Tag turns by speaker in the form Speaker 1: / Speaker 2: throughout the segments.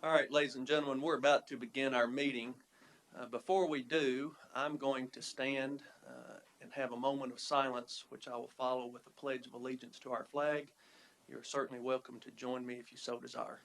Speaker 1: All right, ladies and gentlemen, we're about to begin our meeting. Before we do, I'm going to stand and have a moment of silence, which I will follow with a pledge of allegiance to our flag. You're certainly welcome to join me if you so desire.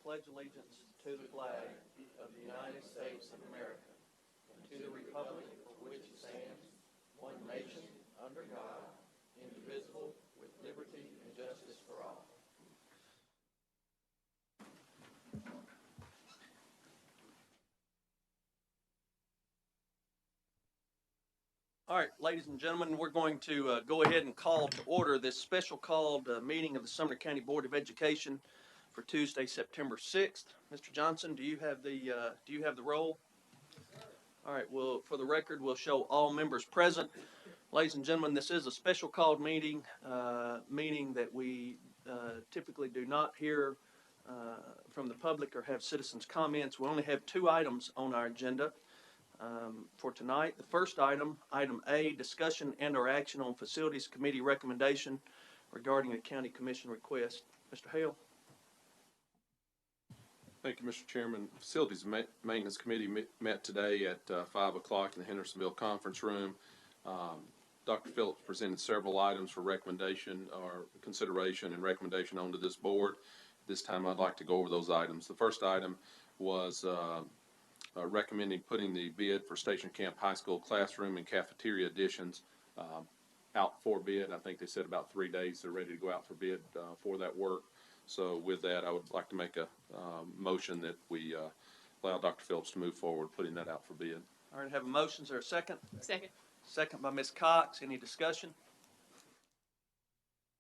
Speaker 1: I pledge allegiance to the flag of the United States of America and to the republic for which it stands, one nation, under God, indivisible, with liberty and justice for all. All right, ladies and gentlemen, we're going to go ahead and call to order this special called meeting of the Sumner County Board of Education for Tuesday, September 6th. Mr. Johnson, do you have the roll? All right, well, for the record, we'll show all members present. Ladies and gentlemen, this is a special called meeting, meaning that we typically do not hear from the public or have citizens' comments. We only have two items on our agenda for tonight. The first item, item A, discussion and/or action on Facilities Committee recommendation regarding a county commission request. Mr. Hale.
Speaker 2: Thank you, Mr. Chairman. Facilities Maintenance Committee met today at 5 o'clock in the Hendersonville Conference Room. Dr. Phillips presented several items for recommendation or consideration and recommendation onto this board. This time I'd like to go over those items. The first item was recommending putting the bid for Station Camp High School classroom and cafeteria additions out for bid. I think they said about 3 days they're ready to go out for bid for that work. So with that, I would like to make a motion that we allow Dr. Phillips to move forward putting that out for bid.
Speaker 1: All right, have a motion. Is there a second?
Speaker 3: Second.
Speaker 1: Second by Ms. Cox. Any discussion?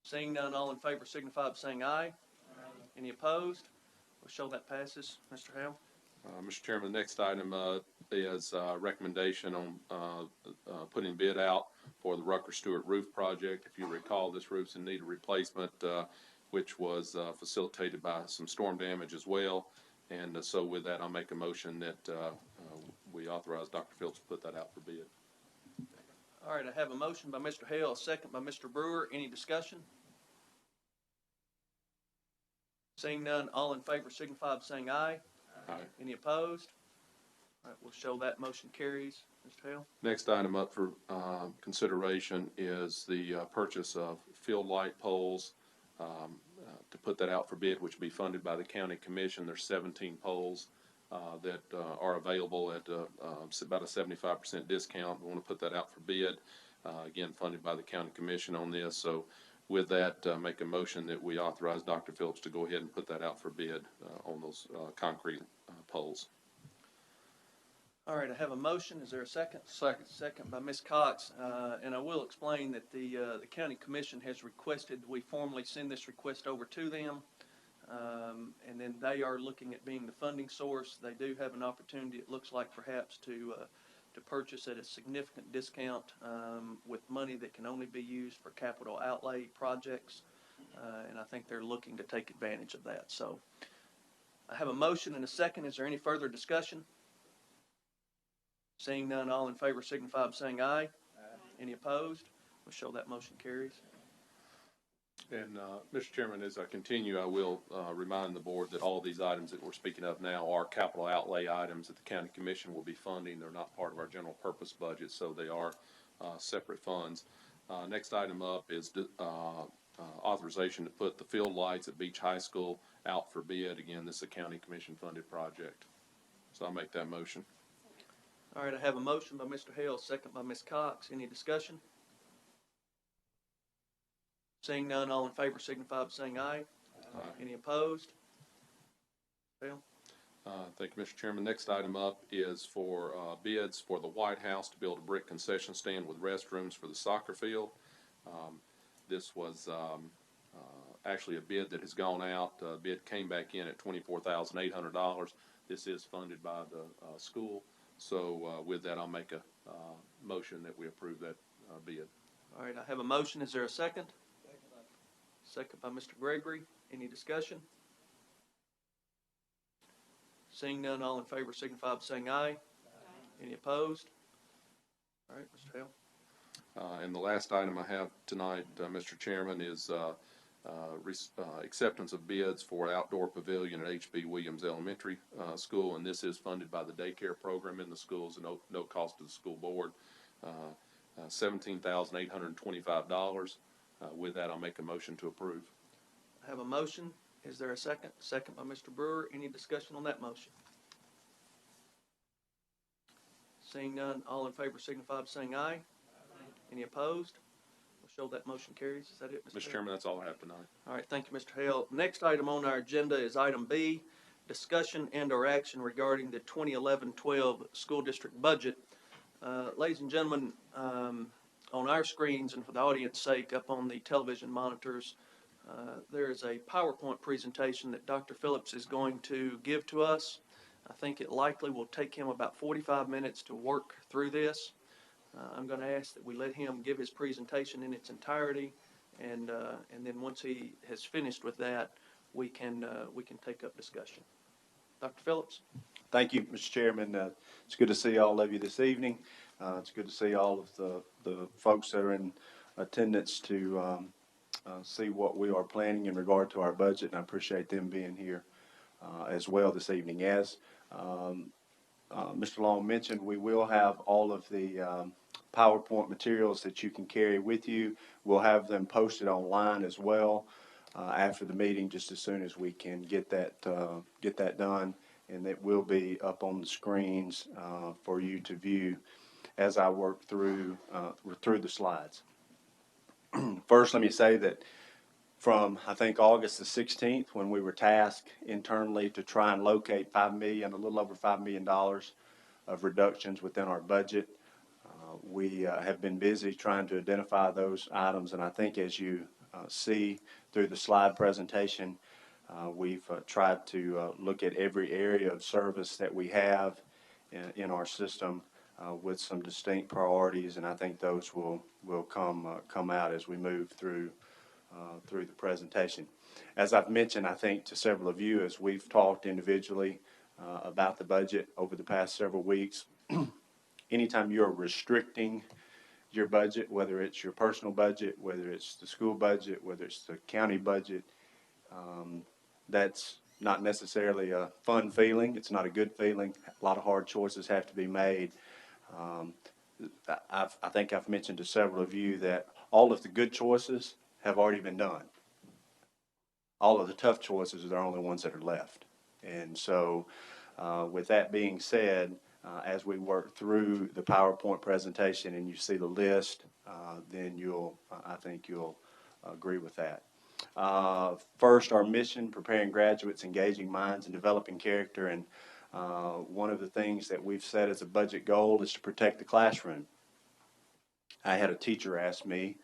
Speaker 1: Seeing none, all in favor signify by saying aye. Aye. Any opposed? We'll show that passes. Mr. Hale.
Speaker 2: Mr. Chairman, the next item is recommendation on putting bid out for the Rucker Stewart roof project. If you recall, this roof's in need of replacement, which was facilitated by some storm damage as well. And so with that, I'll make a motion that we authorize Dr. Phillips to put that out for bid.
Speaker 1: All right, I have a motion by Mr. Hale, a second by Mr. Brewer. Any discussion? Seeing none, all in favor signify by saying aye.
Speaker 2: Aye.
Speaker 1: Any opposed? All right, we'll show that motion carries. Mr. Hale.
Speaker 2: Next item up for consideration is the purchase of field light poles to put that out for bid, which will be funded by the county commission. There's 17 poles that are available at about a 75% discount. We want to put that out for bid, again funded by the county commission on this. So with that, make a motion that we authorize Dr. Phillips to go ahead and put that out for bid on those concrete poles.
Speaker 1: All right, I have a motion. Is there a second? Second. Second by Ms. Cox. And I will explain that the county commission has requested we formally send this request over to them. And then they are looking at being the funding source. They do have an opportunity, it looks like, perhaps to purchase at a significant discount with money that can only be used for capital outlay projects. And I think they're looking to take advantage of that. So I have a motion and a second. Is there any further discussion? Seeing none, all in favor signify by saying aye. Aye. Any opposed? We'll show that motion carries.
Speaker 2: And Mr. Chairman, as I continue, I will remind the board that all of these items that we're speaking of now are capital outlay items that the county commission will be funding. They're not part of our general purpose budget, so they are separate funds. Next item up is authorization to put the field lights at Beach High School out for bid. Again, this is a county commission funded project. So I'll make that motion.
Speaker 1: All right, I have a motion by Mr. Hale, second by Ms. Cox. Any discussion? Seeing none, all in favor signify by saying aye. Aye. Any opposed? Hale.
Speaker 2: Thank you, Mr. Chairman. Next item up is for bids for the White House to build a brick concession stand with restrooms for the soccer field. This was actually a bid that has gone out. Bid came back in at $24,800. This is funded by the school. So with that, I'll make a motion that we approve that bid.
Speaker 1: All right, I have a motion. Is there a second? Second by Mr. Gregory. Any discussion? Seeing none, all in favor signify by saying aye. Any opposed? All right, Mr. Hale.
Speaker 2: And the last item I have tonight, Mr. Chairman, is acceptance of bids for outdoor pavilion at H.B. Williams Elementary School, and this is funded by the daycare program in the schools, and no cost to the school board. $17,825. With that, I'll make a motion to approve.
Speaker 1: I have a motion. Is there a second? Second by Mr. Brewer. Any discussion on that motion? Seeing none, all in favor signify by saying aye. Any opposed? We'll show that motion carries. Is that it, Mr.
Speaker 2: Mr.
Speaker 1: Hale?
Speaker 2: Chairman, that's all I have tonight.
Speaker 1: All right, thank you, Mr. Hale. Next item on our agenda is item B, discussion and/or action regarding the 2011-12 school district budget. Ladies and gentlemen, on our screens and for the audience's sake, up on the television monitors, there is a PowerPoint presentation that Dr. Phillips is going to give to us. I think it likely will take him about 45 minutes to work through this. I'm going to ask that we let him give his presentation in its entirety, and then once he has finished with that, we can take up discussion. Dr. Phillips.
Speaker 3: Thank you, Mr. Chairman. It's good to see all of you this evening. It's good to see all of the folks that are in attendance to see what we are planning in regard to our budget, and I appreciate them being here as well this evening. As Mr. Long mentioned, we will have all of the PowerPoint materials that you can carry with you. We'll have them posted online as well after the meeting, just as soon as we can get that done, and it will be up on the screens for you to view as I work through the slides. First, let me say that from, I think, August the 16th, when we were tasked internally to try and locate a little over $5 million of reductions within our budget, we have been busy trying to identify those items, and I think as you see through the slide presentation, we've tried to look at every area of service that we have in our system with some distinct priorities, and I think those will come out as we move through the presentation. As I've mentioned, I think to several of you, as we've talked individually about the budget over the past several weeks, anytime you're restricting your budget, whether it's your personal budget, whether it's the school budget, whether it's the county budget, that's not necessarily a fun feeling. It's not a good feeling. A lot of hard choices have to be made. I think I've mentioned to several of you that all of the good choices have already been done. All of the tough choices are the only ones that are left. And so with that being said, as we work through the PowerPoint presentation and you see the list, then I think you'll agree with that. First, our mission, preparing graduates, engaging minds, and developing character. And one of the things that we've set as a budget goal is to protect the classroom. I had a teacher ask me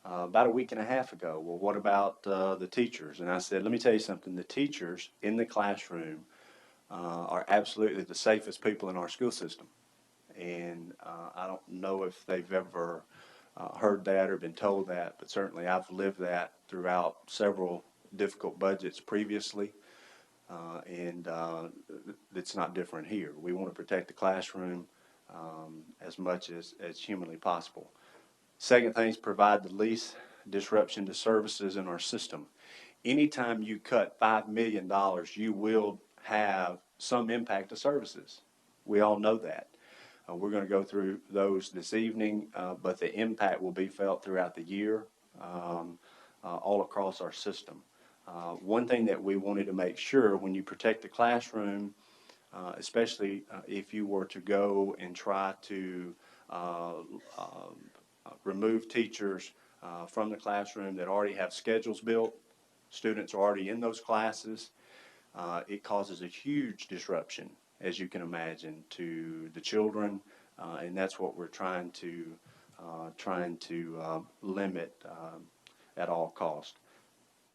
Speaker 3: about a week and a half ago, well, what about the teachers? And I said, let me tell you something. The teachers in the classroom are absolutely the safest people in our school system. And I don't know if they've ever heard that or been told that, but certainly I've lived that throughout several difficult budgets previously, and it's not different here. We want to protect the classroom as much as humanly possible. Second thing is provide the least disruption to services in our system. Anytime you cut $5 million, you will have some impact to services. We all know that. We're going to go through those this evening, but the impact will be felt throughout the year all across our system. One thing that we wanted to make sure when you protect the classroom, especially if you were to go and try to remove teachers from the classroom that already have schedules built, students are already in those classes, it causes a huge disruption, as you can imagine, to the children, and that's what we're trying to limit at all cost.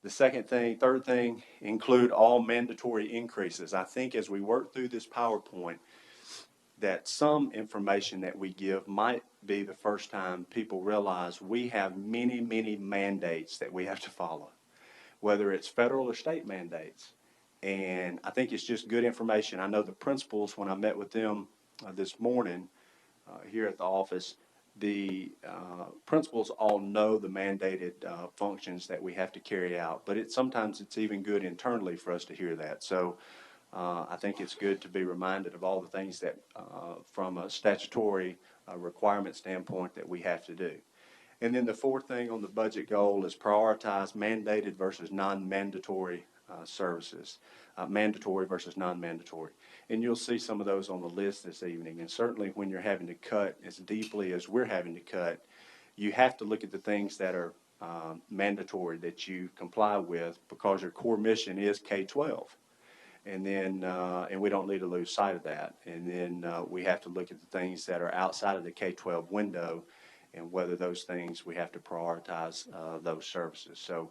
Speaker 3: The third thing, include all mandatory increases. I think as we work through this PowerPoint, that some information that we give might be the first time people realize we have many, many mandates that we have to follow, whether it's federal or state mandates. And I think it's just good information. I know the principals, when I met with them this morning here at the office, the principals all know the mandated functions that we have to carry out, but sometimes it's even good internally for us to hear that. So I think it's good to be reminded of all the things that, from a statutory requirement standpoint, that we have to do. And then the fourth thing on the budget goal is prioritize mandated versus non-mandatory services, mandatory versus non-mandatory. And you'll see some of those on the list this evening. And certainly when you're having to cut as deeply as we're having to cut, you have to look at the things that are mandatory that you comply with, because your core mission is K-12. And then, and we don't need to lose sight of that. And then we have to look at the things that are outside of the K-12 window, and whether those things, we have to prioritize those services. So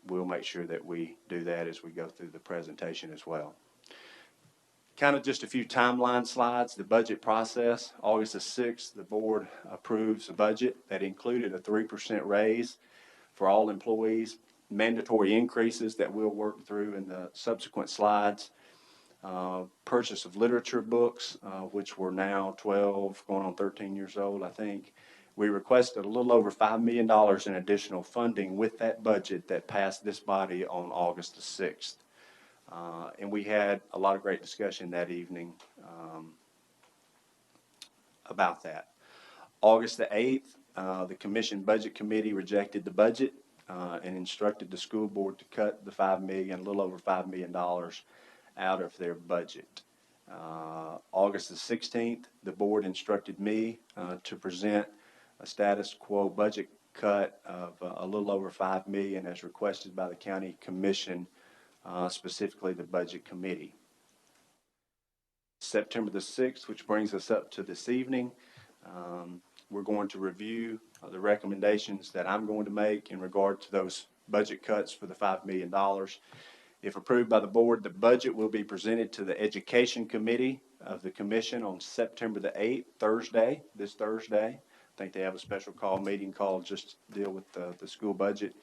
Speaker 3: we'll make sure that we do that as we go through the presentation as well. Kind of just a few timeline slides. The budget process, August the 6th, the board approves a budget that included a 3% raise for all employees, mandatory increases that we'll work through in the subsequent slides, purchase of literature books, which were now 12, going on 13 years old, I think. We requested a little over $5 million in additional funding with that budget that passed this body on August the 6th. And we had a lot of great discussion that evening about that. August the 8th, the Commission Budget Committee rejected the budget and instructed the school board to cut the a little over $5 million out of their budget. August the 16th, the board instructed me to present a status quo budget cut of a little over $5 million as requested by the county commission, specifically the budget committee. September the 6th, which brings us up to this evening, we're going to review the recommendations that I'm going to make in regard to those budget cuts for the $5 million. If approved by the board, the budget will be presented to the Education Committee of the Commission on September the 8th, this Thursday. I think they have a special meeting called just to deal with the school budget.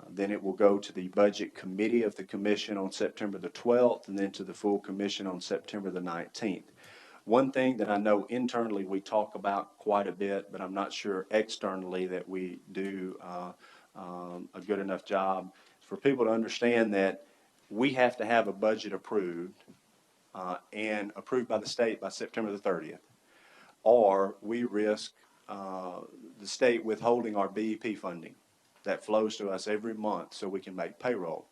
Speaker 3: Then it will go to the Budget Committee of the Commission on September the 12th, and then to the full Commission on September the 19th. One thing that I know internally we talk about quite a bit, but I'm not sure externally that we do a good enough job, is for people to understand that we have to have a budget approved and approved by the state by September the 30th, or we risk the state withholding our BEP funding that flows to us every month so we can make payroll.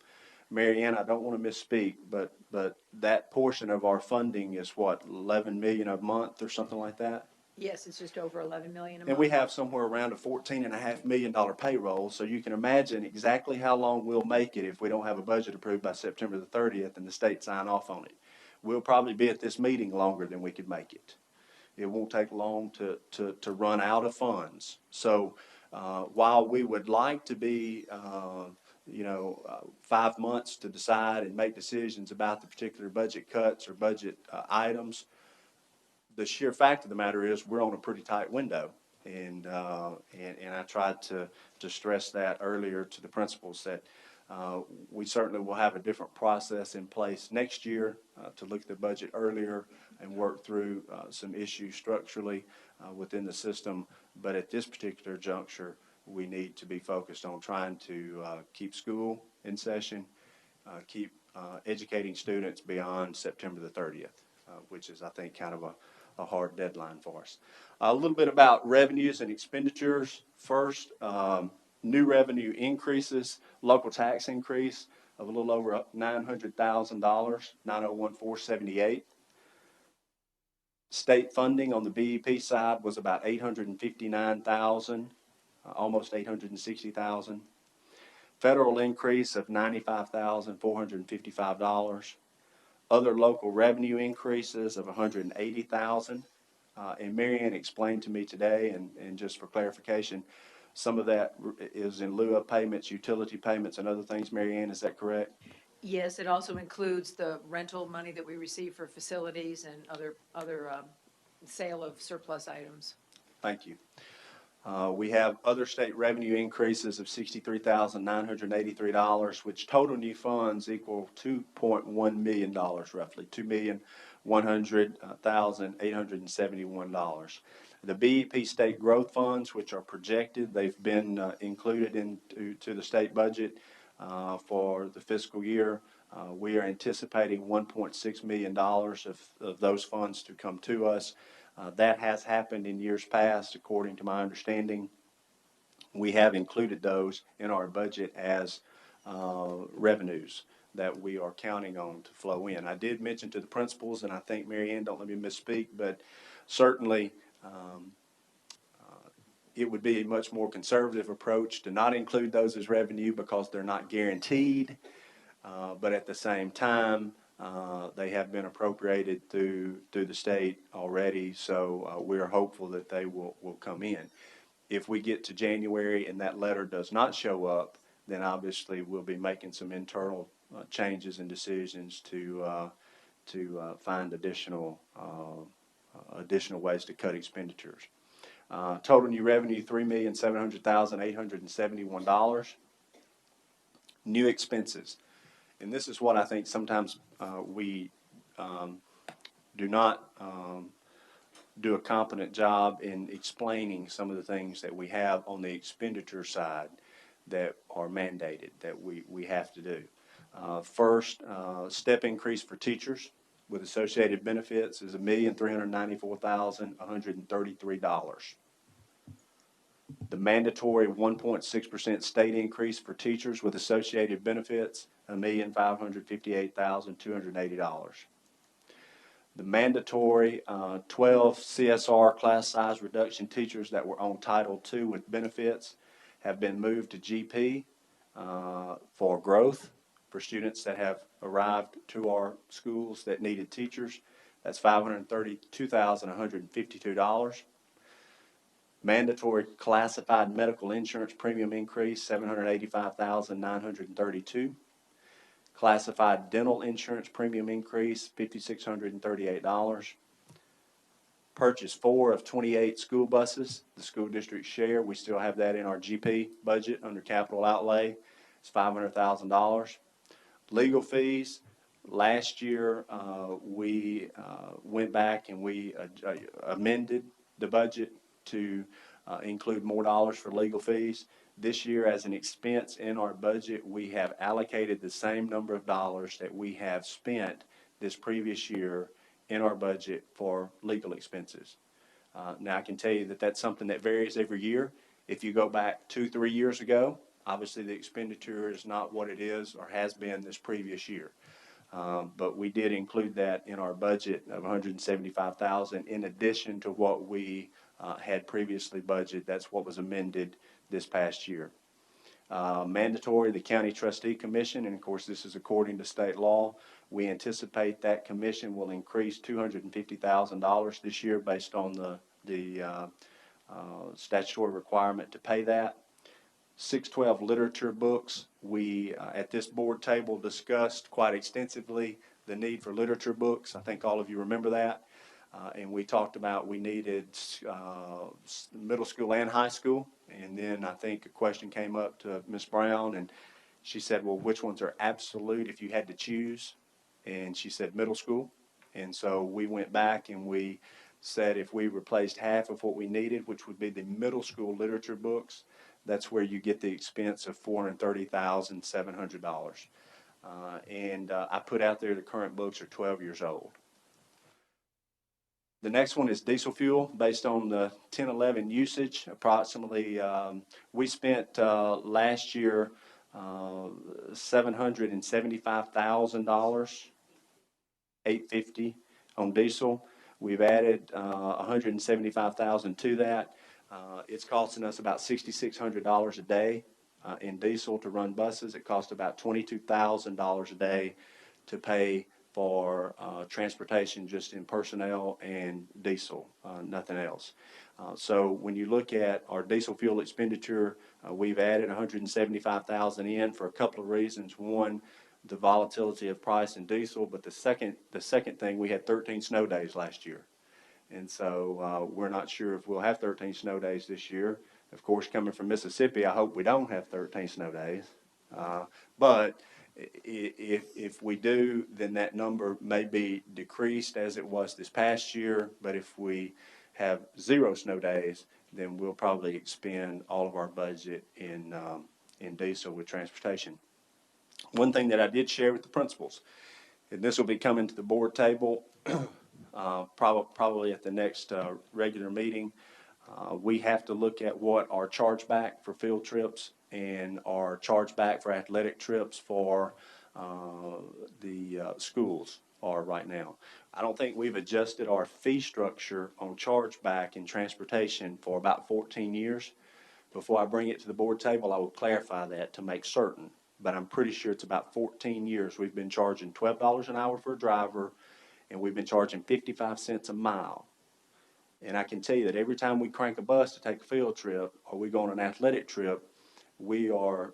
Speaker 3: Mary Ann, I don't want to misspeak, but that portion of our funding is what, 11 million a month or something like that?
Speaker 4: Yes, it's just over 11 million a month.
Speaker 3: And we have somewhere around a $14.5 million payroll, so you can imagine exactly how long we'll make it if we don't have a budget approved by September the 30th and the state sign off on it. We'll probably be at this meeting longer than we could make it. It won't take long to run out of funds. So while we would like to be 5 months to decide and make decisions about the particular budget cuts or budget items, the sheer fact of the matter is we're on a pretty tight window. And I tried to stress that earlier to the principals that we certainly will have a different process in place next year to look at the budget earlier and work through some issues structurally within the system. But at this particular juncture, we need to be focused on trying to keep school in session, keep educating students beyond September the 30th, which is, I think, kind of a hard deadline for us. A little bit about revenues and expenditures. First, new revenue increases, local tax increase of a little over $900,000, $901,478. State funding on the BEP side was about $859,000, almost $860,000. Federal increase of $95,455. Other local revenue increases of $180,000. And Mary Ann explained to me today, and just for clarification, Some of that is in lieu of payments, utility payments and other things. Mary Ann, is that correct?
Speaker 4: Yes, it also includes the rental money that we receive for facilities and other sale of surplus items.
Speaker 3: Thank you. We have other state revenue increases of $63,983, which total new funds equal $2.1 million roughly, $2,100,871. The BEP state growth funds, which are projected, they've been included into the state budget for the fiscal year. We are anticipating $1.6 million of those funds to come to us. That has happened in years past, according to my understanding. We have included those in our budget as revenues that we are counting on to flow in. I did mention to the principals, and I think, Mary Ann, don't let me misspeak, but certainly it would be a much more conservative approach to not include those as revenue because they're not guaranteed, but at the same time, they have been appropriated through the state already, so we are hopeful that they will come in. If we get to January and that letter does not show up, then obviously we'll be making some internal changes and decisions to find additional ways to cut expenditures. Total new revenue, $3,700,871. New expenses. And this is what I think sometimes we do not do a competent job in explaining some of the things that we have on the expenditure side that are mandated, that we have to do. First, step increase for teachers with associated benefits is $1,394,133. The mandatory 1.6% state increase for teachers with associated benefits, $1,558,280. The mandatory 12 CSR class size reduction teachers that were on Title II with benefits have been moved to GP for growth for students that have arrived to our schools that needed teachers. That's $532,152. Mandatory classified medical insurance premium increase, $785,932. Classified dental insurance premium increase, $5,638. Purchase 4 of 28 school buses, the school district share. We still have that in our GP budget under capital outlay. It's $500,000. Legal fees. Last year, we went back and we amended the budget to include more dollars for legal fees. This year, as an expense in our budget, we have allocated the same number of dollars that we have spent this previous year in our budget for legal expenses. Now, I can tell you that that's something that varies every year. If you go back 2-3 years ago, obviously the expenditure is not what it is or has been this previous year. But we did include that in our budget of $175,000 in addition to what we had previously budgeted. That's what was amended this past year. Mandatory, the county trustee commission, and of course this is according to state law. We anticipate that commission will increase $250,000 this year based on the statutory requirement to pay that. 612 literature books. We, at this board table, discussed quite extensively the need for literature books. I think all of you remember that. And we talked about we needed middle school and high school. And then I think a question came up to Ms. Brown, and she said, well, which ones are absolute if you had to choose? And she said middle school. And so we went back and we said if we replaced half of what we needed, which would be the middle school literature books, that's where you get the expense of $430,700. And I put out there the current books are 12 years old. The next one is diesel fuel based on the 10-11 usage. Approximately, we spent last year $775,000, $850 on diesel. We've added $175,000 to that. It's costing us about $6,600 a day in diesel to run buses. It costs about $22,000 a day to pay for transportation, just in personnel and diesel, nothing else. So when you look at our diesel fuel expenditure, we've added 175,000 in for a couple of reasons. One, the volatility of price in diesel, but the second thing, we had 13 snow days last year. And so we're not sure if we'll have 13 snow days this year. Of course, coming from Mississippi, I hope we don't have 13 snow days. But if we do, then that number may be decreased as it was this past year. But if we have 0 snow days, then we'll probably expend all of our budget in diesel with transportation. One thing that I did share with the principals, and this will be coming to the board table probably at the next regular meeting. We have to look at what our chargeback for field trips and our chargeback for athletic trips for the schools are right now. I don't think we've adjusted our fee structure on chargeback in transportation for about 14 years. Before I bring it to the board table, I will clarify that to make certain. But I'm pretty sure it's about 14 years we've been charging $12 an hour for a driver, and we've been charging 55 cents a mile. And I can tell you that every time we crank a bus to take a field trip or we go on an athletic trip, we are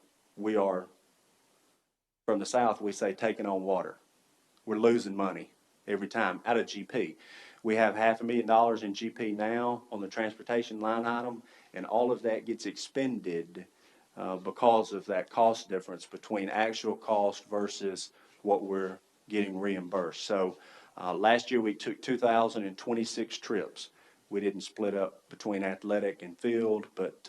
Speaker 3: from the South, we say taking on water. We're losing money every time out of GP. We have $500,000 in GP now on the transportation line item, and all of that gets expended because of that cost difference between actual cost versus what we're getting reimbursed. So last year we took 2,026 trips. We didn't split up between athletic and field, but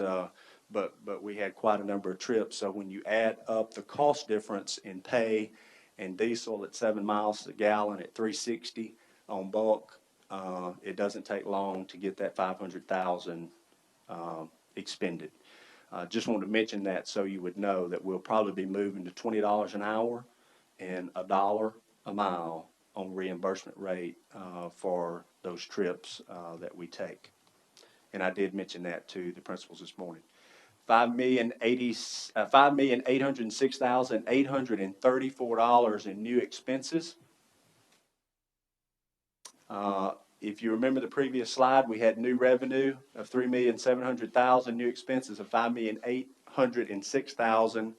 Speaker 3: we had quite a number of trips. So when you add up the cost difference in pay and diesel at 7 miles a gallon at 360 on bulk, it doesn't take long to get that 500,000 expended. Just wanted to mention that so you would know that we'll probably be moving to $20 an hour and $1 a mile on reimbursement rate for those trips that we take. And I did mention that to the principals this morning. $5,806,834 in new expenses. If you remember the previous slide, we had new revenue of $3,700,000, new expenses of $5,806,000.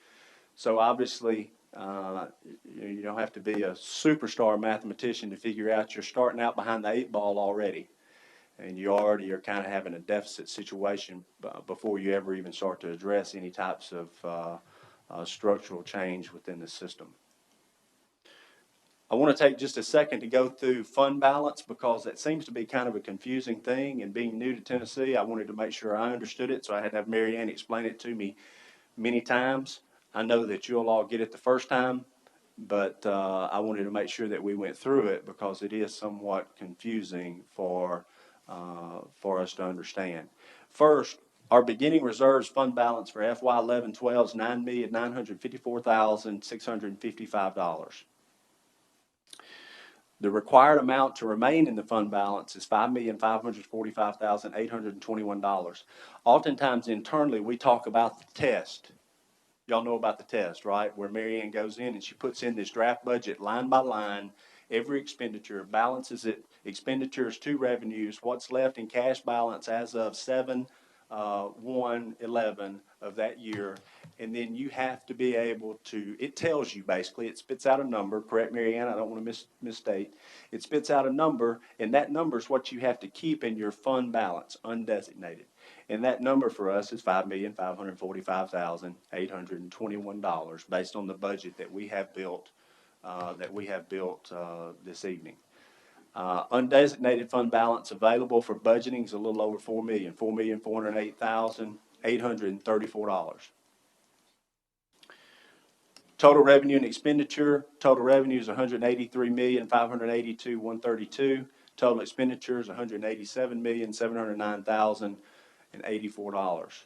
Speaker 3: So obviously, you don't have to be a superstar mathematician to figure out you're starting out behind the 8 ball already. And you already are kind of having a deficit situation before you ever even start to address any types of structural change within the system. I want to take just a second to go through fund balance because that seems to be kind of a confusing thing. And being new to Tennessee, I wanted to make sure I understood it, so I had to have Mary Ann explain it to me many times. I know that you'll all get it the first time, but I wanted to make sure that we went through it because it is somewhat confusing for us to understand. First, our beginning reserves fund balance for FY 11-12 is $9,954,655. The required amount to remain in the fund balance is $5,545,821. Oftentimes internally, we talk about the test. Y'all know about the test, right? Where Mary Ann goes in and she puts in this draft budget line by line, every expenditure, balances it, expenditures to revenues, what's left in cash balance as of 7/1/11 of that year. And then you have to be able to, it tells you basically, it spits out a number, correct, Mary Ann? I don't want to misstate. It spits out a number, and that number is what you have to keep in your fund balance, undesignated. And that number for us is $5,545,821 based on the budget that we have built this evening. Undesignated fund balance available for budgeting is a little over $4 million, $4,408,834. Total revenue and expenditure. Total revenue is $183,582,132. Total expenditures $187,709,084.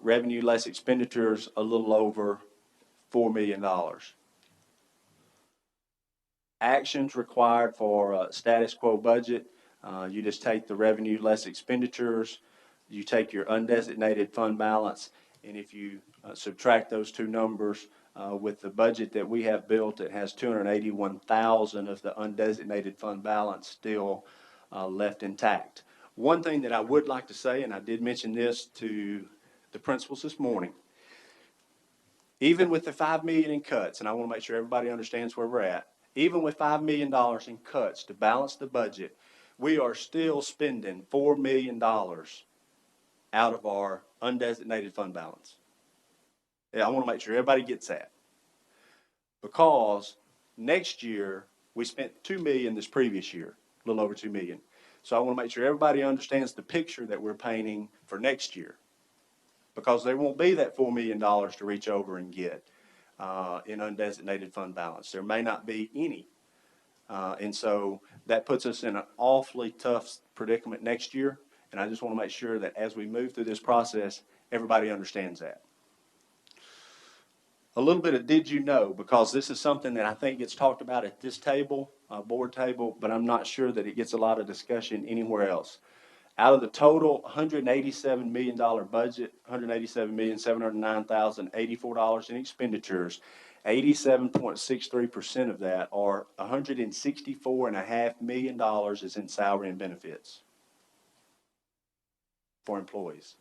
Speaker 3: Revenue less expenditures a little over $4 million. Actions required for a status quo budget. You just take the revenue less expenditures. You take your undesignated fund balance, and if you subtract those two numbers, with the budget that we have built, it has 281,000 of the undesignated fund balance still left intact. One thing that I would like to say, and I did mention this to the principals this morning, even with the $5 million in cuts, and I want to make sure everybody understands where we're at, even with $5 million in cuts to balance the budget, we are still spending $4 million out of our undesignated fund balance. Yeah, I want to make sure everybody gets that. Because next year, we spent $2 million this previous year, a little over $2 million. So I want to make sure everybody understands the picture that we're painting for next year. Because there won't be that $4 million to reach over and get in undesignated fund balance. There may not be any. And so that puts us in an awfully tough predicament next year. And I just want to make sure that as we move through this process, everybody understands that. A little bit of did you know, because this is something that I think gets talked about at this table, board table, but I'm not sure that it gets a lot of discussion anywhere else. Out of the total $187 million budget, $187,709,084 in expenditures, 87.63% of that, or $164.5 million, is in salary and benefits for employees.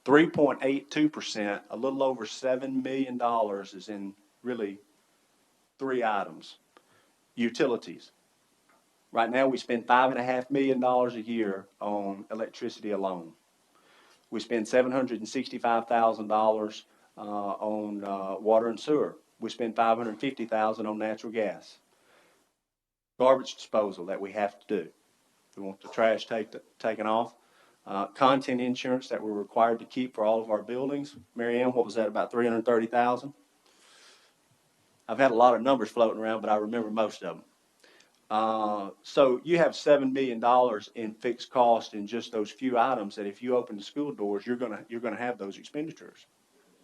Speaker 3: 3.82%, a little over $7 million, is in really three items. Utilities. Right now, we spend $5.5 million a year on electricity alone. We spend $765,000 on water and sewer. We spend $550,000 on natural gas. Garbage disposal that we have to do. We want the trash taken off. Content insurance that we're required to keep for all of our buildings. Mary Ann, what was that, about $330,000? I've had a lot of numbers floating around, but I remember most of them. So you have $7 million in fixed cost in just those few items that if you open the school doors, you're gonna have those expenditures.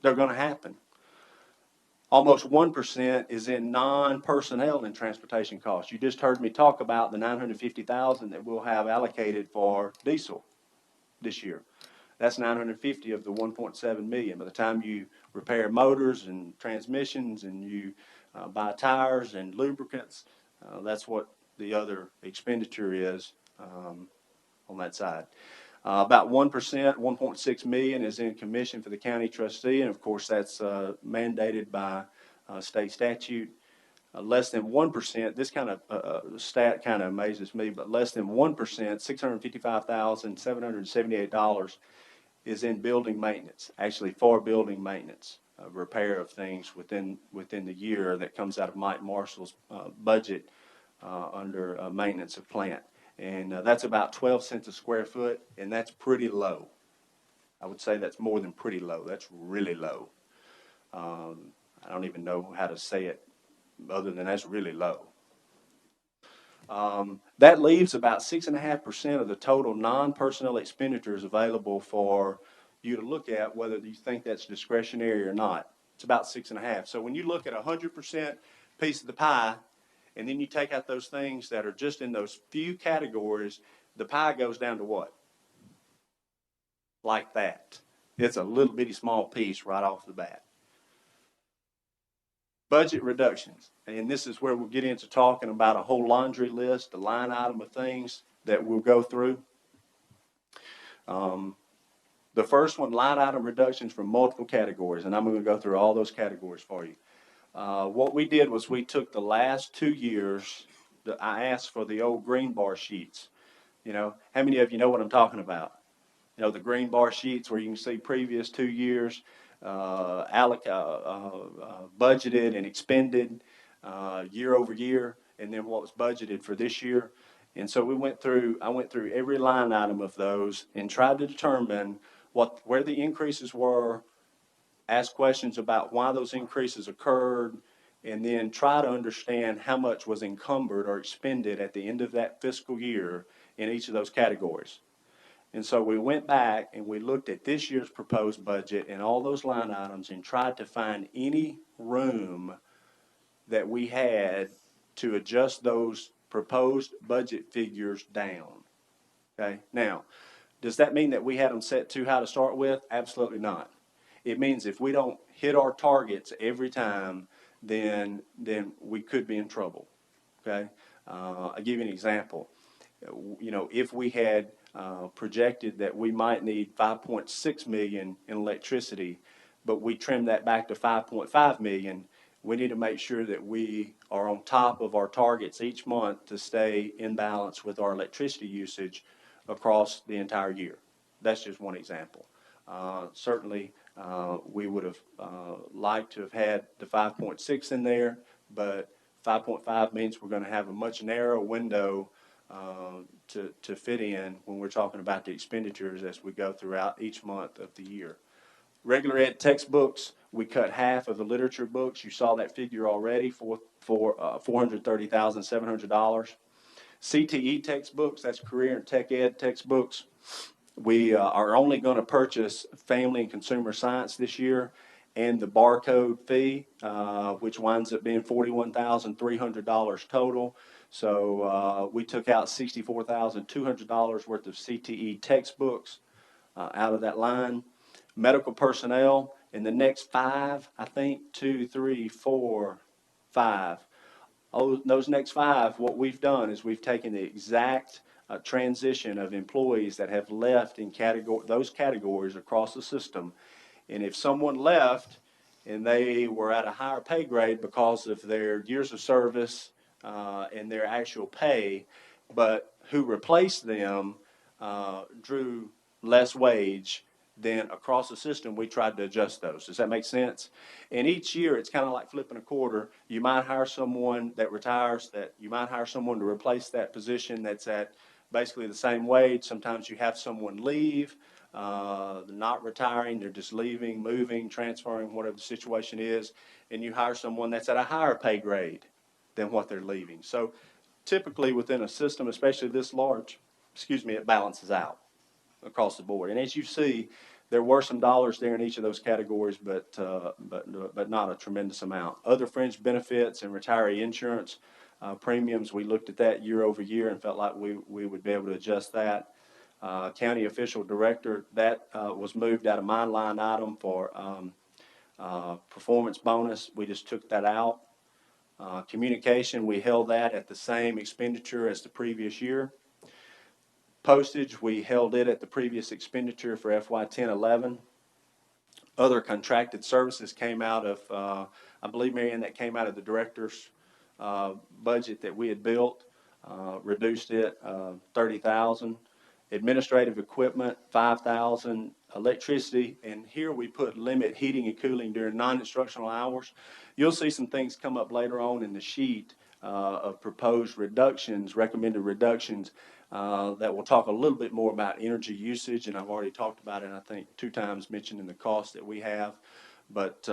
Speaker 3: They're gonna happen. Almost 1% is in non-personnel and transportation costs. You just heard me talk about the $950,000 that we'll have allocated for diesel this year. That's 950 of the 1.7 million. By the time you repair motors and transmissions and you buy tires and lubricants, that's what the other expenditure is on that side. About 1%, 1.6 million, is in commission for the county trustee, and of course that's mandated by state statute. Less than 1%, this kind of stat kind of amazes me, but less than 1%, $655,778, is in building maintenance, actually for building maintenance, repair of things within the year that comes out of Mike Marshall's budget under maintenance of plant. And that's about 12 cents a square foot, and that's pretty low. I would say that's more than pretty low. That's really low. I don't even know how to say it other than that's really low. That leaves about 6.5% of the total non-personnel expenditures available for you to look at, whether you think that's discretionary or not. It's about 6.5. So when you look at 100% piece of the pie, and then you take out those things that are just in those few categories, the pie goes down to what? Like that. It's a little bitty small piece right off the bat. Budget reductions, and this is where we'll get into talking about a whole laundry list, a line item of things that we'll go through. The first one, line item reductions from multiple categories, and I'm going to go through all those categories for you. What we did was we took the last 2 years, I asked for the old green bar sheets. You know, how many of you know what I'm talking about? You know, the green bar sheets where you can see previous 2 years, budgeted and expended year over year, and then what was budgeted for this year. And so I went through every line item of those and tried to determine where the increases were, ask questions about why those increases occurred, and then try to understand how much was encumbered or expended at the end of that fiscal year in each of those categories. And so we went back and we looked at this year's proposed budget and all those line items and tried to find any room that we had to adjust those proposed budget figures down. Okay? Now, does that mean that we had them set too high to start with? Absolutely not. It means if we don't hit our targets every time, then we could be in trouble, okay? I'll give you an example. You know, if we had projected that we might need 5.6 million in electricity, but we trimmed that back to 5.5 million, we need to make sure that we are on top of our targets each month to stay in balance with our electricity usage across the entire year. That's just one example. Certainly, we would have liked to have had the 5.6 in there, but 5.5 means we're going to have a much narrower window to fit in when we're talking about the expenditures as we go throughout each month of the year. Regular ed textbooks, we cut half of the literature books. You saw that figure already for $430,700. CTE textbooks, that's career and tech ed textbooks. We are only going to purchase family and consumer science this year, and the barcode fee, which winds up being $41,300 total. So we took out $64,200 worth of CTE textbooks out of that line. Medical personnel, in the next 5, I think 2, 3, 4, 5. Oh, those next 5, what we've done is we've taken the exact transition of employees that have left in those categories across the system. And if someone left and they were at a higher pay grade because of their years of service and their actual pay, but who replaced them drew less wage, then across the system, we tried to adjust those. Does that make sense? And each year, it's kind of like flipping a quarter. You might hire someone that retires, that you might hire someone to replace that position that's at basically the same wage. Sometimes you have someone leave, they're not retiring, they're just leaving, moving, transferring, whatever the situation is, and you hire someone that's at a higher pay grade than what they're leaving. So typically within a system, especially this large, it balances out across the board. And as you see, there were some dollars there in each of those categories, but not a tremendous amount. Other fringe benefits and retiree insurance premiums, we looked at that year over year and felt like we would be able to adjust that. County official director, that was moved out of my line item for performance bonus. We just took that out. Communication, we held that at the same expenditure as the previous year. Postage, we held it at the previous expenditure for FY 10-11. Other contracted services came out of, I believe, Marianne, that came out of the director's budget that we had built, reduced it $30,000. Administrative equipment, $5,000. Electricity, and here we put limit heating and cooling during non-instructional hours. You'll see some things come up later on in the sheet of proposed reductions, recommended reductions, that will talk a little bit more about energy usage, and I've already talked about it, I think, 2 times, mentioning the cost that we have. But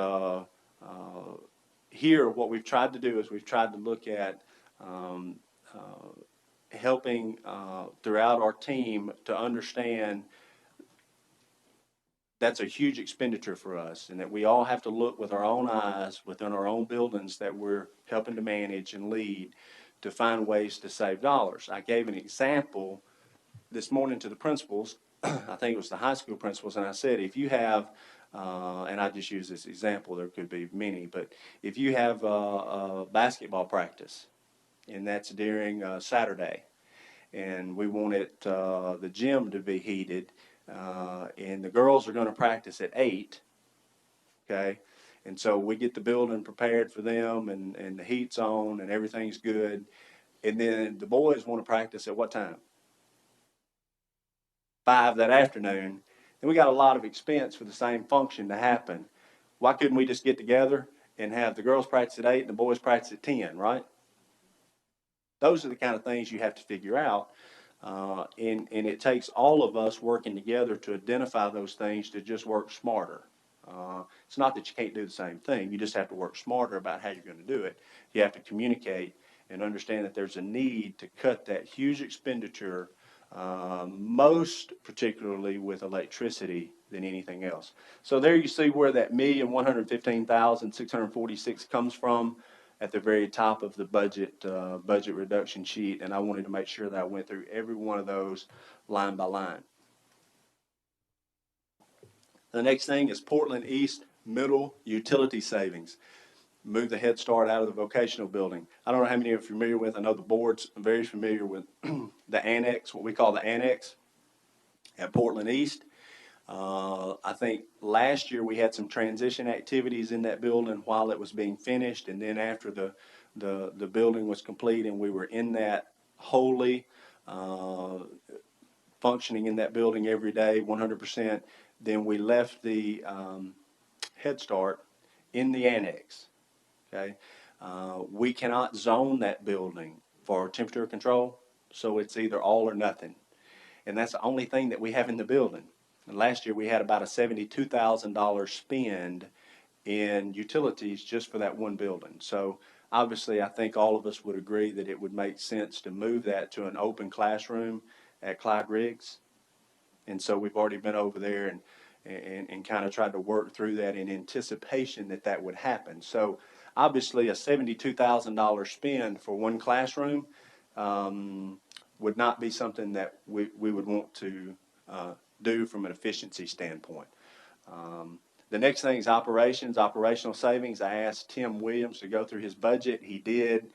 Speaker 3: here, what we've tried to do is we've tried to look at helping throughout our team to understand that's a huge expenditure for us, and that we all have to look with our own eyes within our own buildings that we're helping to manage and lead to find ways to save dollars. I gave an example this morning to the principals. I think it was the high school principals, and I said, if you have, and I just use this example, there could be many, but if you have a basketball practice, and that's during Saturday, and we wanted the gym to be heated, and the girls are going to practice at 8, okay? And so we get the building prepared for them, and the heat's on, and everything's good. And then the boys want to practice at what time? 5 that afternoon. And we got a lot of expense for the same function to happen. Why couldn't we just get together and have the girls practice at 8 and the boys practice at 10, right? Those are the kind of things you have to figure out. And it takes all of us working together to identify those things to just work smarter. It's not that you can't do the same thing. You just have to work smarter about how you're going to do it. You have to communicate and understand that there's a need to cut that huge expenditure, most particularly with electricity than anything else. So there you see where that $1,115,646 comes from at the very top of the budget reduction sheet, and I wanted to make sure that I went through every one of those line by line. The next thing is Portland East Middle Utility Savings. Move the Head Start out of the vocational building. I don't know how many are familiar with, I know the board's very familiar with the annex, what we call the annex at Portland East. I think last year we had some transition activities in that building while it was being finished, and then after the building was complete and we were in that wholly, functioning in that building every day, 100%, then we left the Head Start in the annex, okay? We cannot zone that building for temperature control, so it's either all or nothing. And that's the only thing that we have in the building. And last year, we had about a $72,000 spend in utilities just for that one building. So obviously, I think all of us would agree that it would make sense to move that to an open classroom at Clyde Riggs. And so we've already been over there and kind of tried to work through that in anticipation that that would happen. So obviously, a $72,000 spend for one classroom would not be something that we would want to do from an efficiency standpoint. The next thing is operational savings. I asked Tim Williams to go through his budget. He did.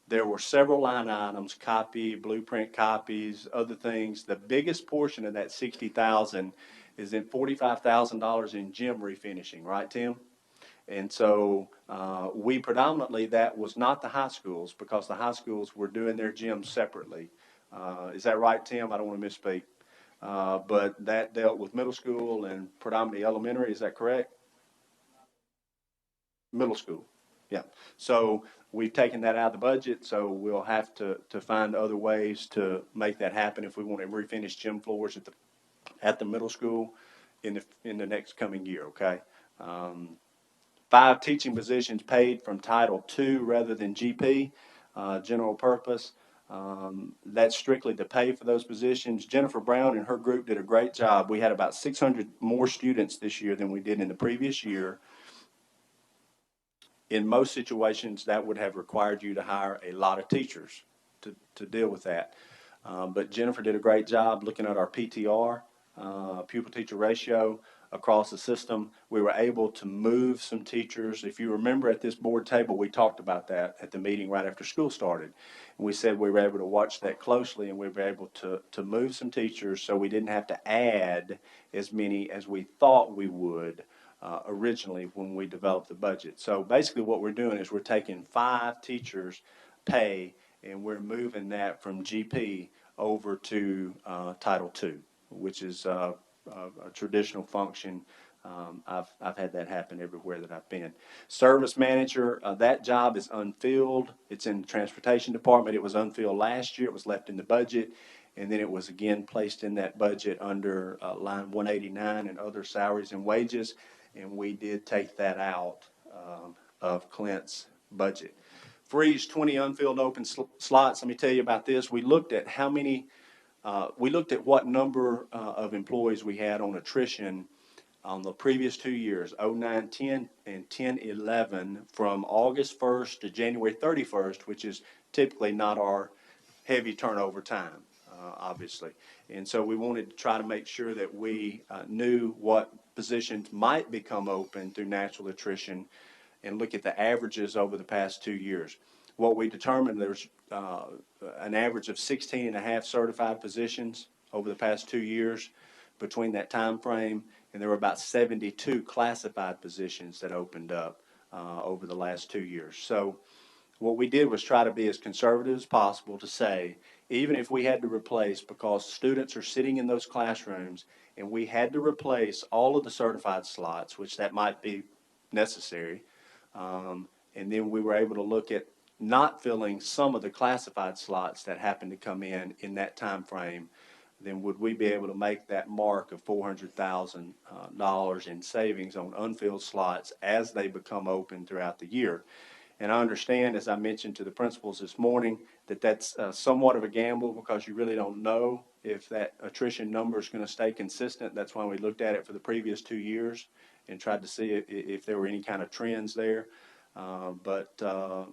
Speaker 3: There were several line items, copy, blueprint copies, other things. The biggest portion of that 60,000 is in $45,000 in gym refinishing, right, Tim? And so we predominantly, that was not the high schools because the high schools were doing their gyms separately. Is that right, Tim? I don't want to misspeak. But that dealt with middle school and predominantly elementary. Is that correct? Middle school. Yeah. So we've taken that out of the budget, so we'll have to find other ways to make that happen if we want to refinish gym floors at the middle school in the next coming year, okay? 5 teaching positions paid from Title II rather than GP, general purpose. That's strictly to pay for those positions. Jennifer Brown and her group did a great job. We had about 600 more students this year than we did in the previous year. In most situations, that would have required you to hire a lot of teachers to deal with that. But Jennifer did a great job looking at our PTR, pupil teacher ratio across the system. We were able to move some teachers. If you remember at this board table, we talked about that at the meeting right after school started. And we said we were able to watch that closely and we were able to move some teachers so we didn't have to add as many as we thought we would originally when we developed the budget. So basically what we're doing is we're taking 5 teachers' pay and we're moving that from GP over to Title II, which is a traditional function. I've had that happen everywhere that I've been. Service manager, that job is unfilled. It's in the transportation department. It was unfilled last year. It was left in the budget. And then it was again placed in that budget under line 189 and other salaries and wages. And we did take that out of Clint's budget. Freeze 20 unfilled open slots. Let me tell you about this. We looked at how many, we looked at what number of employees we had on attrition on the previous 2 years, 09-10 and 10-11, from August 1st to January 31st, which is typically not our heavy turnover time, obviously. And so we wanted to try to make sure that we knew what positions might become open through natural attrition and look at the averages over the past 2 years. What we determined, there's an average of 16 and a half certified positions over the past 2 years between that time frame, and there were about 72 classified positions that opened up over the last 2 years. So what we did was try to be as conservative as possible to say, even if we had to replace, because students are sitting in those classrooms, and we had to replace all of the certified slots, which that might be necessary, and then we were able to look at not filling some of the classified slots that happened to come in that time frame, then would we be able to make that mark of $400,000 in savings on unfilled slots as they become open throughout the year. And I understand, as I mentioned to the principals this morning, that that's somewhat of a gamble because you really don't know if that attrition number is going to stay consistent. That's why we looked at it for the previous 2 years and tried to see if there were any kind of trends there. But I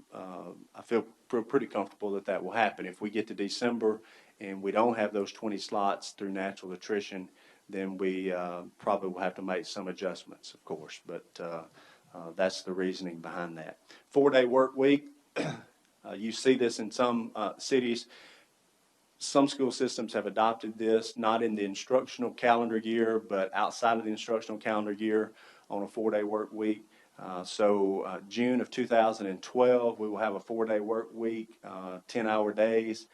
Speaker 3: feel pretty comfortable that that will happen. If we get to December and we don't have those 20 slots through natural attrition, then we probably will have to make some adjustments, of course. But that's the reasoning behind that. 4-day work week. You see this in some cities. Some school systems have adopted this, not in the instructional calendar year, but outside of the instructional calendar year on a 4-day work week. So June of 2012, we will have a 4-day work week, 10-hour days,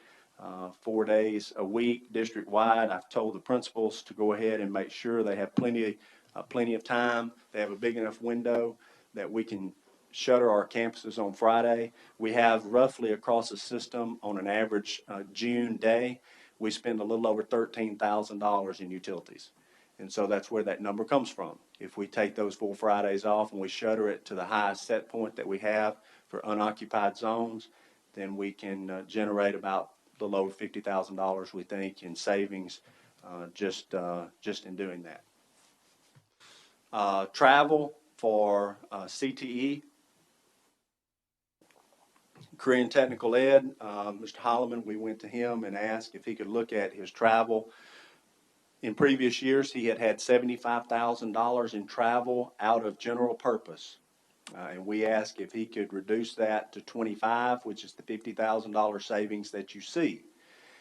Speaker 3: 4 days a week, district-wide. I've told the principals to go ahead and make sure they have plenty of time. They have a big enough window that we can shutter our campuses on Friday. We have roughly across the system, on an average June day, we spend a little over $13,000 in utilities. And so that's where that number comes from. If we take those 4 Fridays off and we shutter it to the highest set point that we have for unoccupied zones, then we can generate about a little over $50,000, we think, in savings just in doing that. Travel for CTE, Career and Technical Ed, Mr. Holloman, we went to him and asked if he could look at his travel. In previous years, he had $75,000 in travel out of general purpose. And we asked if he could reduce that to 25, which is the $50,000 savings that you see.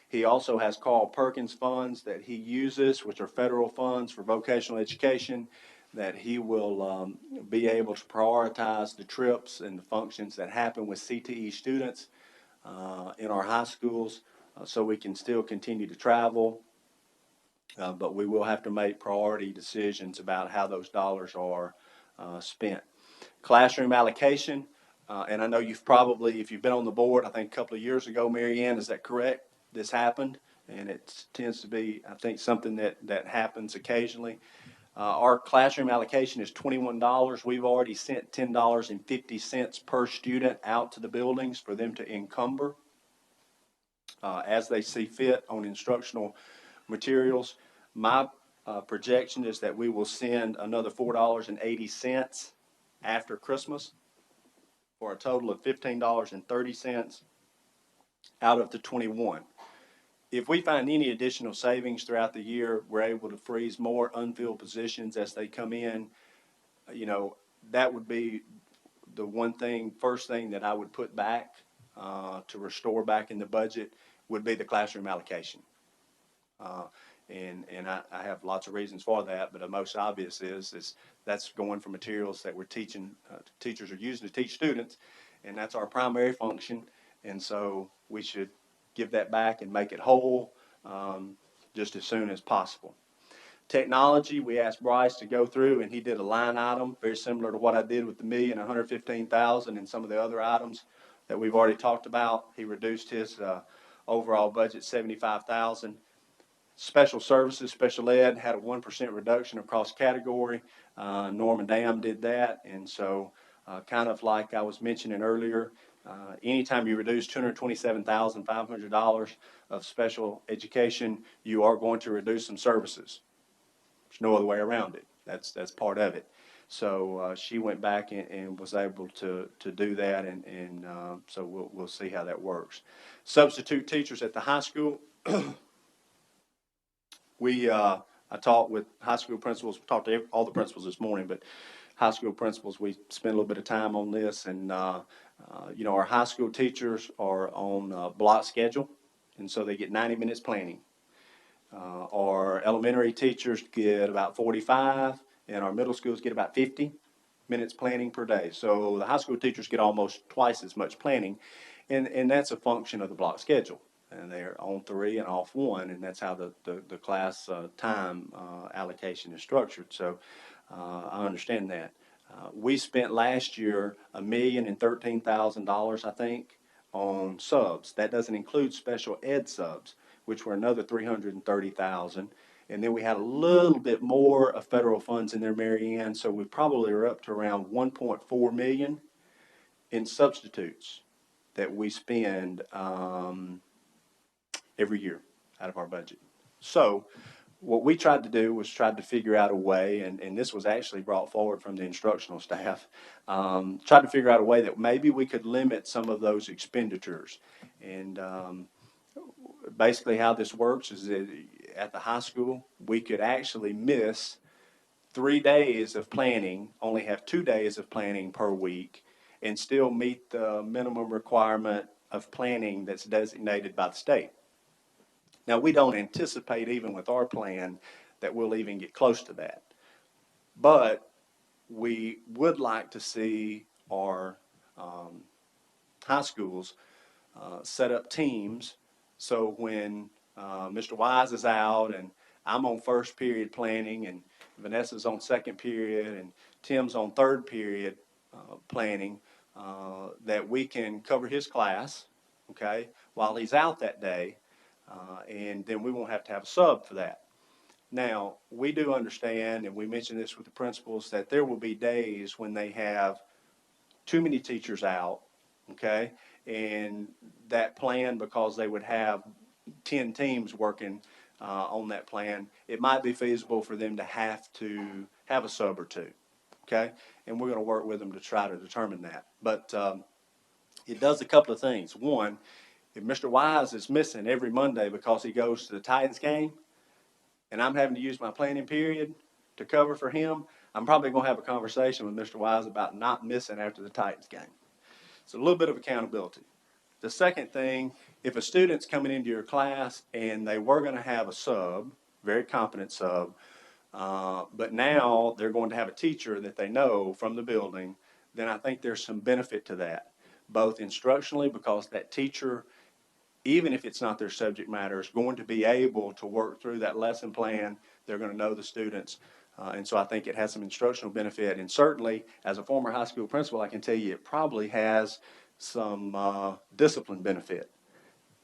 Speaker 3: He also has Carl Perkins funds that he uses, which are federal funds for vocational education, that he will be able to prioritize the trips and the functions that happen with CTE students in our high schools so we can still continue to travel. But we will have to make priority decisions about how those dollars are spent. Classroom allocation, and I know you've probably, if you've been on the board, I think a couple of years ago, Mary Ann, is that correct? This happened, and it tends to be, I think, something that happens occasionally. Our classroom allocation is $21. We've already sent $10.50 per student out to the buildings for them to encumber as they see fit on instructional materials. My projection is that we will send another $4.80 after Christmas for a total of $15.30 out of the 21. If we find any additional savings throughout the year, we're able to freeze more unfilled positions as they come in. You know, that would be the first thing that I would put back to restore back in the budget would be the classroom allocation. And I have lots of reasons for that, but the most obvious is that's going for materials that we're teaching, teachers are using to teach students, and that's our primary function. And so we should give that back and make it whole just as soon as possible. Technology, we asked Bryce to go through, and he did a line item very similar to what I did with the $1,115,000 and some of the other items that we've already talked about. He reduced his overall budget $75,000. Special services, special ed had a 1% reduction across category. Norman Dam did that, and so kind of like I was mentioning earlier, anytime you reduce $227,500 of special education, you are going to reduce some services. There's no other way around it. That's part of it. So she went back and was able to do that, and so we'll see how that works. Substitute teachers at the high school. I talked with high school principals, talked to all the principals this morning, but high school principals, we spent a little bit of time on this, and you know, our high school teachers are on block schedule, and so they get 90 minutes planning. Our elementary teachers get about 45, and our middle schools get about 50 minutes planning per day. So the high school teachers get almost twice as much planning, and that's a function of the block schedule. And they're on 3 and off 1, and that's how the class time allocation is structured. So I understand that. We spent last year $1,013,000, I think, on subs. That doesn't include special ed subs, which were another $330,000. And then we had a little bit more of federal funds in there, Mary Ann, so we probably are up to around $1.4 million in substitutes that we spend every year out of our budget. So what we tried to do was tried to figure out a way, and this was actually brought forward from the instructional staff, tried to figure out a way that maybe we could limit some of those expenditures. And basically how this works is that at the high school, we could actually miss 3 days of planning, only have 2 days of planning per week, and still meet the minimum requirement of planning that's designated by the state. Now, we don't anticipate, even with our plan, that we'll even get close to that. But we would like to see our high schools set up teams, so when Mr. Wise is out and I'm on first period planning and Vanessa's on second period and Tim's on third period planning, that we can cover his class, okay, while he's out that day, and then we won't have to have a sub for that. Now, we do understand, and we mentioned this with the principals, that there will be days when they have too many teachers out, okay? And that plan, because they would have 10 teams working on that plan, it might be feasible for them to have a sub or two, okay? And we're going to work with them to try to determine that. But it does a couple of things. One, if Mr. Wise is missing every Monday because he goes to the Titans game, and I'm having to use my planning period to cover for him, I'm probably going to have a conversation with Mr. Wise about not missing after the Titans game. It's a little bit of accountability. The second thing, if a student's coming into your class and they were going to have a sub, very competent sub, but now they're going to have a teacher that they know from the building, then I think there's some benefit to that, both instructionally, because that teacher, even if it's not their subject matter, is going to be able to work through that lesson plan. They're going to know the students. And so I think it has some instructional benefit. And certainly, as a former high school principal, I can tell you it probably has some discipline benefit,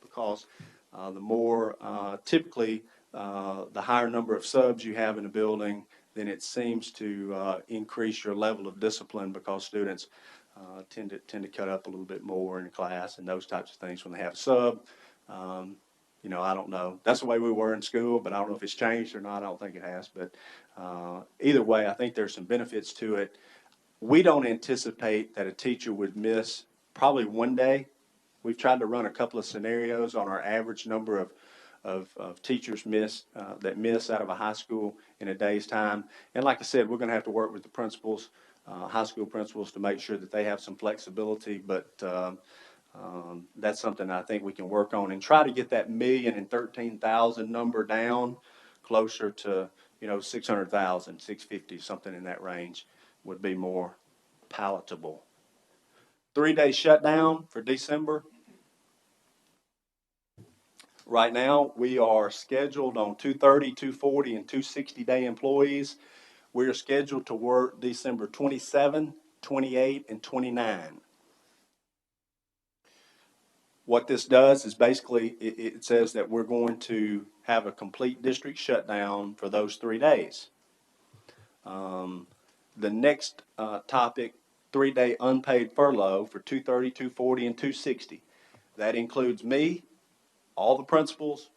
Speaker 3: because the more typically the higher number of subs you have in a building, then it seems to increase your level of discipline, because students tend to cut up a little bit more in class and those types of things when they have a sub. You know, I don't know. That's the way we were in school, but I don't know if it's changed or not. I don't think it has. But either way, I think there's some benefits to it. We don't anticipate that a teacher would miss probably one day. We've tried to run a couple of scenarios on our average number of teachers that miss out of a high school in a day's time. And like I said, we're going to have to work with the principals, high school principals, to make sure that they have some flexibility. But that's something I think we can work on and try to get that 1,013,000 number down closer to, 600,000, 650, something in that range would be more palatable. 3-day shutdown for December. Right now, we are scheduled on 230, 240, and 260-day employees. We are scheduled to work December 27, 28, and 29. What this does is basically it says that we're going to have a complete district shutdown for those 3 days. The next topic, 3-day unpaid furlough for 230, 240, and 260. That includes me, all the principals,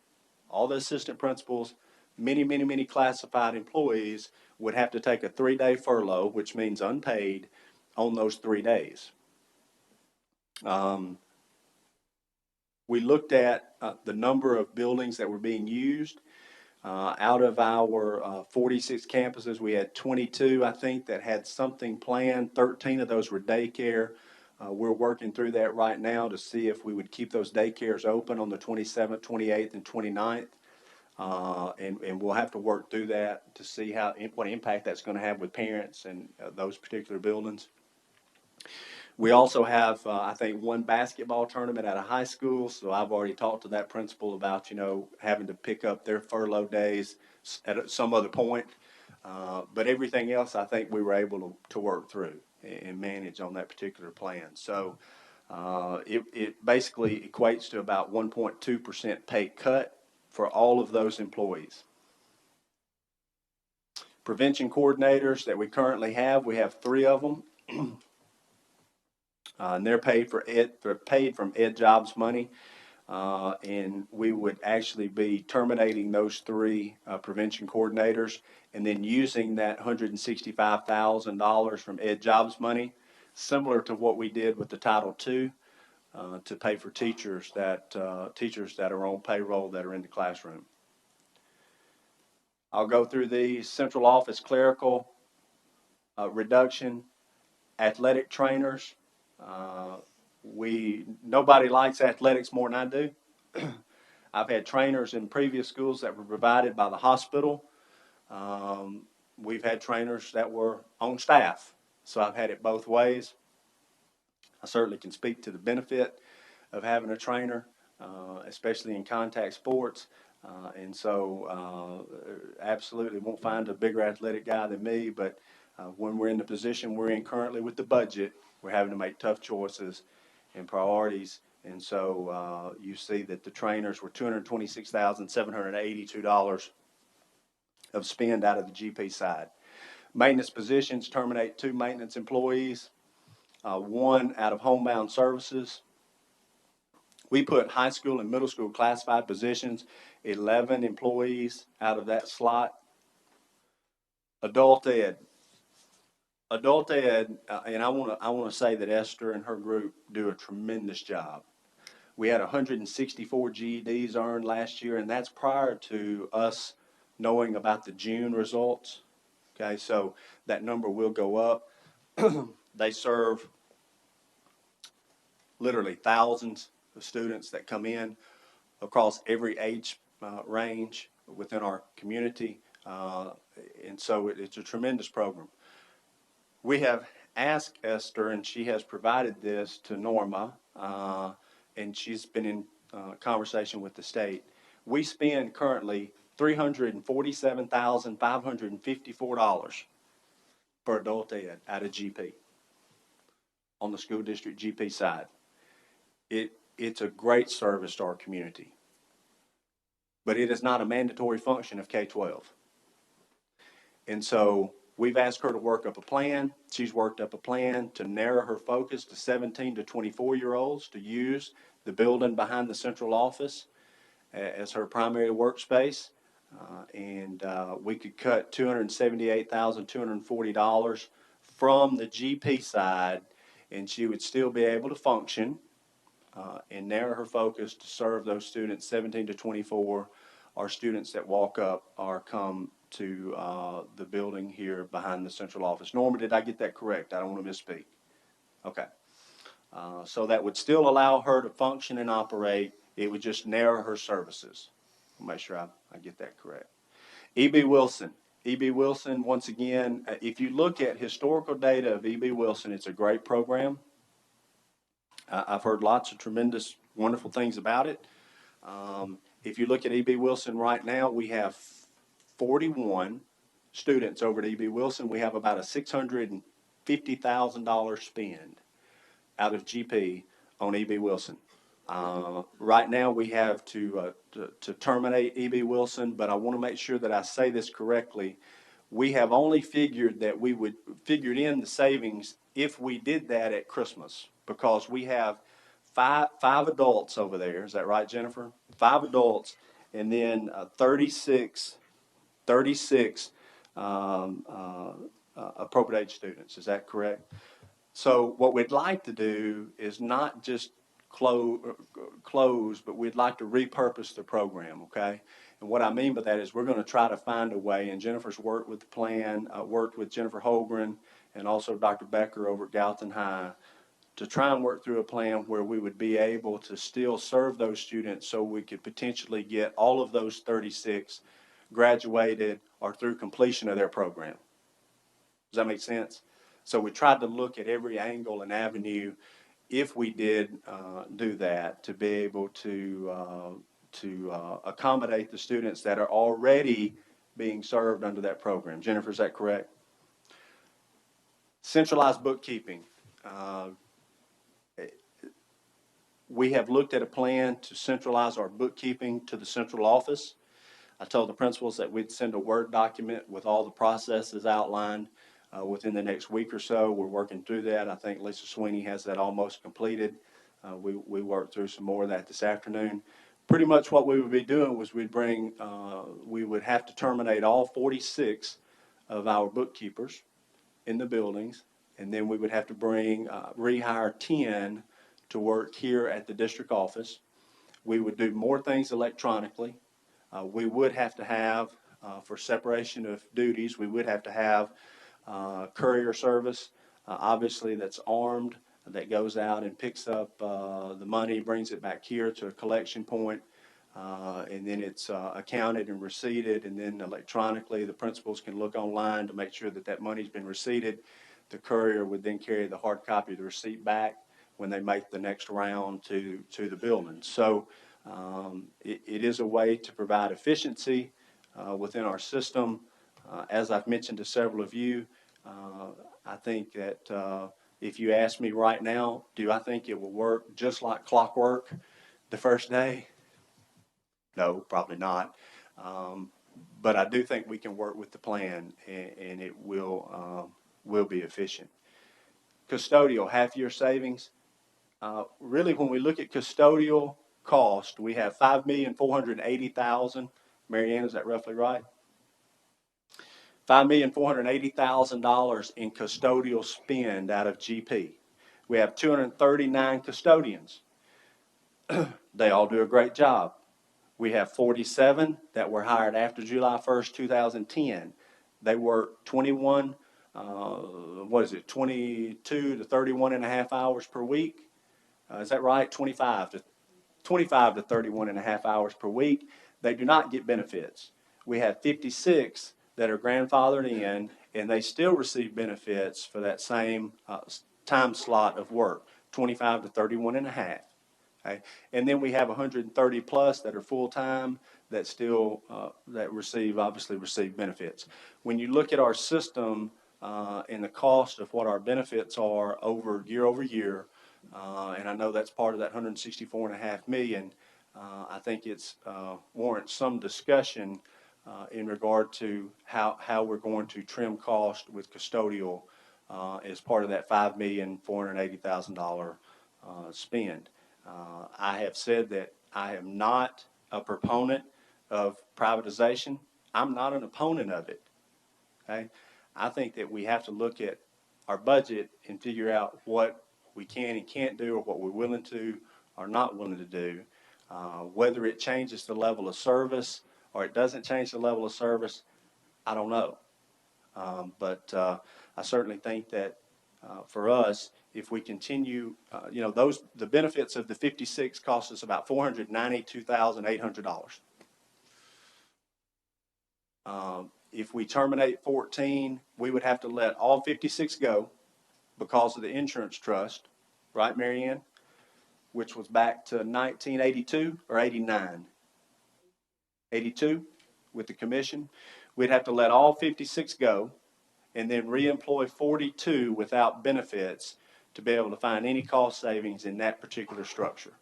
Speaker 3: all the assistant principals, many classified employees would have to take a 3-day furlough, which means unpaid, on those 3 days. We looked at the number of buildings that were being used. Out of our 46 campuses, we had 22, I think, that had something planned. 13 of those were daycare. We're working through that right now to see if we would keep those daycares open on the 27th, 28th, and 29th. And we'll have to work through that to see what impact that's going to have with parents and those particular buildings. We also have, I think, one basketball tournament at a high school. So I've already talked to that principal about, having to pick up their furlough days at some other point. But everything else, I think we were able to work through and manage on that particular plan. So it basically equates to about 1.2% pay cut for all of those employees. Prevention coordinators that we currently have, we have 3 of them. And they're paid from Ed Jobs money, and we would actually be terminating those 3 prevention coordinators, and then using that $165,000 from Ed Jobs money, similar to what we did with the Title II, to pay for teachers that are on payroll that are in the classroom. I'll go through these: central office clerical, reduction, athletic trainers. Uh, nobody likes athletics more than I do. I've had trainers in previous schools that were provided by the hospital. We've had trainers that were on staff. So I've had it both ways. I certainly can speak to the benefit of having a trainer, especially in contact sports. Absolutely won't find a bigger athletic guy than me, but when we're in the position we're in currently with the budget, we're having to make tough choices and priorities. And so you see that the trainers were $226,782 of spend out of the GP side. Maintenance positions, terminate 2 maintenance employees, 1 out of homebound services. We put high school and middle school classified positions, 11 employees out of that slot. Adult ed, and I want to say that Esther and her group do a tremendous job. We had 164 GEDs earned last year, and that's prior to us knowing about the June results. Okay, so that number will go up. They serve literally thousands of students that come in across every age range within our community. And so it's a tremendous program. We have asked Esther, and she has provided this to Norma, and she's been in conversation with the state. We spend currently $347,554 for adult ed out of GP on the school district GP side. It's a great service to our community, but it is not a mandatory function of K-12. And so we've asked her to work up a plan. She's worked up a plan to narrow her focus to 17 to 24-year-olds to use the building behind the central office as her primary workspace. We could cut $278,240 from the GP side, and she would still be able to function and narrow her focus to serve those students 17 to 24, our students that walk up or come to the building here behind the central office. Norma, did I get that correct? I don't want to misspeak. Okay. So that would still allow her to function and operate. It would just narrow her services. I'll make sure I get that correct. E.B. Wilson. E.B. Wilson, once again, if you look at historical data of E.B. Wilson, it's a great program. I've heard lots of tremendous, wonderful things about it. If you look at E.B. Wilson right now, we have 41 students over at E.B. Wilson. We have about a $650,000 spend out of GP on E.B. Wilson. Right now, we have to terminate E.B. Wilson, but I want to make sure that I say this correctly. We have only figured that we would figured in the savings if we did that at Christmas, because we have five adults over there. Is that right, Jennifer? 5 adults, and then 36 appropriate age students. Is that correct? So what we'd like to do is not just close, but we'd like to repurpose the program, okay? And what I mean by that is we're going to try to find a way, and Jennifer's worked with the plan, worked with Jennifer Holgren and also Dr. Becker over at Gallatin High to try and work through a plan where we would be able to still serve those students so we could potentially get all of those 36 graduated or through completion of their program. Does that make sense? So we tried to look at every angle and avenue if we did do that to be able to accommodate the students that are already being served under that program. Jennifer, is that correct? Centralized bookkeeping. We have looked at a plan to centralize our bookkeeping to the central office. I told the principals that we'd send a Word document with all the processes outlined within the next week or so. We're working through that. I think Lisa Sweeney has that almost completed. We worked through some more of that this afternoon. Pretty much what we would be doing was we would have to terminate all 46 of our bookkeepers in the buildings, and then we would have to rehire 10 to work here at the district office. We would do more things electronically. We would have to have For separation of duties, we would have to have courier service, obviously that's armed, that goes out and picks up the money, brings it back here to a collection point, and then it's accounted and receipted, and then electronically, the principals can look online to make sure that that money's been receipted. The courier would then carry the hard copy of the receipt back when they make the next round to the building. So it is a way to provide efficiency within our system. As I've mentioned to several of you, I think that if you ask me right now, do I think it will work just like clockwork the first day? No, probably not. But I do think we can work with the plan, and it will be efficient. Custodial, half-year savings. Really, when we look at custodial cost, we have $5,480,000. Mary Ann, is that roughly right? $5,480,000 in custodial spend out of GP. We have 239 custodians. They all do a great job. We have 47 that were hired after July 1st, 2010. They work 22 to 31 and a half hours per week. Is that right? 25 to 31 and a half hours per week. They do not get benefits. We have 56 that are grandfathered in, and they still receive benefits for that same time slot of work, 25 to 31 and a half. Okay? And then we have 130 plus that are full-time that still obviously receive benefits. When you look at our system and the cost of what our benefits are over year, and I know that's part of that $164.5 million, I think it's warrants some discussion in regard to how we're going to trim cost with custodial as part of that $5,480,000 spend. I have said that I am not a proponent of privatization. I'm not an opponent of it. Okay? I think that we have to look at our budget and figure out what we can and can't do, or what we're willing to or not willing to do. Whether it changes the level of service or it doesn't change the level of service, I don't know. But I certainly think that for us, if we continue, the benefits of the 56 cost us about $492,800. If we terminate 14, we would have to let all 56 go because of the insurance trust, right, Mary Ann? Which was back to 1982 or 89? 82 with the commission. We'd have to let all 56 go and then reemploy 42 without benefits to be able to find any cost savings in that particular structure.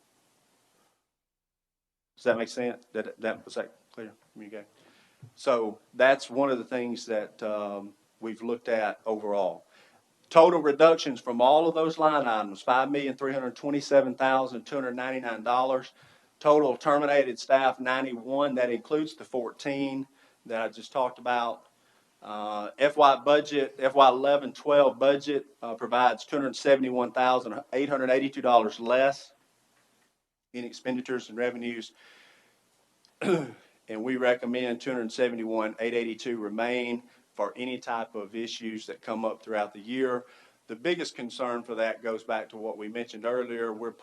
Speaker 3: Does that make sense? Was that clear? Okay. So that's one of the things that we've looked at overall. Total reductions from all of those line items, $5,327,299. Total terminated staff, 91. That includes the 14 that I just talked about. FY 11-12 budget provides $271,882 less in expenditures and revenues. And we recommend $271,882 remain for any type of issues that come up throughout the year. The biggest concern for that goes back to what we mentioned earlier. We're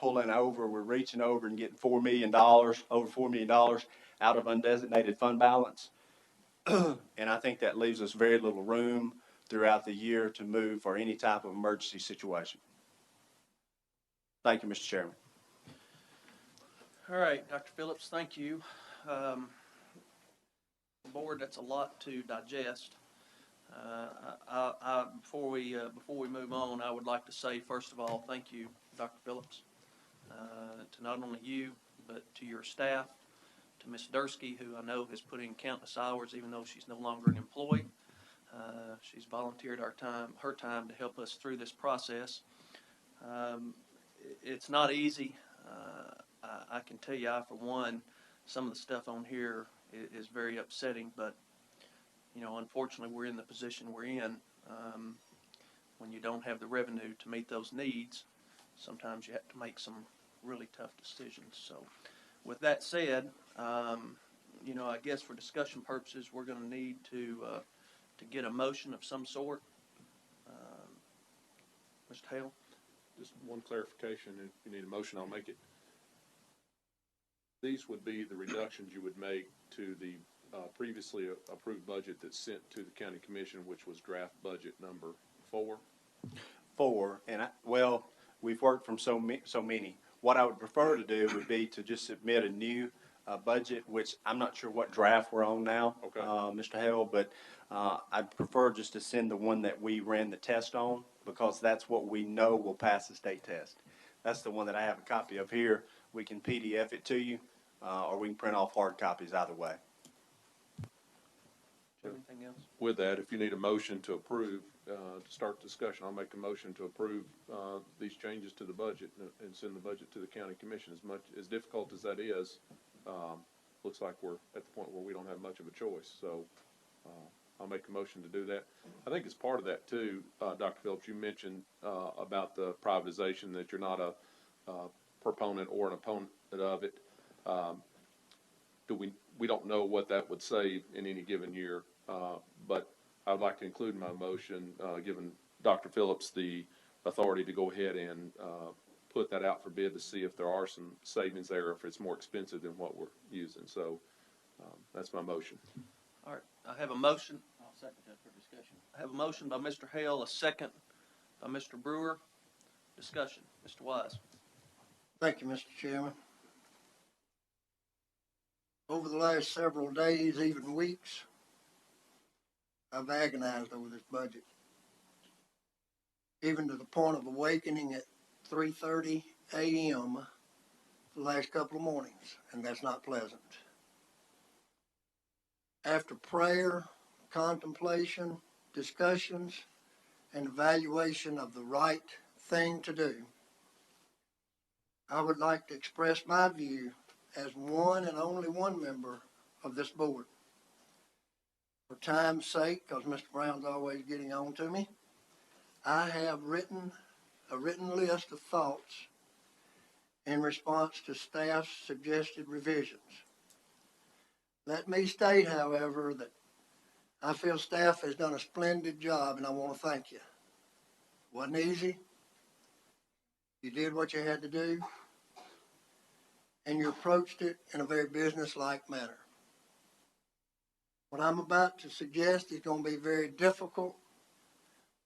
Speaker 3: reaching over and getting over $4 million out of undesignated fund balance. And I think that leaves us very little room throughout the year to move for any type of emergency situation. Thank you, Mr. Chairman.
Speaker 1: All right, Dr. Phillips, thank you. Board, that's a lot to digest. Before we move on, I would like to say, first of all, thank you, Dr. Phillips, to not only you, but to your staff, to Ms. Dursky, who I know has put in countless hours, even though she's no longer an employee. She's volunteered her time to help us through this process. It's not easy. I can tell you, for one, some of the stuff on here is very upsetting, but unfortunately, we're in the position we're in. When you don't have the revenue to meet those needs, sometimes you have to make some really tough decisions. So with that said, you know, I guess for discussion purposes, we're gonna need to get a motion of some sort. Mr. Hale?
Speaker 2: Just one clarification, if you need a motion, I'll make it. These would be the reductions you would make to the previously approved budget that's sent to the county commission, which was draft budget number 4.
Speaker 3: 4, and well, we've worked from so many. What I would prefer to do would be to just submit a new budget, which I'm not sure what draft we're on now,
Speaker 2: Okay.
Speaker 3: Mr. Hale, but I'd prefer just to send the one that we ran the test on, because that's what we know will pass the state test. That's the one that I have a copy of here. We can PDF it to you, or we can print off hard copies, either way.
Speaker 1: Anything else?
Speaker 2: With that, if you need a motion to approve, to start discussion, I'll make a motion to approve these changes to the budget and send the budget to the county commission. As much, as difficult as that is, looks like we're at the point where we don't have much of a choice. So I'll make a motion to do that. I think as part of that too, Dr. Phillips, you mentioned about the privatization, that you're not a proponent or an opponent of it. We don't know what that would save in any given year, but I would like to include in my motion, giving Dr. Phillips the authority to go ahead and put that out for bid to see if there are some savings there, if it's more expensive than what we're using. So that's my motion.
Speaker 1: All right, I have a motion.
Speaker 5: I'll second that for discussion.
Speaker 1: I have a motion by Mr. Hale, a second by Mr. Brewer. Discussion. Mr. Wise.
Speaker 5: Thank you, Mr. Chairman. Over the last several days, even weeks, I've agonized over this budget, even to the point of awakening at 3:30 a.m. the last couple of mornings, and that's not pleasant. After prayer, contemplation, discussions, and evaluation of the right thing to do, I would like to express my view as one and only one member of this board. For time's sake, because Mr. Brown's always getting on to me, I have written a written list of thoughts in response to staff's suggested revisions. Let me state, however, that I feel staff has done a splendid job, and I want to thank you. Wasn't easy. You did what you had to do, and you approached it in a very business-like manner. What I'm about to suggest is going to be very difficult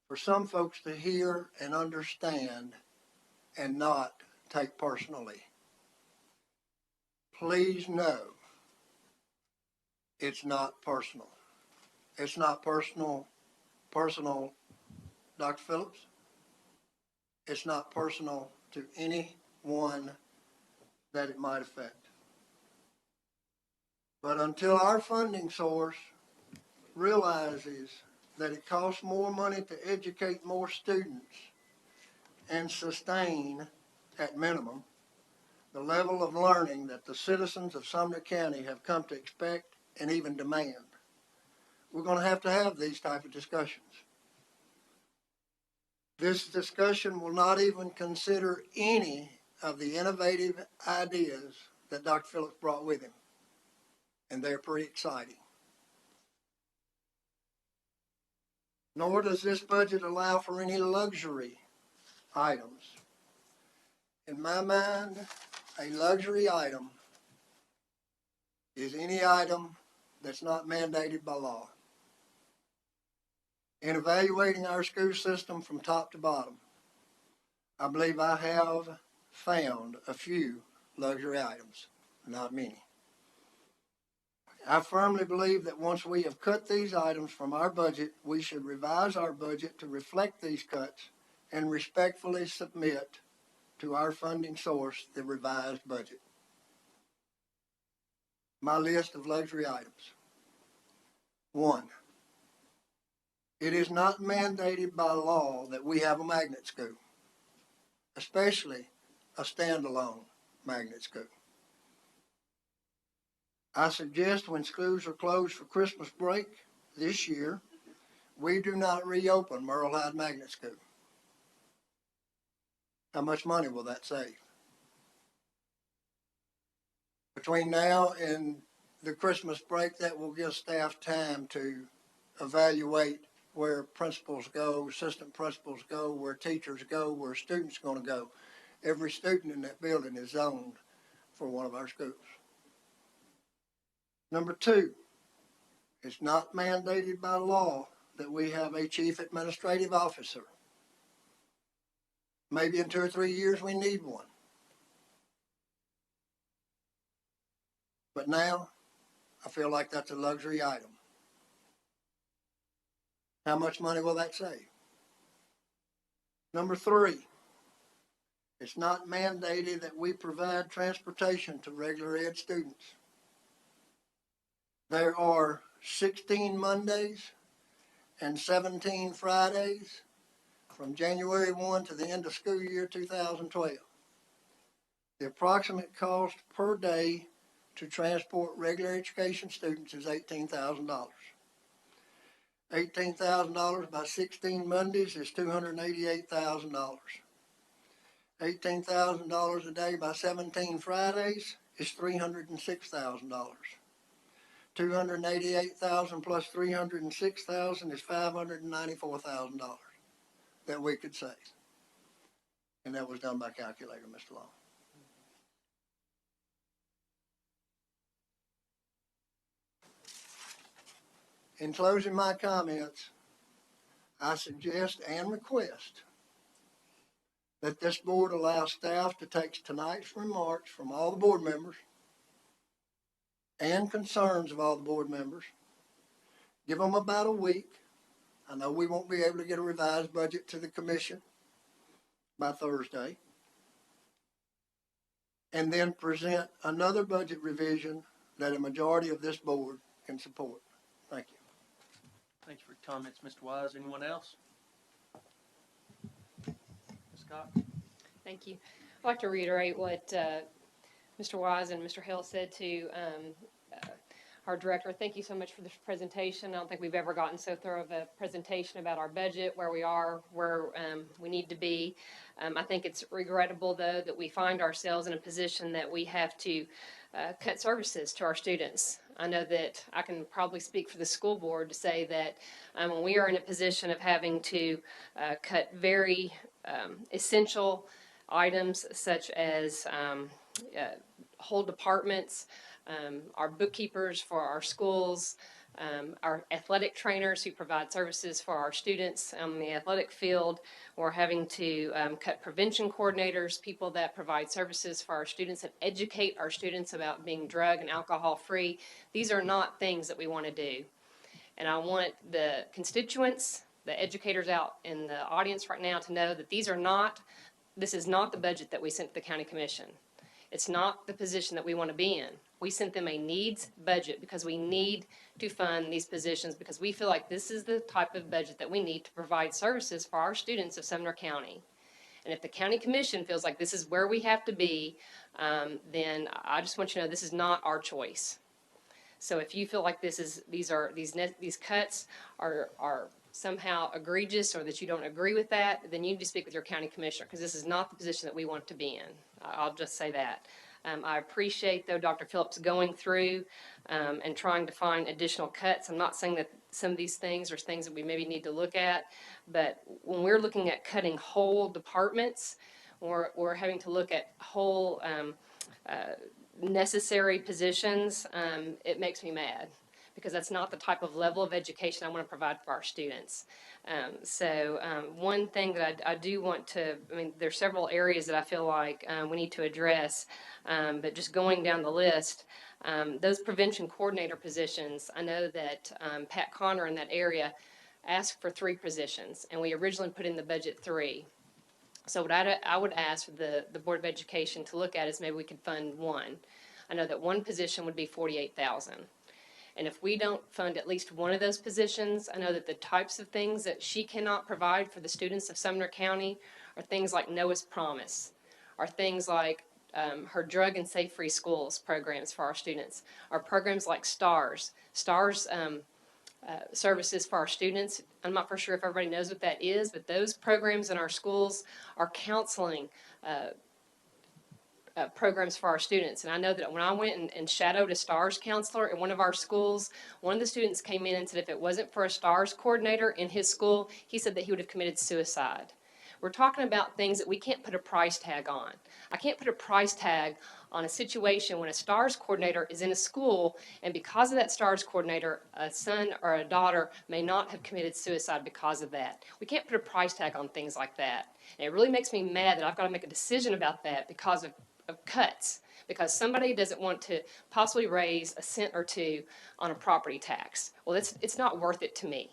Speaker 5: for some folks to hear and understand and not take personally. Please know it's not personal. It's not personal, Dr. Phillips. It's not personal to anyone that it might affect. But until our funding source realizes that it costs more money to educate more students and sustain, at minimum, the level of learning that the citizens of Sumner County have come to expect and even demand, we're going to have these type of discussions. This discussion will not even consider any of the innovative ideas that Dr. Phillips brought with him, and they're pretty exciting. Nor does this budget allow for any luxury items. In my mind, a luxury item is any item that's not mandated by law. In evaluating our school system from top to bottom, I believe I have found a few luxury items, not many. I firmly believe that once we have cut these items from our budget, we should revise our budget to reflect these cuts and respectfully submit to our funding source the revised budget. My list of luxury items. 1, it is not mandated by law that we have a magnet school, especially a standalone magnet school. I suggest when schools are closed for Christmas break this year, we do not reopen Merle Hyde Magnet School. How much money will that save? Between now and the Christmas break, that will give staff time to evaluate where principals go, assistant principals go, where teachers go, where students are going to go. Every student in that building is zoned for one of our schools. Number two, it's not mandated by law that we have a chief administrative officer. Maybe in 2 or 3 years we need one. But now, I feel like that's a luxury item. How much money will that save? Number three, it's not mandated that we provide transportation to regular ed students. There are 16 Mondays and 17 Fridays from January 1 to the end of school year 2012. The approximate cost per day to transport regular education students is $18,000. $18,000 by 16 Mondays is $288,000. $18,000 a day by 17 Fridays is $306,000. $288,000 plus $306,000 is $594,000 that we could save. And that was done by calculator, Mr. Long. In closing my comments, I suggest and request that this board allow staff to take tonight's remarks from all the board members and concerns of all the board members, give them about a week. I know we won't be able to get a revised budget to the commission by Thursday, and then present another budget revision that a majority of this board can support. Thank you.
Speaker 1: Thank you for your comments, Mr. Wise. Anyone else? Ms. Scott?
Speaker 6: Thank you. I'd like to reiterate what Mr. Wise and Mr. Hill said to our director. Thank you so much for this presentation. I don't think we've ever gotten so thorough of a presentation about our budget, where we are, where we need to be. I think it's regrettable, though, that we find ourselves in a position that we have to cut services to our students. I know that I can probably speak for the school board to say that when we are in a position of having to cut very essential items such as whole departments, our bookkeepers for our schools, our athletic trainers who provide services for our students on the athletic field. We're having to cut prevention coordinators, people that provide services for our students and educate our students about being drug and alcohol free. These are not things that we want to do. And I want the constituents, the educators out in the audience right now to know that this is not the budget that we sent to the county commission. It's not the position that we want to be in. We sent them a needs budget because we need to fund these positions, because we feel like this is the type of budget that we need to provide services for our students of Sumner County. And if the county commission feels like this is where we have to be, then I just want you to know this is not our choice. So if you feel like these cuts are somehow egregious, or that you don't agree with that, then you need to speak with your county commissioner, because this is not the position that we want to be in. I'll just say that. I appreciate, though, Dr. Phillips going through and trying to find additional cuts. I'm not saying that some of these things are things that we maybe need to look at, but when we're looking at cutting whole departments, we're having to look at whole necessary positions, it makes me mad, because that's not the type of level of education I want to provide for our students. One thing that I do want to, there's several areas that I feel like we need to address, but just going down the list, those prevention coordinator positions, I know that Pat Connor in that area asked for 3 positions, and we originally put in the budget 3. So what I would ask the Board of Education to look at is maybe we could fund 1. I know that 1 position would be $48,000. And if we don't fund at least 1 of those positions, I know that the types of things that she cannot provide for the students of Sumner County are things like Noah's Promise, are things like her Drug and Safe Free Schools programs for our students, are programs like STARS. STARS services for our students. I'm not for sure if everybody knows what that is, but those programs in our schools are counseling programs for our students. And I know that when I went and shadowed a STARS counselor in one of our schools, one of the students came in and said if it wasn't for a STARS coordinator in his school, he said that he would have committed suicide. We're talking about things that we can't put a price tag on. I can't put a price tag on a situation when a STARS coordinator is in a school, and because of that STARS coordinator, a son or a daughter may not have committed suicide because of that. We can't put a price tag on things like that. And it really makes me mad that I've got to make a decision about that because of cuts, because somebody doesn't want to possibly raise a cent or two on a property tax. Well, it's not worth it to me.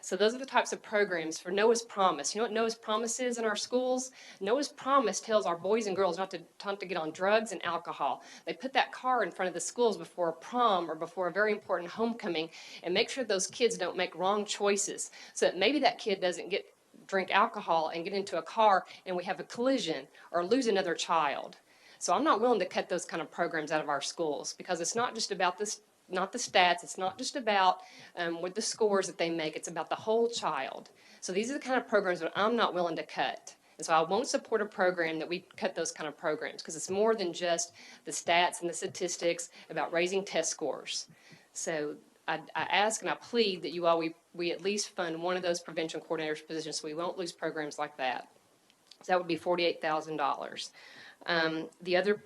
Speaker 6: So those are the types of programs for Noah's Promise. You know what Noah's Promise is in our schools? Noah's Promise tells our boys and girls not to get on drugs and alcohol. They put that car in front of the schools before a prom or before a very important homecoming and make sure those kids don't make wrong choices, so that maybe that kid doesn't drink alcohol and get into a car and we have a collision or lose another child. So I'm not willing to cut those kind of programs out of our schools, because it's not just about this, not the stats. It's not just about with the scores that they make. It's about the whole child. So these are the kind of programs that I'm not willing to cut. And so I won't support a program that we cut those kind of programs, because it's more than just the stats and the statistics about raising test scores. So I ask and I plead that you all, we at least fund one of those prevention coordinators positions so we won't lose programs like that. So that would be $48,000. The other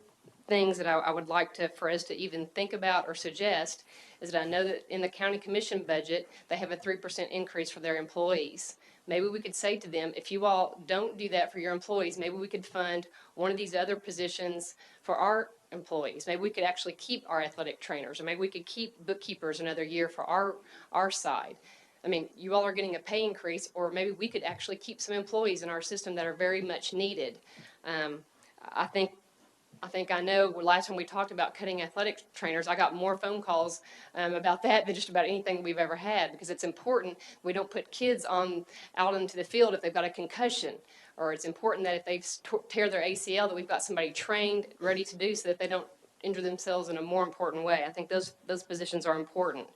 Speaker 6: things that I would like for us to even think about or suggest is that I know that in the county commission budget, they have a 3% increase for their employees. Maybe we could say to them, if you all don't do that for your employees, maybe we could fund one of these other positions for our employees. Maybe we could actually keep our athletic trainers, or maybe we could keep bookkeepers another year for our side. I mean, you all are getting a pay increase, or maybe we could actually keep some employees in our system that are very much needed. I think I know last time we talked about cutting athletic trainers, I got more phone calls about that than just about anything we've ever had, because it's important we don't put kids out into the field if they've got a concussion, or it's important that if they tear their ACL that we've got somebody trained, ready to do, so that they don't injure themselves in a more important way. I think those positions are important.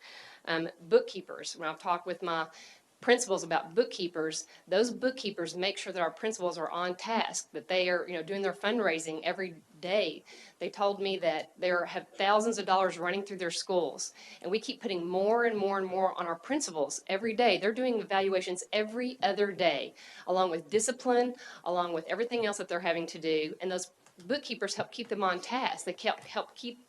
Speaker 6: Bookkeepers, when I've talked with my principals about bookkeepers, those bookkeepers make sure that our principals are on task, that they are, doing their fundraising every day. They told me that they have thousands of dollars running through their schools, and we keep putting more and more and more on our principals every day. They're doing evaluations every other day, along with discipline, along with everything else that they're having to do, and those bookkeepers help keep them on task. They help keep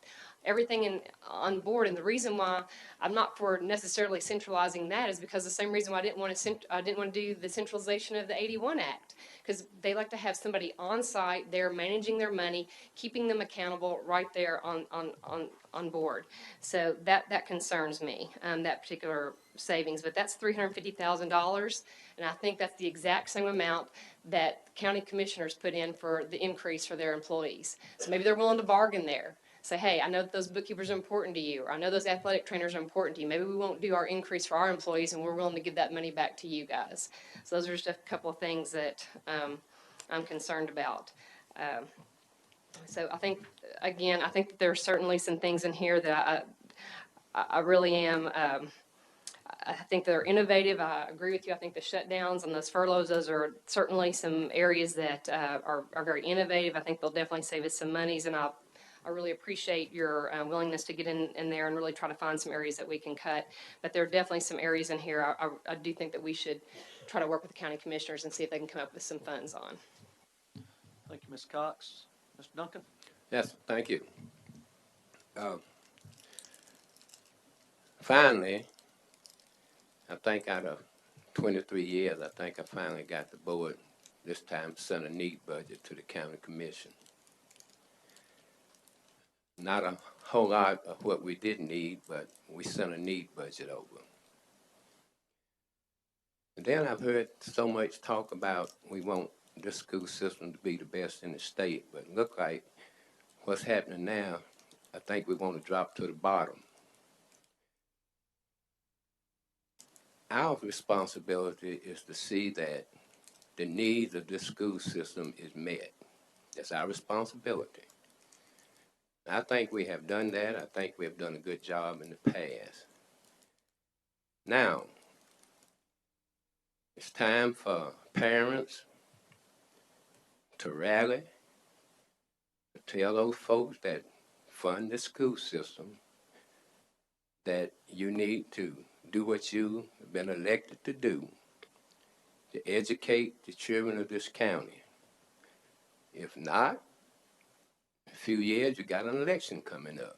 Speaker 6: everything on board. And the reason why I'm not for necessarily centralizing that is because the same reason why I didn't want to do the centralization of the 81 Act, because they like to have somebody on site there managing their money, keeping them accountable right there on board. So that concerns me, that particular savings. But that's $350,000, and I think that's the exact same amount that county commissioners put in for the increase for their employees. So maybe they're willing to bargain there. Say, hey, I know that those bookkeepers are important to you, or I know those athletic trainers are important to you. Maybe we won't do our increase for our employees, and we're willing to give that money back to you guys. So those are just a couple of things that I'm concerned about. So I think, again, I think that there are certainly some things in here that I really am. I think they're innovative. I agree with you. I think the shutdowns and those furloughs, those are certainly some areas that are very innovative. I think they'll definitely save us some monies, and I really appreciate your willingness to get in there and really try to find some areas that we can cut. But there are definitely some areas in here I do think that we should try to work with the county commissioners and see if they can come up with some funds on.
Speaker 1: Thank you, Ms. Cox. Mr. Duncan?
Speaker 7: Yes, thank you. Finally, I think out of 23 years, I think I finally got the board this time sent a need budget to the county commission. Not a whole lot of what we didn't need, but we sent a need budget over. And then I've heard so much talk about we want this school system to be the best in the state, but look like what's happening now, I think we want to drop to the bottom. Our responsibility is to see that the needs of this school system is met. That's our responsibility. I think we have done that. I think we have done a good job in the past. Now, it's time for parents to rally tell those folks that fund the school system that you need to do what you've been elected to do, to educate the children of this county. If not, in a few years, you got an election coming up.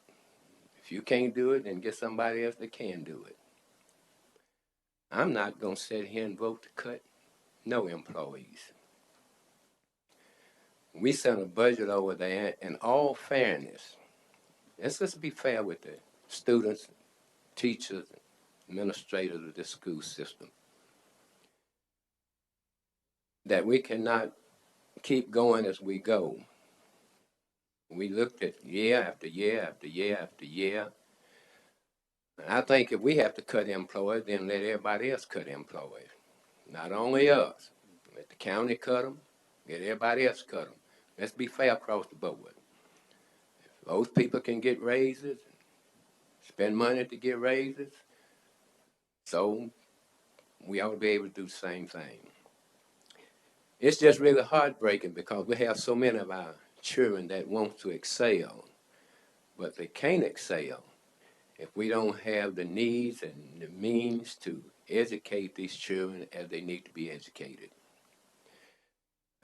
Speaker 7: If you can't do it, then get somebody else that can do it. I'm not going to sit here and vote to cut no employees. We sent a budget over there, in all fairness, let's just be fair with the students, teachers, administrators of this school system, that we cannot keep going as we go. We looked at year after year after year after year. And I think if we have to cut employees, then let everybody else cut employees. Not only us. Let the county cut them, let everybody else cut them. Let's be fair across the board. If those people can get raises, spend money to get raises, so we ought to be able to do the same thing. It's just really heartbreaking because we have so many of our children that want to excel, but they can't excel if we don't have the needs and the means to educate these children as they need to be educated.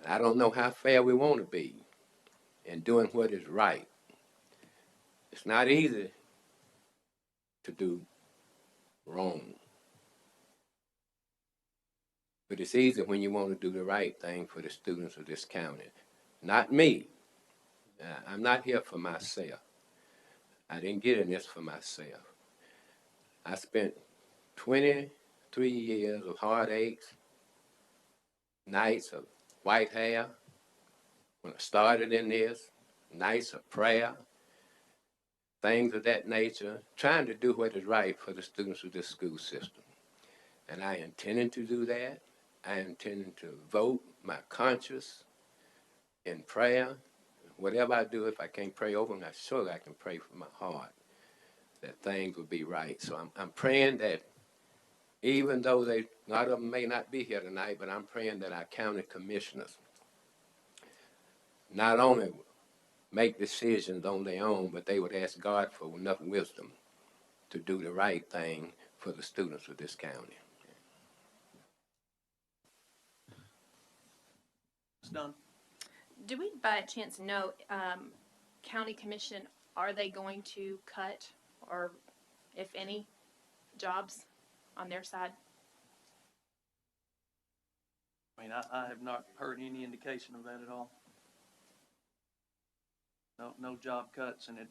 Speaker 7: I don't know how fair we want to be in doing what is right. It's not easy to do wrong. But it's easy when you want to do the right thing for the students of this county. Not me. I'm not here for myself. I didn't get in this for myself. I spent 23 years of heartaches, nights of white hair when I started in this, nights of prayer, things of that nature, trying to do what is right for the students of this school system. And I intended to do that. I intended to vote my conscience in prayer. Whatever I do, if I can't pray over them, I'm sure I can pray from my heart that things will be right. So I'm praying that even though a lot of them may not be here tonight, but I'm praying that our county commissioners not only make decisions on their own, but they would ask God for enough wisdom to do the right thing for the students of this county.
Speaker 1: It's done.
Speaker 8: Do we by chance know, county commission, are they going to cut, or if any, jobs on their side?
Speaker 1: I mean, I have not heard any indication of that at all. No job cuts, and it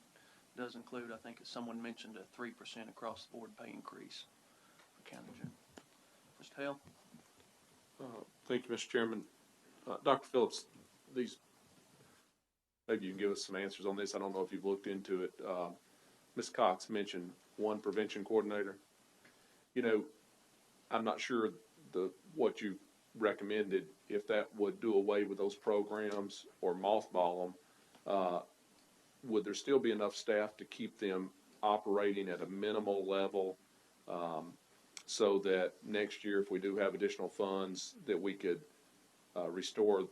Speaker 1: does include, I think as someone mentioned, a 3% across the board pay increase for county general. Mr. Hale?
Speaker 2: Thank you, Mr. Chairman. Dr. Phillips, maybe you can give us some answers on this. I don't know if you've looked into it. Ms. Cox mentioned one prevention coordinator. You know, I'm not sure what you recommended, if that would do away with those programs or mothball them. Would there still be enough staff to keep them operating at a minimal level, so that next year, if we do have additional funds, that we could restore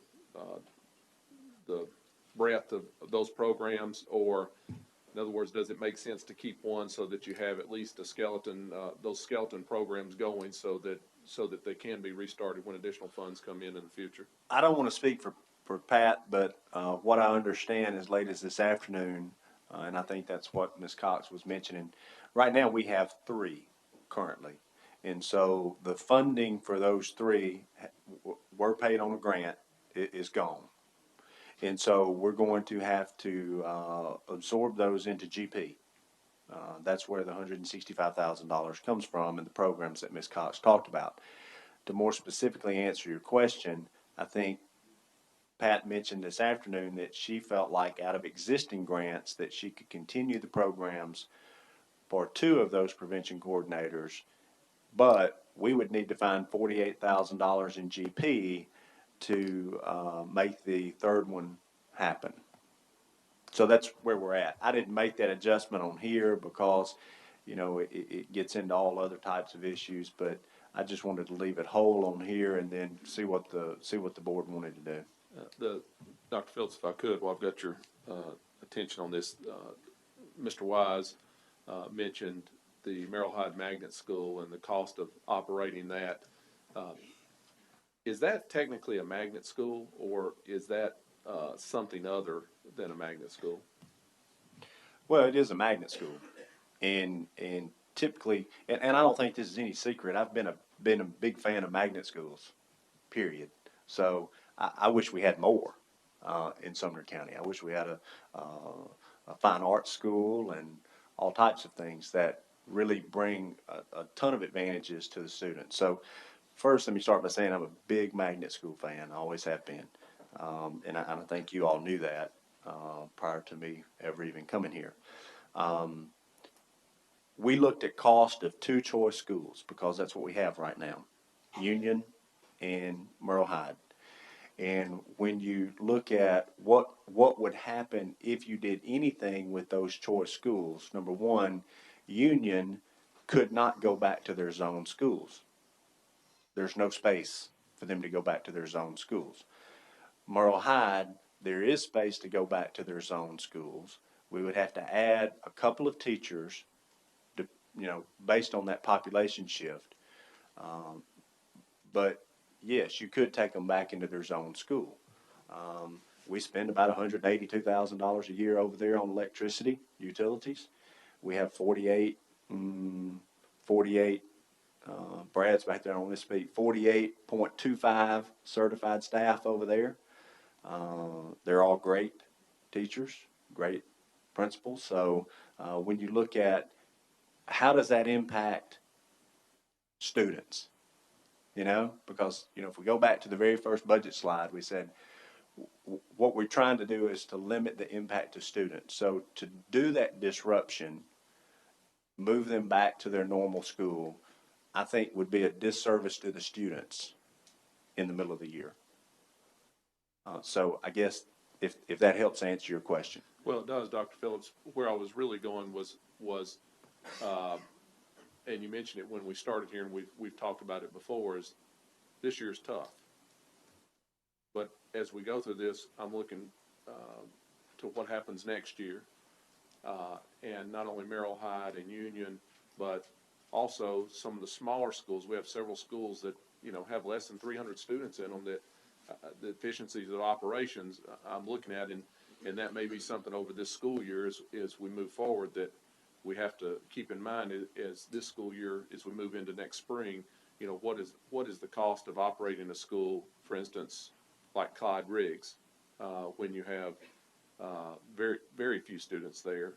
Speaker 2: the breadth of those programs? Or in other words, does it make sense to keep one so that you have at least a skeleton, those skeleton programs going, so that they can be restarted when additional funds come in the future?
Speaker 3: I don't want to speak for Pat, but what I understand as late as this afternoon, and I think that's what Ms. Cox was mentioning, right now we have 3 currently. And so the funding for those 3 were paid on a grant, is gone. And so we're going to have to absorb those into GP. That's where the $165,000 comes from in the programs that Ms. Cox talked about. To more specifically answer your question, I think Pat mentioned this afternoon that she felt like out of existing grants that she could continue the programs for 2 of those prevention coordinators, but we would need to find $48,000 in GP to make the 3rd one happen. So that's where we're at. I didn't make that adjustment on here because, you know, it gets into all other types of issues, but I just wanted to leave it whole on here and then see what the board wanted to do.
Speaker 2: Dr. Phillips, if I could, while I've got your attention on this, Mr. Wise mentioned the Merrill Hyde Magnet School and the cost of operating that. Is that technically a magnet school, or is that something other than a magnet school?
Speaker 3: Well, it is a magnet school, and typically, and I don't think this is any secret. I've been a big fan of magnet schools, period. So I wish we had more in Sumner County. I wish we had a fine arts school and all types of things that really bring a ton of advantages to the students. So first, let me start by saying I'm a big magnet school fan. I always have been, and I think you all knew that prior to me ever even coming here. We looked at cost of two choice schools because that's what we have right now, Union and Merle Hyde. And when you look at what would happen if you did anything with those choice schools, number one, Union could not go back to their zone schools. There's no space for them to go back to their zone schools. Merle Hyde, there is space to go back to their zone schools. We would have to add a couple of teachers to, based on that population shift. But yes, you could take them back into their zone school. We spend about $182,000 a year over there on electricity, utilities. We have 48, Brad's back there on this speak, 48.25 certified staff over there. They're all great teachers, great principals. So when you look at how does that impact students, because, if we go back to the very first budget slide, we said what we're trying to do is to limit the impact to students. So to do that disruption, move them back to their normal school, I think would be a disservice to the students in the middle of the year. So I guess if that helps answer your question.
Speaker 2: Well, it does, Dr. Phillips. Where I was really going was and you mentioned it when we started here, and we've talked about it before, is this year's tough. But as we go through this, I'm looking to what happens next year, and not only Merrill Hyde and Union, but also some of the smaller schools. We have several schools that have less than 300 students in them that the efficiencies of operations I'm looking at, and that may be something over this school year as we move forward that we have to keep in mind as this school year, as we move into next spring, what is the cost of operating a school, for instance, like Clyde Riggs, when you have very, very few students there,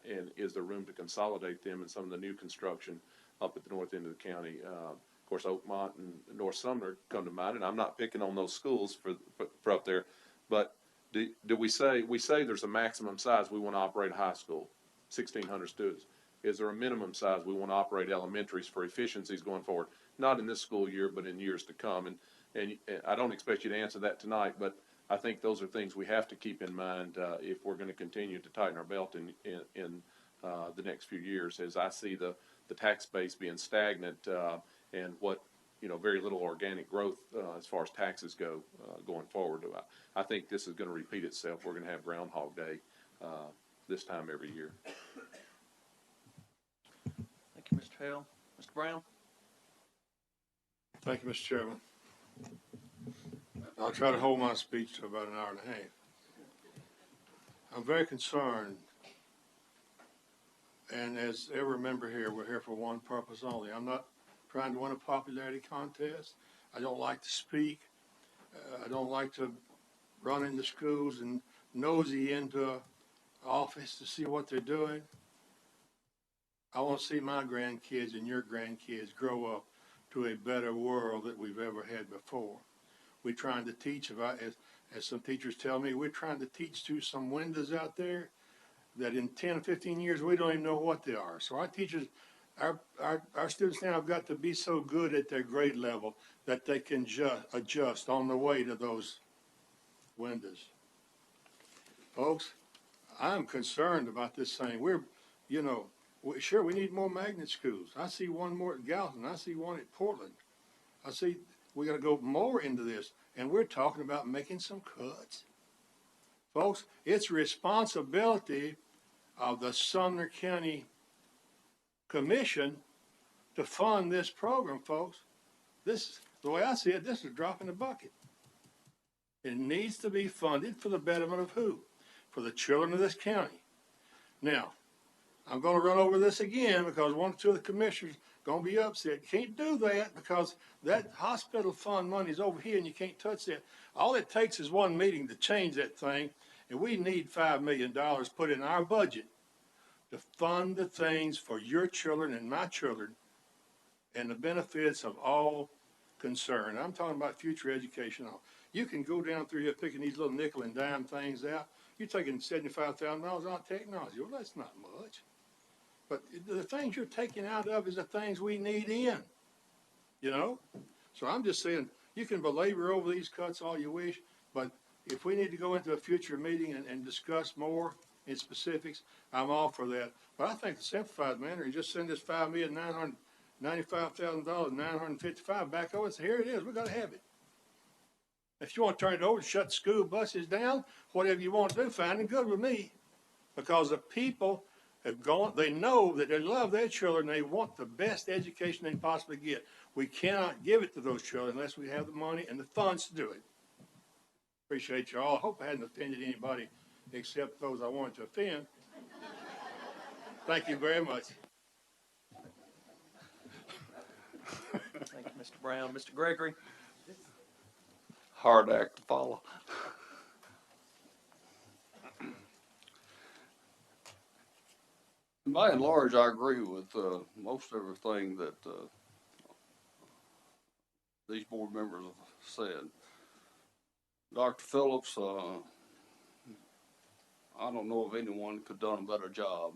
Speaker 2: and is there room to consolidate them in some of the new construction up at the north end of the county? Of course, Oakmont and North Sumner come to mind, and I'm not picking on those schools for up there, but do we say there's a maximum size we want to operate a high school, 1,600 students? Is there a minimum size we want to operate elementaries for efficiencies going forward? Not in this school year, but in years to come. And I don't expect you to answer that tonight, but I think those are things we have to keep in mind if we're going to continue to tighten our belt in the next few years. As I see the tax base being stagnant and what very little organic growth as far as taxes go going forward. I think this is going to repeat itself. We're going to have Groundhog Day this time every year.
Speaker 1: Thank you, Mr. Hale. Mr. Brown?
Speaker 9: Thank you, Mr. Chairman. I'll try to hold my speech to about an hour and a half. I'm very concerned, and as every member here, we're here for one purpose only. I'm not trying to win a popularity contest. I don't like to speak. I don't like to run into schools and nosy into office to see what they're doing. I want to see my grandkids and your grandkids grow up to a better world that we've ever had before. We're trying to teach, as some teachers tell me, we're trying to teach to some windows out there that in 10 or 15 years, we don't even know what they are. So our teachers, our students now have got to be so good at their grade level that they can adjust on the way to those windows. Folks, I'm concerned about this thing. Sure, we need more magnet schools. I see one more at Gallatin. I see one at Portland. I see we got to go more into this. And we're talking about making some cuts. Folks, it's responsibility of the Sumner County Commission to fund this program, folks. This, the way I see it, this is a drop in the bucket. It needs to be funded for the betterment of who? For the children of this county. Now, I'm gonna run over this again because one or two of the commissioners gonna be upset. Can't do that because that hospital fund money is over here and you can't touch that. All it takes is one meeting to change that thing, and we need $5 million put in our budget to fund the things for your children and my children and the benefits of all concerned. I'm talking about future education. You can go down through here picking these little nickel and dime things out. You're taking $75,000 out of technology. Well, that's not much. But the things you're taking out of is the things we need in, you know? So I'm just saying, you can belabor over these cuts all you wish, but if we need to go into a future meeting and discuss more in specifics, I'm all for that. But I think the simplified manner is just send this $5,995,955 back over and say, here it is, we gotta have it. If you want to turn it over and shut school buses down, whatever you want to do, fine and good with me. Because the people have gone, they know that they love their children, they want the best education they can possibly get. We cannot give it to those children unless we have the money and the funds to do it. Appreciate you all. I hope I hadn't offended anybody except those I wanted to offend. Thank you very much.
Speaker 1: Thank you, Mr. Brown. Mr. Gregory?
Speaker 10: Hard act to follow. By and large, I agree with most everything that these board members have said. Dr. Phillips, I don't know if anyone could have done a better job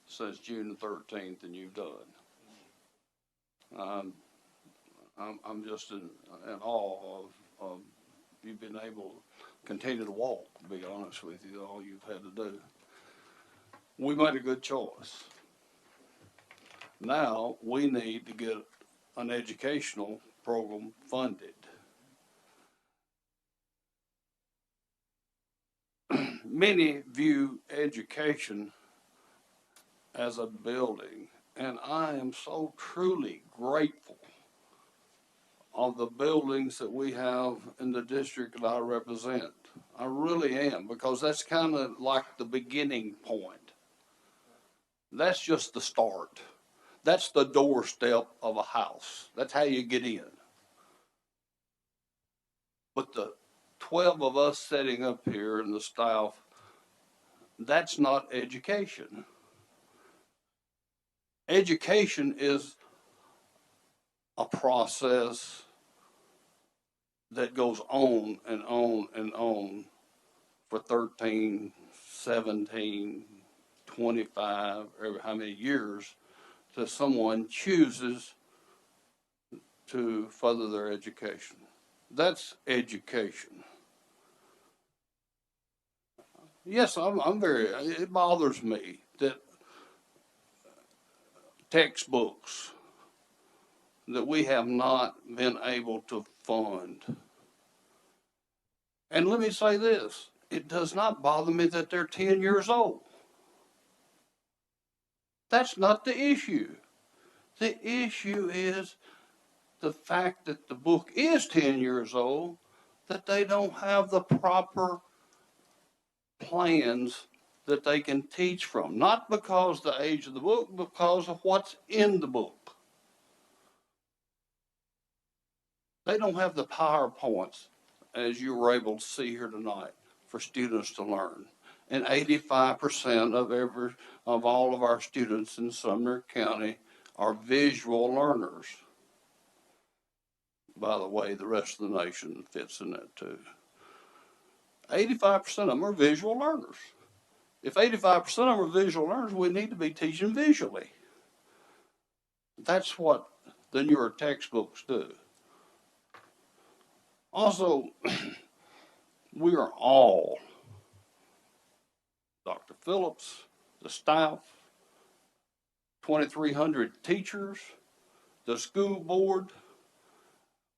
Speaker 10: since June the 13th than you've done. I'm just in awe of you've been able to continue to walk, to be honest with you, all you've had to do. We made a good choice. Now we need to get an educational program funded. Many view education as a building, and I am so truly grateful of the buildings that we have in the district that I represent. I really am, because that's kind of like the beginning point. That's just the start. That's the doorstep of a house. That's how you get in. But the 12 of us sitting up here and the staff, that's not education. Education is a process that goes on and on and on for 13, 17, 25, or how many years till someone chooses to further their education. That's education. Yes, it bothers me that textbooks that we have not been able to fund. And let me say this, it does not bother me that they're 10 years old. That's not the issue. The issue is the fact that the book is 10 years old, that they don't have the proper plans that they can teach from. Not because of the age of the book, but because of what's in the book. They don't have the PowerPoints, as you were able to see here tonight, for students to learn. And 85% of all of our students in Sumner County are visual learners. By the way, the rest of the nation fits in that too. 85% of them are visual learners. If 85% of them are visual learners, we need to be teaching visually. That's what the newer textbooks do. Also, we are all, Dr. Phillips, the staff, 2,300 teachers, the school board,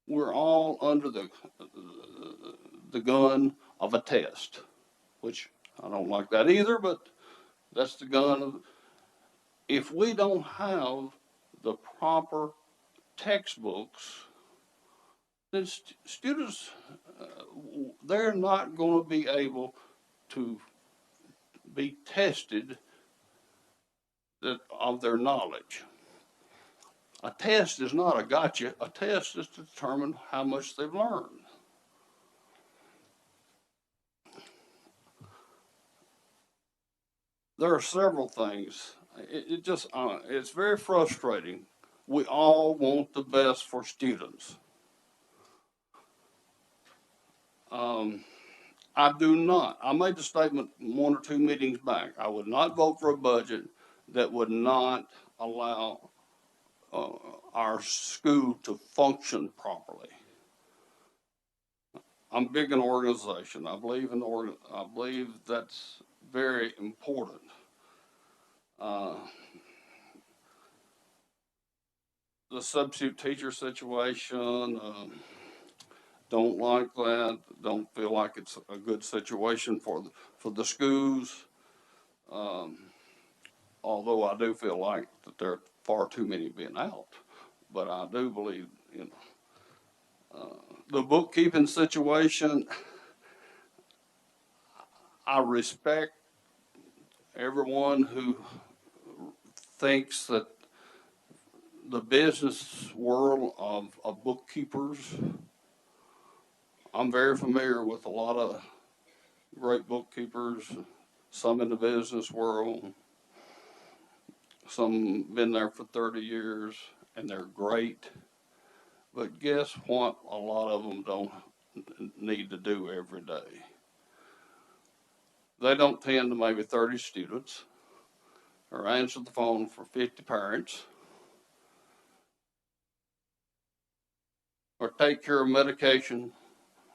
Speaker 10: we're all under the gun of a test. which I don't like that either, but that's the gun of, if we don't have the proper textbooks, then students, they're not going to be able to be tested of their knowledge. A test is not a gotcha. A test is to determine how much they've learned. There are several things. It's very frustrating. We all want the best for students. I do not. I made the statement 1 or 2 meetings back. I would not vote for a budget that would not allow our school to function properly. I'm big in organization. I believe I believe that's very important. The substitute teacher situation, don't like that. Don't feel like it's a good situation for the schools. Although I do feel like that there are far too many being out, but I do believe, the bookkeeping situation. I respect everyone who thinks that the business world of bookkeepers. I'm very familiar with a lot of great bookkeepers, some in the business world, some been there for 30 years, and they're great. But guess what? A lot of them don't need to do every day. They don't tend to maybe 30 students or answer the phone for 50 parents or take care of medication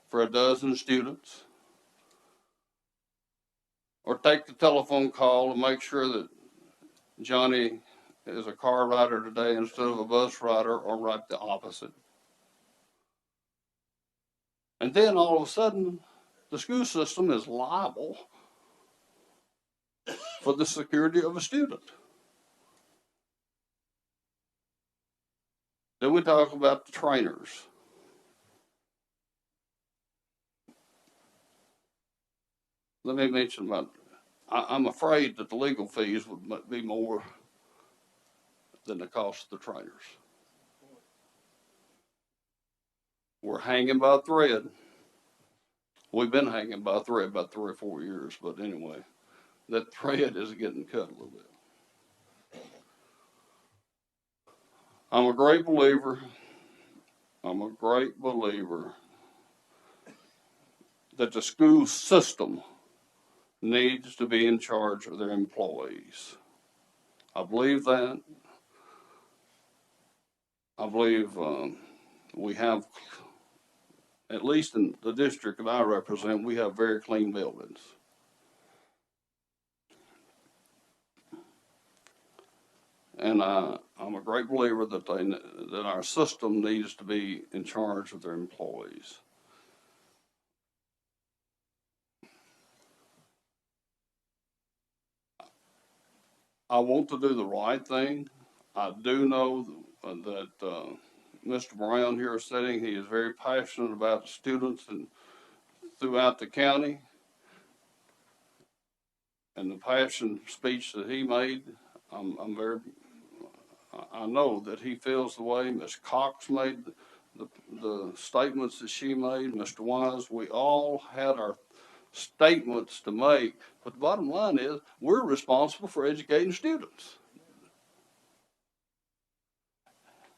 Speaker 10: for a dozen students or take the telephone call and make sure that Johnny is a car rider today instead of a bus rider, or right the opposite. And then all of a sudden, the school system is liable for the security of a student. Then we talk about the trainers. Let me mention about, I'm afraid that the legal fees would be more than the cost of the trainers. We're hanging by a thread. We've been hanging by a thread about 3 or 4 years, but anyway, that thread is getting cut a little bit. I'm a great believer that the school system needs to be in charge of their employees. I believe that. I believe we have, at least in the district that I represent, we have very clean buildings. And I'm a great believer that our system needs to be in charge of their employees. I want to do the right thing. I do know that Mr. Brown here is sitting. He is very passionate about students and throughout the county. And the passion speech that he made, I know that he feels the way Ms. Cox made the statements that she made, Mr. Wise. We all had our statements to make, but the bottom line is we're responsible for educating students.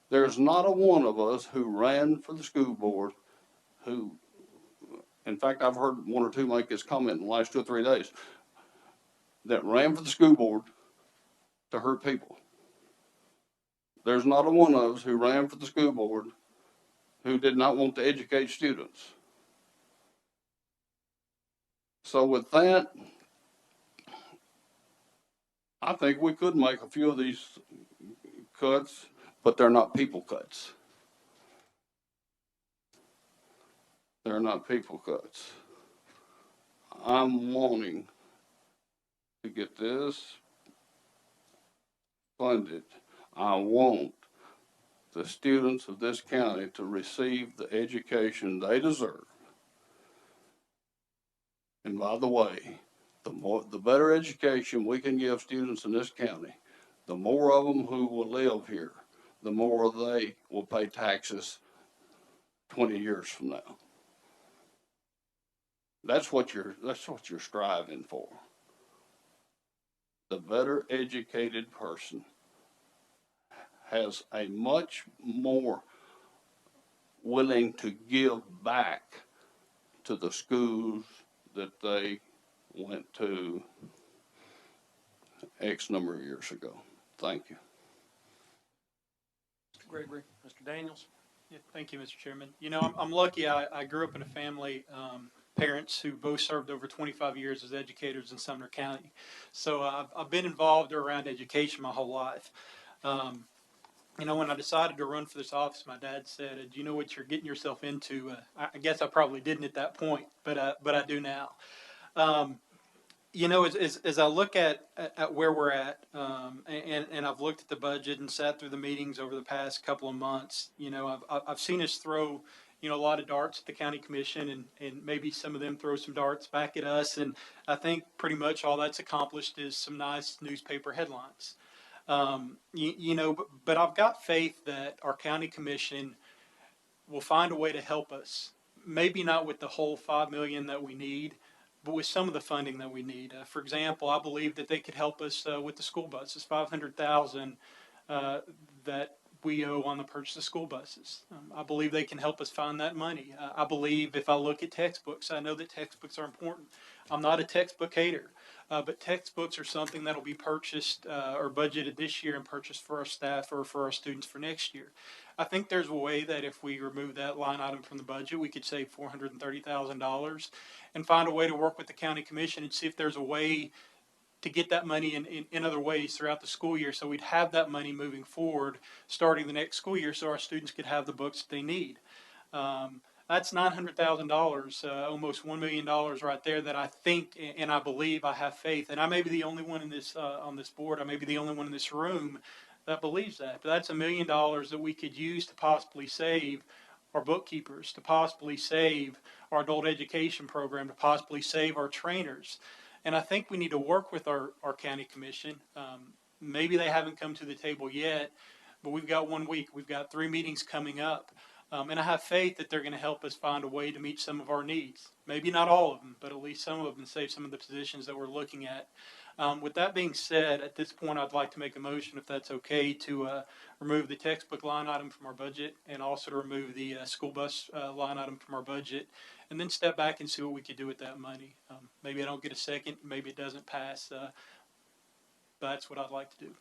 Speaker 10: There's not a one of us who ran for the school board who, in fact, I've heard 1 or 2 make this comment in the last 2 or 3 days, that ran for the school board to hurt people. There's not a one of us who ran for the school board who did not want to educate students. So with that, I think we could make a few of these cuts, but they're not people cuts. They're not people cuts. I'm wanting to get this funded. I want the students of this county to receive the education they deserve. And by the way, the better education we can give students in this county, the more of them who will live here, the more they will pay taxes 20 years from now. That's what you're striving for. The better educated person has a much more willing to give back to the schools that they went to X number of years ago. Thank you.
Speaker 1: Mr. Gregory, Mr. Daniels.
Speaker 11: Yeah, thank you, Mr. Chairman. You know, I'm lucky. I grew up in a family, parents who both served over 25 years as educators in Sumner County. So I've been involved around education my whole life. You know, when I decided to run for this office, my dad said, "Do you know what you're getting yourself into?" I guess I probably didn't at that point, but I do now. You know, as I look at where we're at, and I've looked at the budget and sat through the meetings over the past couple of months, you know, I've seen us throw, you know, a lot of darts at the county commission, and maybe some of them throw some darts back at us. And I think pretty much all that's accomplished is some nice newspaper headlines. You know, but I've got faith that our county commission will find a way to help us. Maybe not with the whole 5 million that we need, but with some of the funding that we need. For example, I believe that they could help us with the school buses, 500,000 that we owe on the purchase of school buses. I believe they can help us find that money. I believe if I look at textbooks, I know that textbooks are important. I'm not a textbook hater, but textbooks are something that'll be purchased or budgeted this year and purchased for our staff or for our students for next year. I think there's a way that if we remove that line item from the budget, we could save $430,000 and find a way to work with the county commission and see if there's a way to get that money in other ways throughout the school year, so we'd have that money moving forward starting the next school year so our students could have the books that they need. That's $900,000, almost $1 million right there that I think and I believe, I have faith, and I may be the only one in this on this board, I may be the only one in this room that believes that. But that's $1 million that we could use to possibly save our bookkeepers, to possibly save our adult education program, to possibly save our trainers. And I think we need to work with our county commission. Maybe they haven't come to the table yet, but we've got 1 week. We've got 3 meetings coming up. And I have faith that they're going to help us find a way to meet some of our needs. Maybe not all of them, but at least some of them, and save some of the positions that we're looking at. With that being said, at this point, I'd like to make a motion, if that's okay, to remove the textbook line item from our budget and also to remove the school bus line item from our budget, and then step back and see what we could do with that money. Maybe I don't get a second, maybe it doesn't pass, but that's what I'd like to do.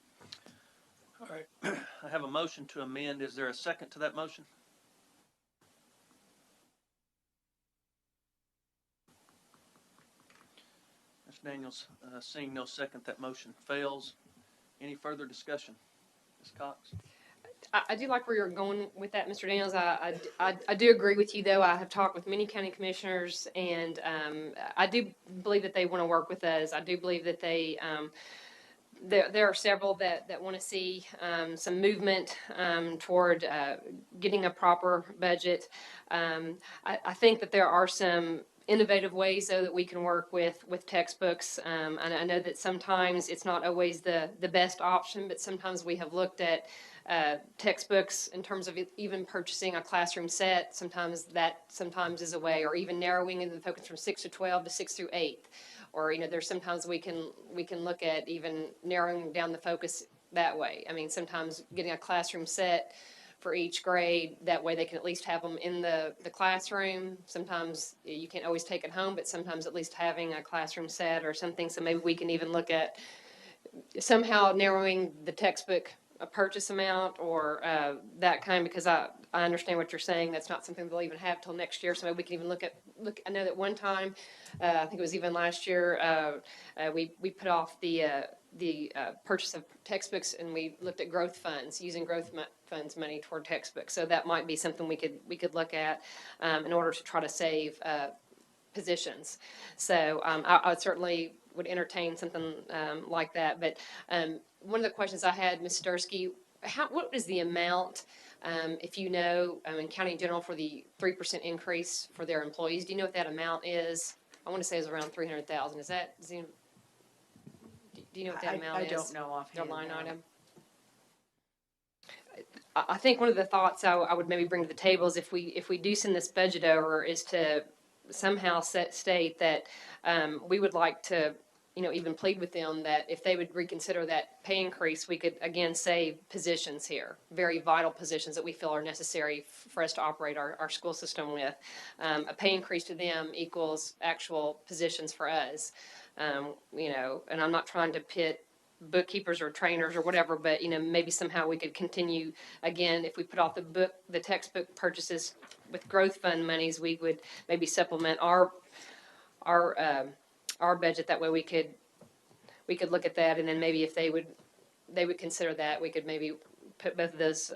Speaker 1: All right. I have a motion to amend. Is there a second to that motion? Mr. Daniels, seeing no second, that motion fails. Any further discussion? Ms. Cox?
Speaker 6: I do like where you're going with that, Mr. Daniels. I do agree with you, though. I have talked with many county commissioners, and I do believe that they want to work with us. I do believe that they there are several that want to see some movement toward getting a proper budget. I think that there are some innovative ways, though, that we can work with textbooks. And I know that sometimes it's not always the best option, but sometimes we have looked at textbooks in terms of even purchasing a classroom set. Sometimes is a way, or even narrowing the focus from 6 to 12 to 6 through 8. Or, you know, there's sometimes we can look at even narrowing down the focus that way. I mean, sometimes getting a classroom set for each grade, that way they can at least have them in the classroom. Sometimes you can't always take it home, but sometimes at least having a classroom set or something. So maybe we can even look at somehow narrowing the textbook purchase amount or that kind, because I understand what you're saying. That's not something they'll even have till next year. So maybe we can even look. I know that one time, I think it was even last year, we put off the purchase of textbooks, and we looked at growth funds, using growth funds money toward textbooks. So that might be something we could look at in order to try to save positions. So I certainly would entertain something like that. But one of the questions I had, Ms. Stursky, what is the amount, if you know, in county in general for the 3% increase for their employees? Do you know what that amount is? I want to say it's around 300,000. Is that, do you know what that amount is?
Speaker 4: I don't know offhand.
Speaker 6: The line
Speaker 4: no.
Speaker 6: item? I think one of the thoughts I would maybe bring to the table is if we do send this budget over is to somehow state that we would like to, even plead with them that if they would reconsider that pay increase, we could again save positions here, very vital positions that we feel are necessary for us to operate our school system with. A pay increase to them equals actual positions for us. And I'm not trying to pit bookkeepers or trainers or whatever, but maybe somehow we could continue again if we put off the textbook purchases with growth fund monies, we would maybe supplement our budget. That way we could look at that, and then maybe if they would consider that, we could maybe put both of those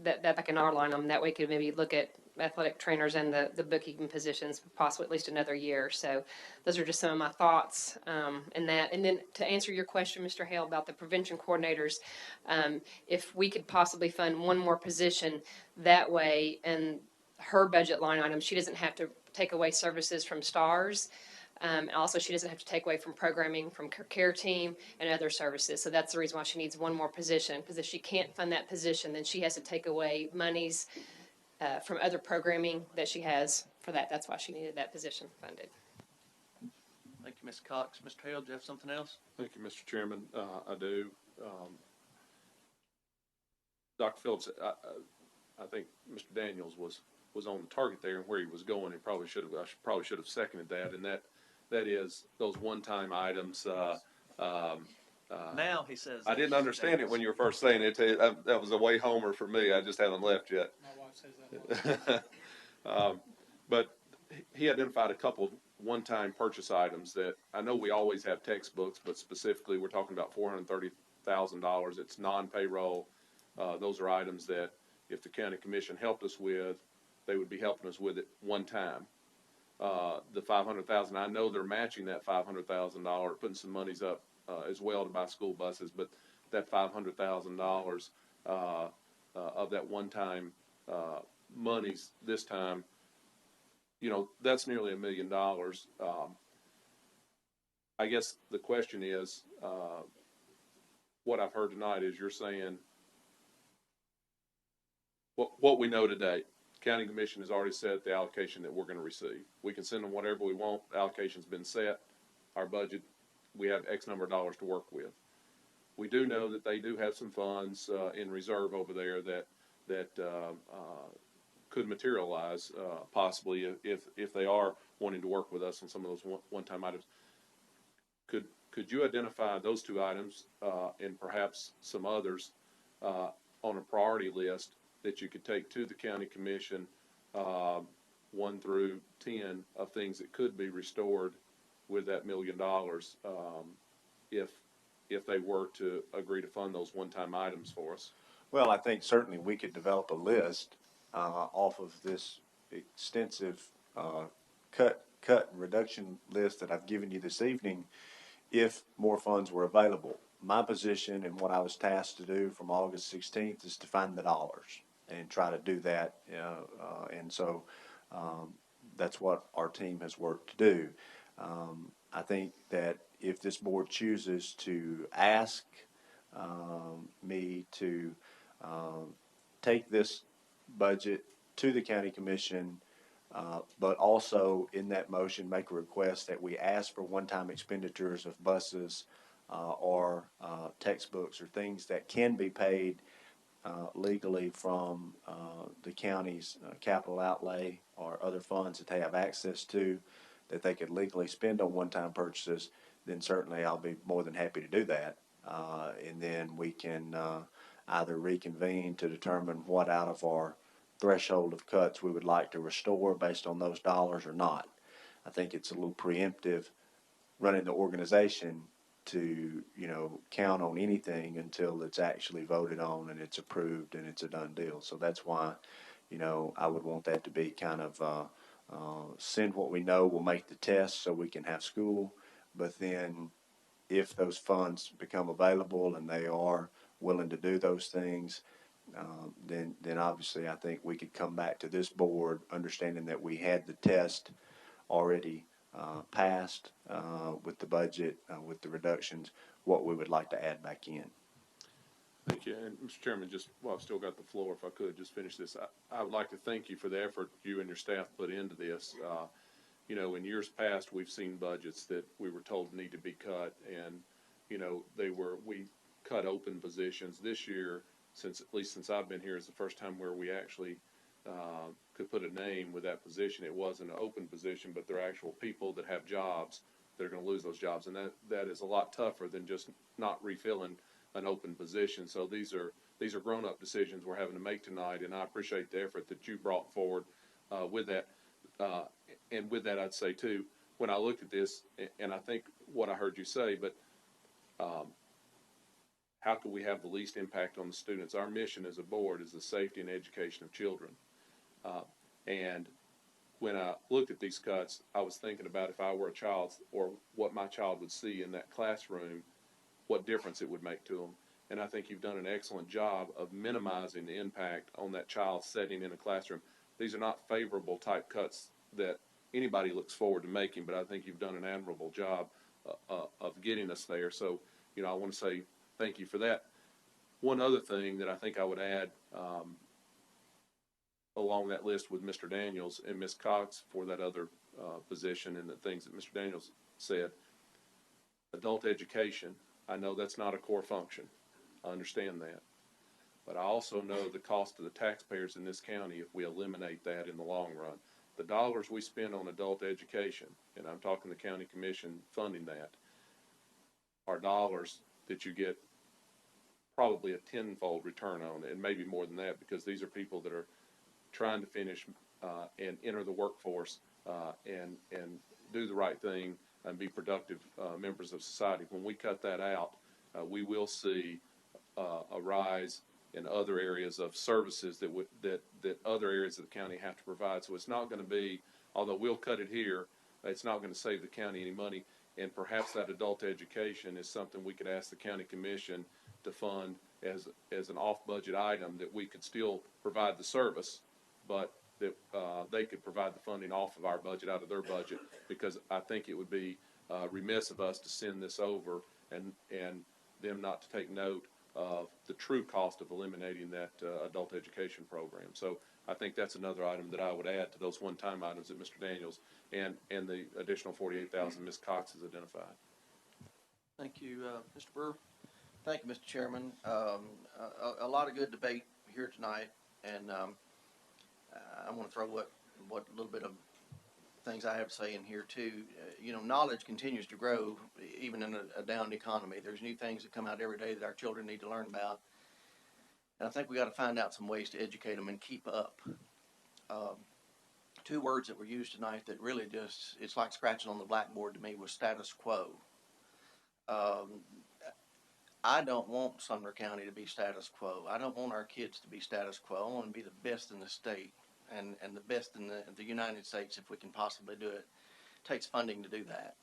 Speaker 6: that back in our line item. That way we could maybe look at athletic trainers and the bookkeeping positions, possibly at least another year. So those are just some of my thoughts in that. And then to answer your question, Mr. Hale, about the prevention coordinators, if we could possibly fund one more position that way, and her budget line item, she doesn't have to take away services from STARS. And also, she doesn't have to take away from programming, from care team, and other services. So that's the reason why she needs one more position, because if she can't fund that position, then she has to take away monies from other programming that she has for that. That's why she needed that position funded.
Speaker 1: Thank you, Ms. Cox. Mr. Hale, do you have something else?
Speaker 2: Thank you, Mr. Chairman. I do. Dr. Phillips, I think Mr. Daniels was on target there and where he was going. I probably should have seconded that. And that is those one-time items.
Speaker 1: Now he says.
Speaker 2: I didn't understand it when you were first saying it. That was a way homer for me. I just haven't left yet.
Speaker 11: My wife says that.
Speaker 2: But he identified a couple one-time purchase items that I know we always have textbooks, but specifically we're talking about $430,000. It's non-payroll. Those are items that if the county commission helped us with, they would be helping us with it one time. The $500,000, I know they're matching that $500,000, putting some monies up as well to buy school buses, but that $500,000 of that one-time monies this time, that's nearly $1 million. I guess the question is, what I've heard tonight is you're saying what we know today. County Commission has already set the allocation that we're going to receive. We can send them whatever we want. The allocation's been set. Our budget, we have X number of dollars to work with. We do know that they do have some funds in reserve over there that could materialize possibly if they are wanting to work with us on some of those one-time items. Could you identify those two items and perhaps some others on a priority list that you could take to the county commission, 1 through 10 of things that could be restored with that $1 million if they were to agree to fund those one-time items for us?
Speaker 3: Well, I think certainly we could develop a list off of this extensive cut and reduction list that I've given you this evening if more funds were available. My position and what I was tasked to do from August 16th is to find the dollars and try to do that. And so that's what our team has worked to do. I think that if this board chooses to ask me to take this budget to the county commission, but also in that motion make a request that we ask for one-time expenditures of buses or textbooks or things that can be paid legally from the county's capital outlay or other funds that they have access to that they could legally spend on one-time purchases, then certainly I'll be more than happy to do that. And then we can either reconvene to determine what out of our threshold of cuts we would like to restore based on those dollars or not. I think it's a little preemptive running the organization to, count on anything until it's actually voted on and it's approved and it's a done deal. So that's why, I would want that to be kind of send what we know will make the test so we can have school. But then if those funds become available and they are willing to do those things, then obviously I think we could come back to this board, understanding that we had the test already passed with the budget, with the reductions, what we would like to add back in.
Speaker 2: Thank you. And Mr. Chairman, just while I've still got the floor, if I could just finish this, I would like to thank you for the effort you and your staff put into this. You know, in years past, we've seen budgets that we were told need to be cut, and, you know, we cut open positions. This year, at least since I've been here, is the first time where we actually could put a name with that position. It wasn't an open position, but they're actual people that have jobs that are going to lose those jobs, and that is a lot tougher than just not refilling an open position. So these are grown-up decisions we're having to make tonight, and I appreciate the effort that you brought forward with that. And with that, I'd say too, when I looked at this, and I think what I heard you say, but how can we have the least impact on the students? Our mission as a board is the safety and education of children. And when I looked at these cuts, I was thinking about if I were a child or what my child would see in that classroom, what difference it would make to them. And I think you've done an excellent job of minimizing the impact on that child setting in a classroom. These are not favorable type cuts that anybody looks forward to making, but I think you've done an admirable job of getting us there. So, you know, I want to say thank you for that. One other thing that I think I would add along that list with Mr. Daniels and Ms. Cox for that other position and the things that Mr. Daniels said, adult education, I know that's not a core function. I understand that. But I also know the cost to the taxpayers in this county if we eliminate that in the long run. The dollars we spend on adult education, and I'm talking the county commission funding that, are dollars that you get probably a tenfold return on, and maybe more than that, because these are people that are trying to finish and enter the workforce and do the right thing and be productive members of society. When we cut that out, we will see a rise in other areas of services that other areas of the county have to provide. So it's not going to be, although we'll cut it here, it's not going to save the county any money. And perhaps that adult education is something we could ask the county commission to fund as an off-budget item, that we could still provide the service, but that they could provide the funding off of our budget, out of their budget, because I think it would be remiss of us to send this over and them not to take note of the true cost of eliminating that adult education program. So I think that's another item that I would add to those one-time items that Mr. Daniels and the additional $48,000 Ms. Cox has identified.
Speaker 1: Thank you, Mr. Brewer.
Speaker 12: Thank you, Mr. Chairman. A lot of good debate here tonight, and I want to throw what little bit of things I have to say in here too. You know, knowledge continues to grow even in a down economy. There's new things that come out every day that our children need to learn about, and I think we got to find out some ways to educate them and keep up. Two words that were used tonight that really just, it's like scratching on the blackboard to me, was status quo. I don't want Sumner County to be status quo. I don't want our kids to be status quo. I want to be the best in the state and the best in the United States if we can possibly do it. It takes funding to do that.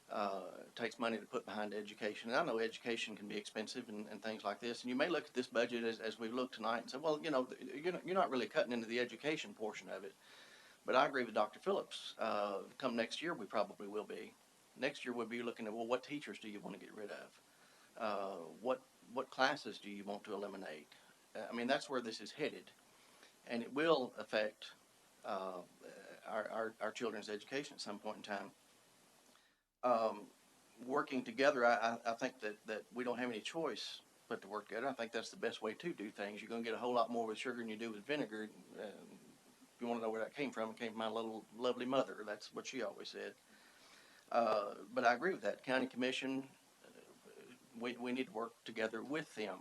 Speaker 12: It takes money to put behind education. And I know education can be expensive and things like this. And you may look at this budget as we've looked tonight and say, well, you know, you're not really cutting into the education portion of it. But I agree with Dr. Phillips. Come next year, we probably will be. Next year, we'll be looking at, well, what teachers do you want to get rid of? What classes do you want to eliminate? I mean, that's where this is headed, and it will affect our children's education at some point in time. Working together, I think that we don't have any choice but to work together. I think that's the best way to do things. You're going to get a whole lot more with sugar than you do with vinegar. If you want to know where that came from, it came from my little lovely mother. That's what she always said. But I agree with that. County Commission, we need to work together with them.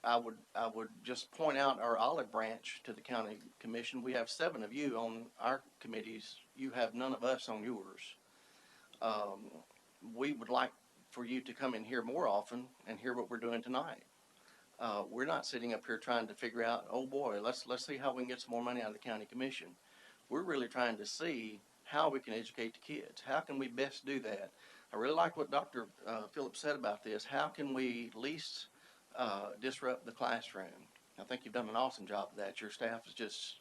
Speaker 12: I would just point out our olive branch to the County Commission. We have 7 of you on our committees. You have none of us on yours. We would like for you to come in here more often and hear what we're doing tonight. We're not sitting up here trying to figure out, oh boy, let's see how we can get some more money out of the County Commission. We're really trying to see how we can educate the kids. How can we best do that? I really like what Dr. Phillips said about this. How can we least disrupt the classroom? I think you've done an awesome job of that. Your staff is just,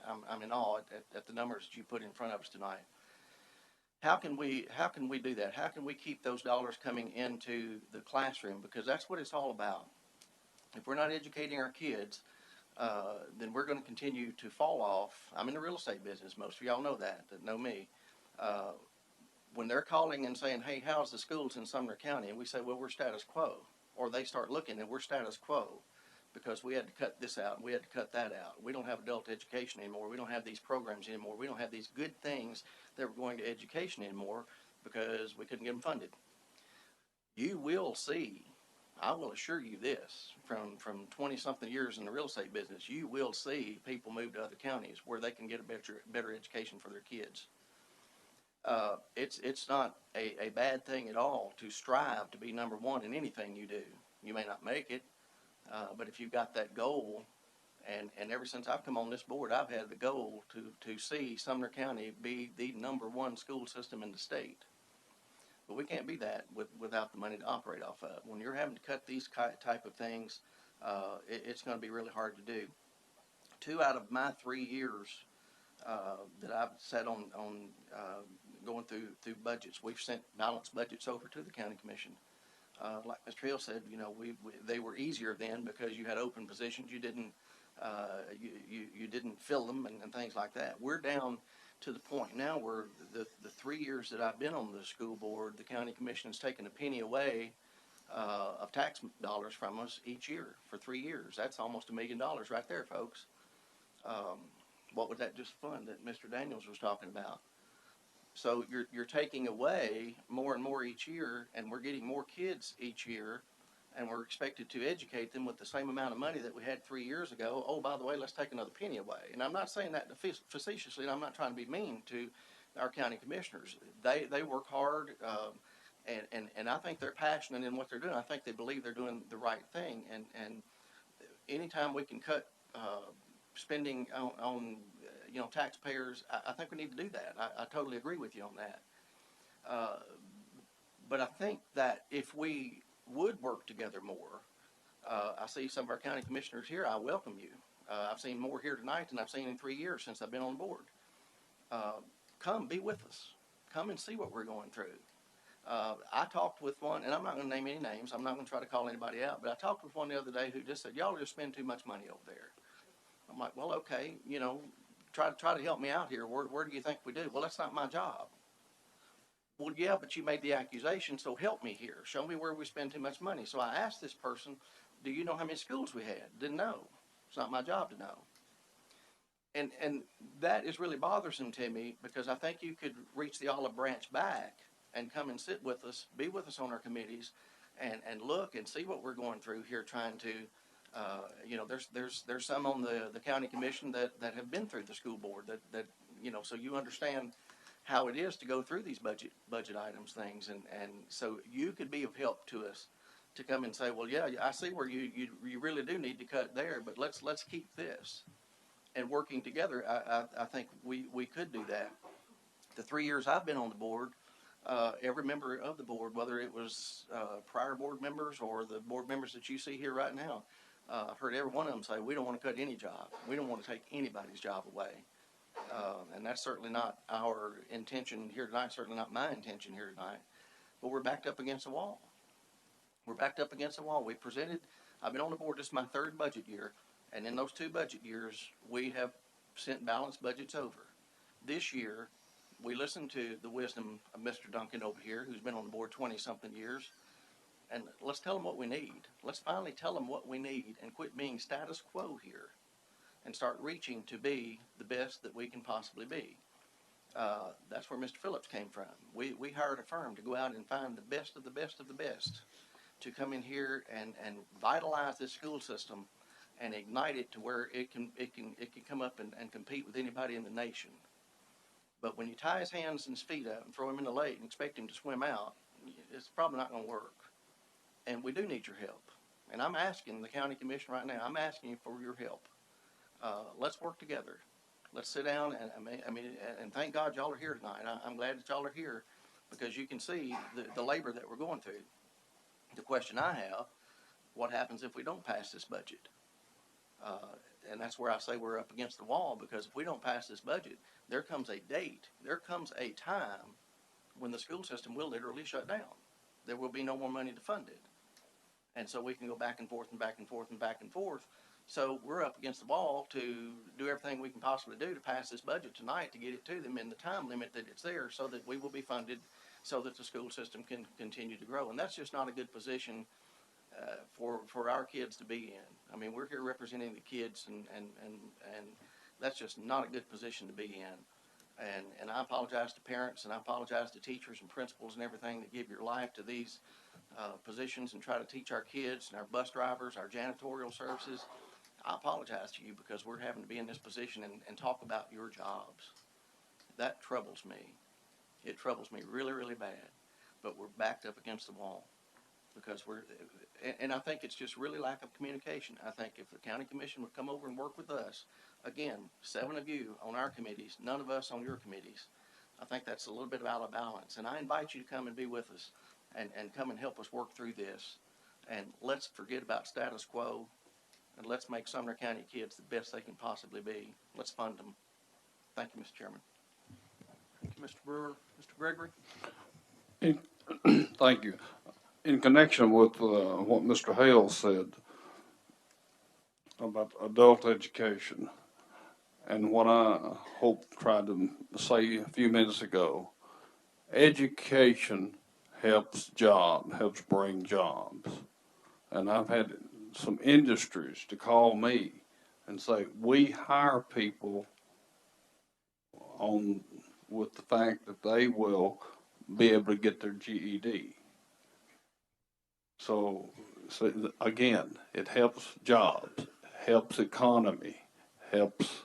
Speaker 12: I'm in awe at the numbers that you put in front of us tonight. How can we do that? How can we keep those dollars coming into the classroom? Because that's what it's all about. If we're not educating our kids, then we're going to continue to fall off. I'm in the real estate business. Most of y'all know that know me. When they're calling and saying, hey, how's the schools in Sumner County? And we say, well, we're status quo. Or they start looking and we're status quo because we had to cut this out and we had to cut that out. We don't have adult education anymore. We don't have these programs anymore. We don't have these good things that were going to education anymore because we couldn't get them funded. You will see, I will assure you this, from 20-something years in the real estate business, you will see people move to other counties where they can get a better education for their kids. It's not a bad thing at all to strive to be number one in anything you do. You may not make it, but if you've got that goal, and ever since I've come on this board, I've had the goal to see Sumner County be the number one school system in the state. But we can't be that without the money to operate off of. When you're having to cut these type of things, it's going to be really hard to do. 2 out of my 3 years that I've sat on going through budgets, we've sent balanced budgets over to the county commission. Like Mr. Hill said, you know, they were easier then because you had open positions. You didn't you didn't fill them and things like that. We're down to the point now where the 3 years that I've been on the school board, the county commission has taken a penny away of tax dollars from us each year for 3 years. That's almost $1 million right there, folks. What was that just fund that Mr. Daniels was talking about? So you're taking away more and more each year, and we're getting more kids each year, and we're expected to educate them with the same amount of money that we had 3 years ago. Oh, by the way, let's take another penny away. And I'm not saying that facetiously, and I'm not trying to be mean to our county commissioners. They work hard, and I think they're passionate in what they're doing. I think they believe they're doing the right thing. And anytime we can cut spending on you know, taxpayers, I think we need to do that. I totally agree with you on that. But I think that if we would work together more, I see some of our county commissioners here, I welcome you. I've seen more here tonight than I've seen in 3 years since I've been on board. Come be with us. Come and see what we're going through. I talked with one, and I'm not going to name any names. I'm not going to try to call anybody out, but I talked with one the other day who just said, y'all just spend too much money over there. I'm like, well, okay, you know, try to help me out here. Where do you think we do? Well, that's not my job. Well, yeah, but you made the accusation, so help me here. Show me where we spend too much money. So I asked this person, do you know how many schools we had? Didn't know. It's not my job to know. And that is really bothersome to me because I think you could reach the olive branch back and come and sit with us, be with us on our committees, and look and see what we're going through here trying to, you know, there's some on the county commission that have been through the school board that you know, so you understand how it is to go through these budget items things, and so you could be of help to us to come and say, well, yeah, I see where you really do need to cut there, but let's keep this. And working together, I think we could do that. The 3 years I've been on the board, every member of the board, whether it was prior board members or the board members that you see here right now, I've heard every one of them say, we don't want to cut any job. We don't want to take anybody's job away. And that's certainly not our intention here tonight, certainly not my intention here tonight. But we're backed up against a wall. We're backed up against a wall. I've been on the board, this is my 3rd budget year, and in those 2 budget years, we have sent balanced budgets over. This year, we listened to the wisdom of Mr. Duncan over here, who's been on the board 20-something years, and let's tell them what we need. Let's finally tell them what we need and quit being status quo here and start reaching to be the best that we can possibly be. That's where Mr. Phillips came from. We hired a firm to go out and find the best of the best of the best to come in here and vitalize this school system and ignite it to where it can come up and compete with anybody in the nation. But when you tie his hands and his feet up and throw him in the lake and expect him to swim out, it's probably not going to work. And we do need your help. And I'm asking the county commission right now, I'm asking you for your help. Let's work together. Let's sit down and, and thank God y'all are here tonight. I'm glad that y'all are here because you can see the labor that we're going through. The question I have, what happens if we don't pass this budget? And that's where I say we're up against the wall, because if we don't pass this budget, there comes a date, there comes a time when the school system will literally shut down. There will be no more money to fund it. And so we can go back and forth and back and forth and back and forth. So we're up against the wall to do everything we can possibly do to pass this budget tonight to get it to them in the time limit that it's there, so that we will be funded, so that the school system can continue to grow. And that's just not a good position for our kids to be in. I mean, we're here representing the kids, and that's just not a good position to be in. And I apologize to parents, and I apologize to teachers and principals and everything that give your life to these positions and try to teach our kids and our bus drivers, our janitorial services. I apologize to you because we're having to be in this position and talk about your jobs. That troubles me. It troubles me really, really bad. But we're backed up against the wall because and I think it's just really lack of communication. I think if the county commission would come over and work with us, again, 7 of you on our committees, none of us on your committees, I think that's a little bit out of balance. And I invite you to come and be with us and come and help us work through this. And let's forget about status quo, and let's make Sumner County kids the best they can possibly be. Let's fund them. Thank you, Mr. Chairman.
Speaker 1: Thank you, Mr. Brewer. Mr. Gregory?
Speaker 10: Thank you. In connection with what Mr. Hale said about adult education, and what I tried to say a few minutes ago, education helps bring jobs. And I've had some industries to call me and say, we hire people with the fact that they will be able to get their GED. So again, it helps jobs, helps economy, helps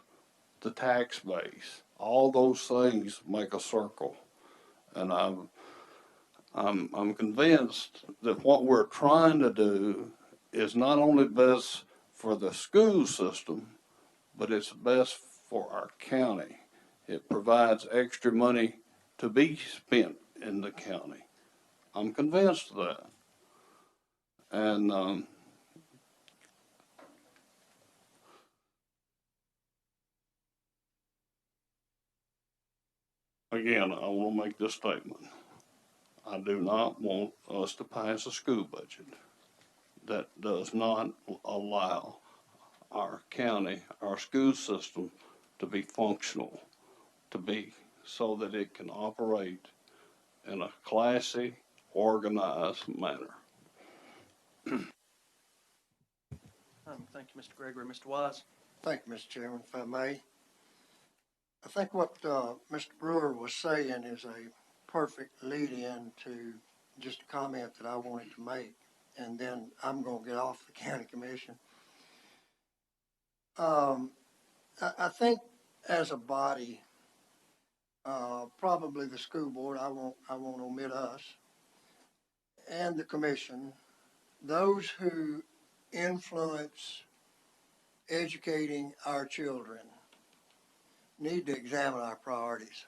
Speaker 10: the tax base. All those things make a circle. And I'm convinced that what we're trying to do is not only best for the school system, but it's best for our county. It provides extra money to be spent in the county. I'm convinced of that. And again, I want to make this statement. I do not want us to pass a school budget that does not allow our county, our school system to be functional, so that it can operate in a classy, organized manner.
Speaker 1: Thank you, Mr. Gregory. Mr. Wise?
Speaker 5: Thank you, Mr. Chairman, if I may. I think what Mr. Brewer was saying is a perfect lead-in to just a comment that I wanted to make, and then I'm going to get off the county commission. I think as a body, probably the school board, I won't omit us, and the commission, those who influence educating our children need to examine our priorities.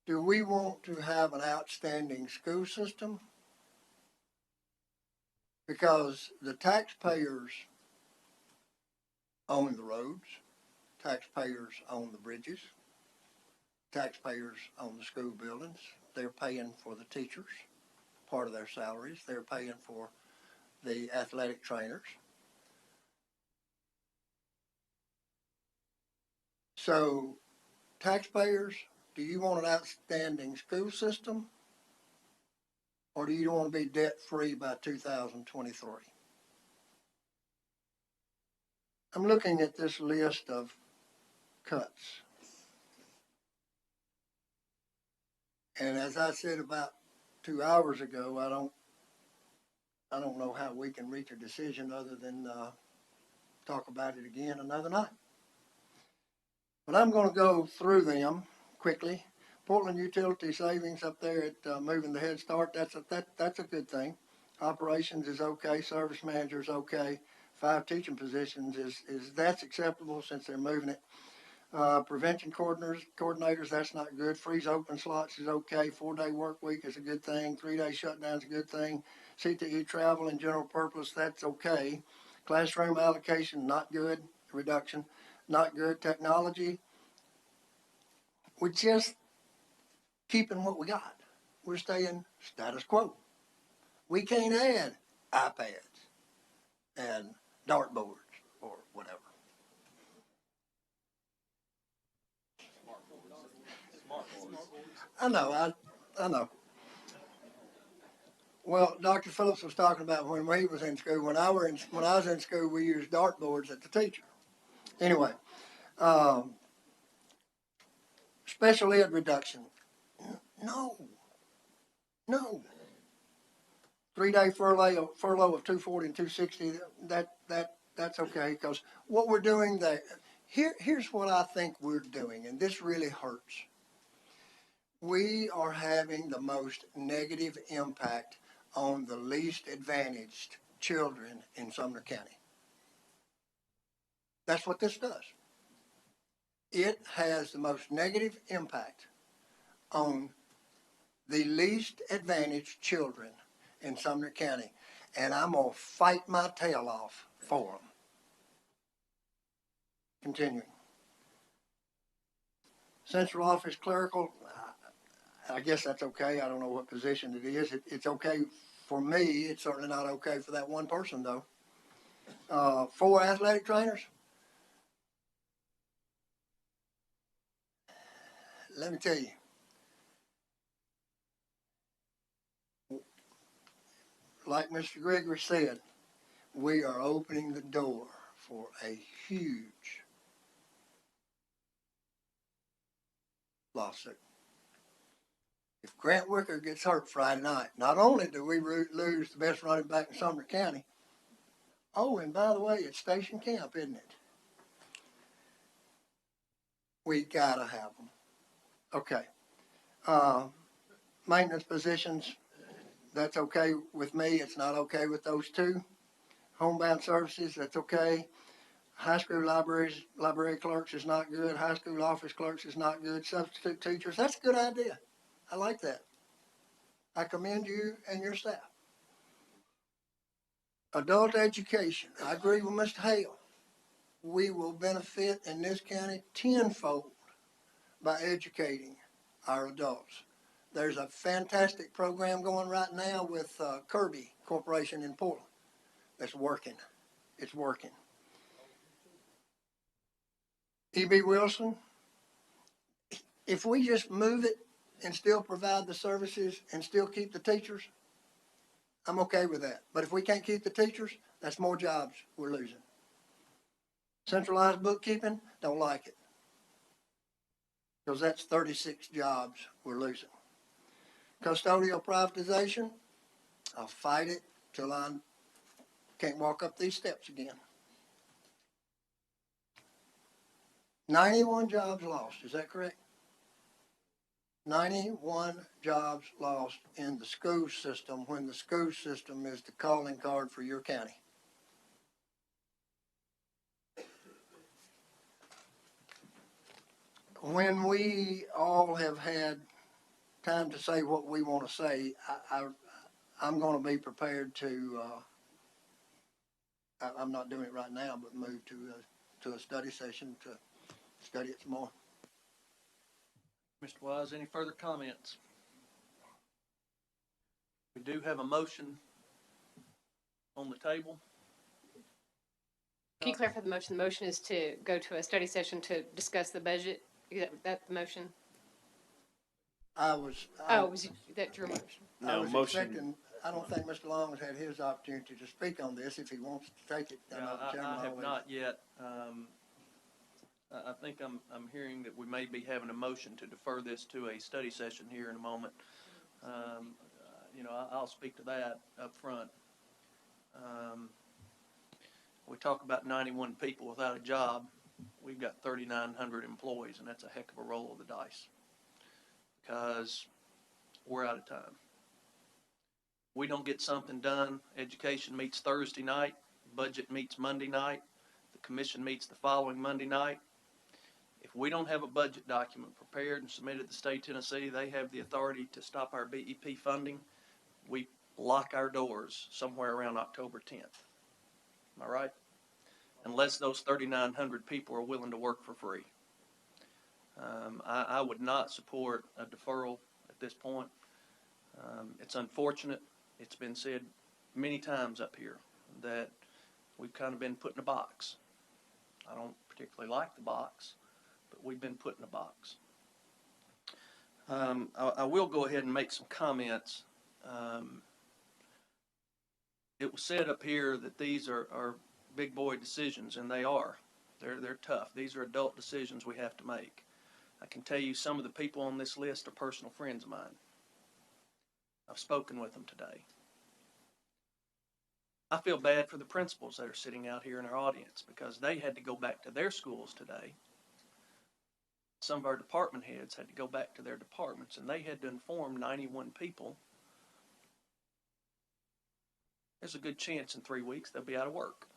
Speaker 5: Do we want to have an outstanding school system? Because the taxpayers own the roads, taxpayers own the bridges, taxpayers own the school buildings. They're paying for the teachers, part of their salaries. They're paying for the athletic trainers. So, taxpayers, do you want an outstanding school system? Or do you want to be debt-free by 2023? I'm looking at this list of cuts. And as I said about 2 hours ago, I don't know how we can reach a decision other than talk about it again another night. But I'm going to go through them quickly. Portland Utility Savings up there at moving the Head Start, that's a good thing. Operations is okay, service manager is okay, 5 teaching positions that's acceptable since they're moving it. Prevention coordinators, that's not good. Freeze open slots is okay. 4-day work week is a good thing. 3-day shutdown is a good thing. CTE travel and general purpose, that's okay. Classroom allocation, not good. Reduction, not good. Technology, we're just keeping what we got. We're staying status quo. We can't add iPads and dartboards or whatever. I know, I know. Well, Dr. Phillips was talking about when he was in school. When I was in school, we used dartboards at the teacher. Anyway, special ed reduction. No. 3-day furlough of 240 and 260. That's okay, because what we're doing there. Here's what I think we're doing, and this really hurts. We are having the most negative impact on the least advantaged children in Sumner County. That's what this does. It has the most negative impact on the least advantaged children in Sumner County, and I'm going to fight my tail off for them. Continuing. Central office clerical, I guess that's okay. I don't know what position it is. It's okay for me. It's certainly not okay for that one person, though. 4 athletic trainers. Let me tell you. Like Mr. Gregory said, we are opening the door for a huge lawsuit. If Grant Wicker gets hurt Friday night, not only do we lose the best running back in Sumner County, oh, and by the way, it's Station Camp, isn't it? We gotta have them. Okay. Maintenance positions, that's okay with me. It's not okay with those 2. Homebound services, that's okay. High school library clerks is not good. High school office clerks is not good. Substitute teachers, that's a good idea. I like that. I commend you and your staff. Adult education, I agree with Mr. Hale. We will benefit in this county tenfold by educating our adults. There's a fantastic program going right now with Kirby Corporation in Portland that's working. It's working. E.B. Wilson, if we just move it and still provide the services and still keep the teachers, I'm okay with that. But if we can't keep the teachers, that's more jobs we're losing. Centralized bookkeeping, don't like it. Because that's 36 jobs we're losing. Custodial privatization, I'll fight it till I can't walk up these steps again. 91 jobs lost, is that correct? 91 jobs lost in the school system when the school system is the calling card for your county. When we all have had time to say what we want to say, I'm going to be prepared to, I'm not doing it right now, but move to a study session to study it some more.
Speaker 1: Mr. Wise, any further comments? We do have a motion on the table.
Speaker 6: Can you clarify the motion? The motion is to go to a study session to discuss the budget. Is that the motion?
Speaker 5: Was
Speaker 6: that your motion?
Speaker 5: I was expecting, I don't think Mr. Long has had his opportunity to speak on this if he wants to take it.
Speaker 1: I have not yet. I think I'm hearing that we may be having a motion to defer this to a study session here in a moment. I'll speak to that up front. We talk about 91 people without a job. We've got 3,900 employees, and that's a heck of a roll of the dice because we're out of time. We don't get something done. Education meets Thursday night. Budget meets Monday night. The commission meets the following Monday night. If we don't have a budget document prepared and submitted to the state of Tennessee, they have the authority to stop our BEP funding. We lock our doors somewhere around October 10th. Am I right? Unless those 3,900 people are willing to work for free. I would not support a deferral at this point. It's unfortunate. It's been said many times up here that we've kind of been put in a box. I don't particularly like the box, but we've been put in a box. I will go ahead and make some comments. It was said up here that these are big boy decisions, and they are. They're tough. These are adult decisions we have to make. I can tell you some of the people on this list are personal friends of mine. I've spoken with them today. I feel bad for the principals that are sitting out here in our audience because they had to go back to their schools today. Some of our department heads had to go back to their departments, and they had to inform 91 people. There's a good chance in 3 weeks they'll be out of work.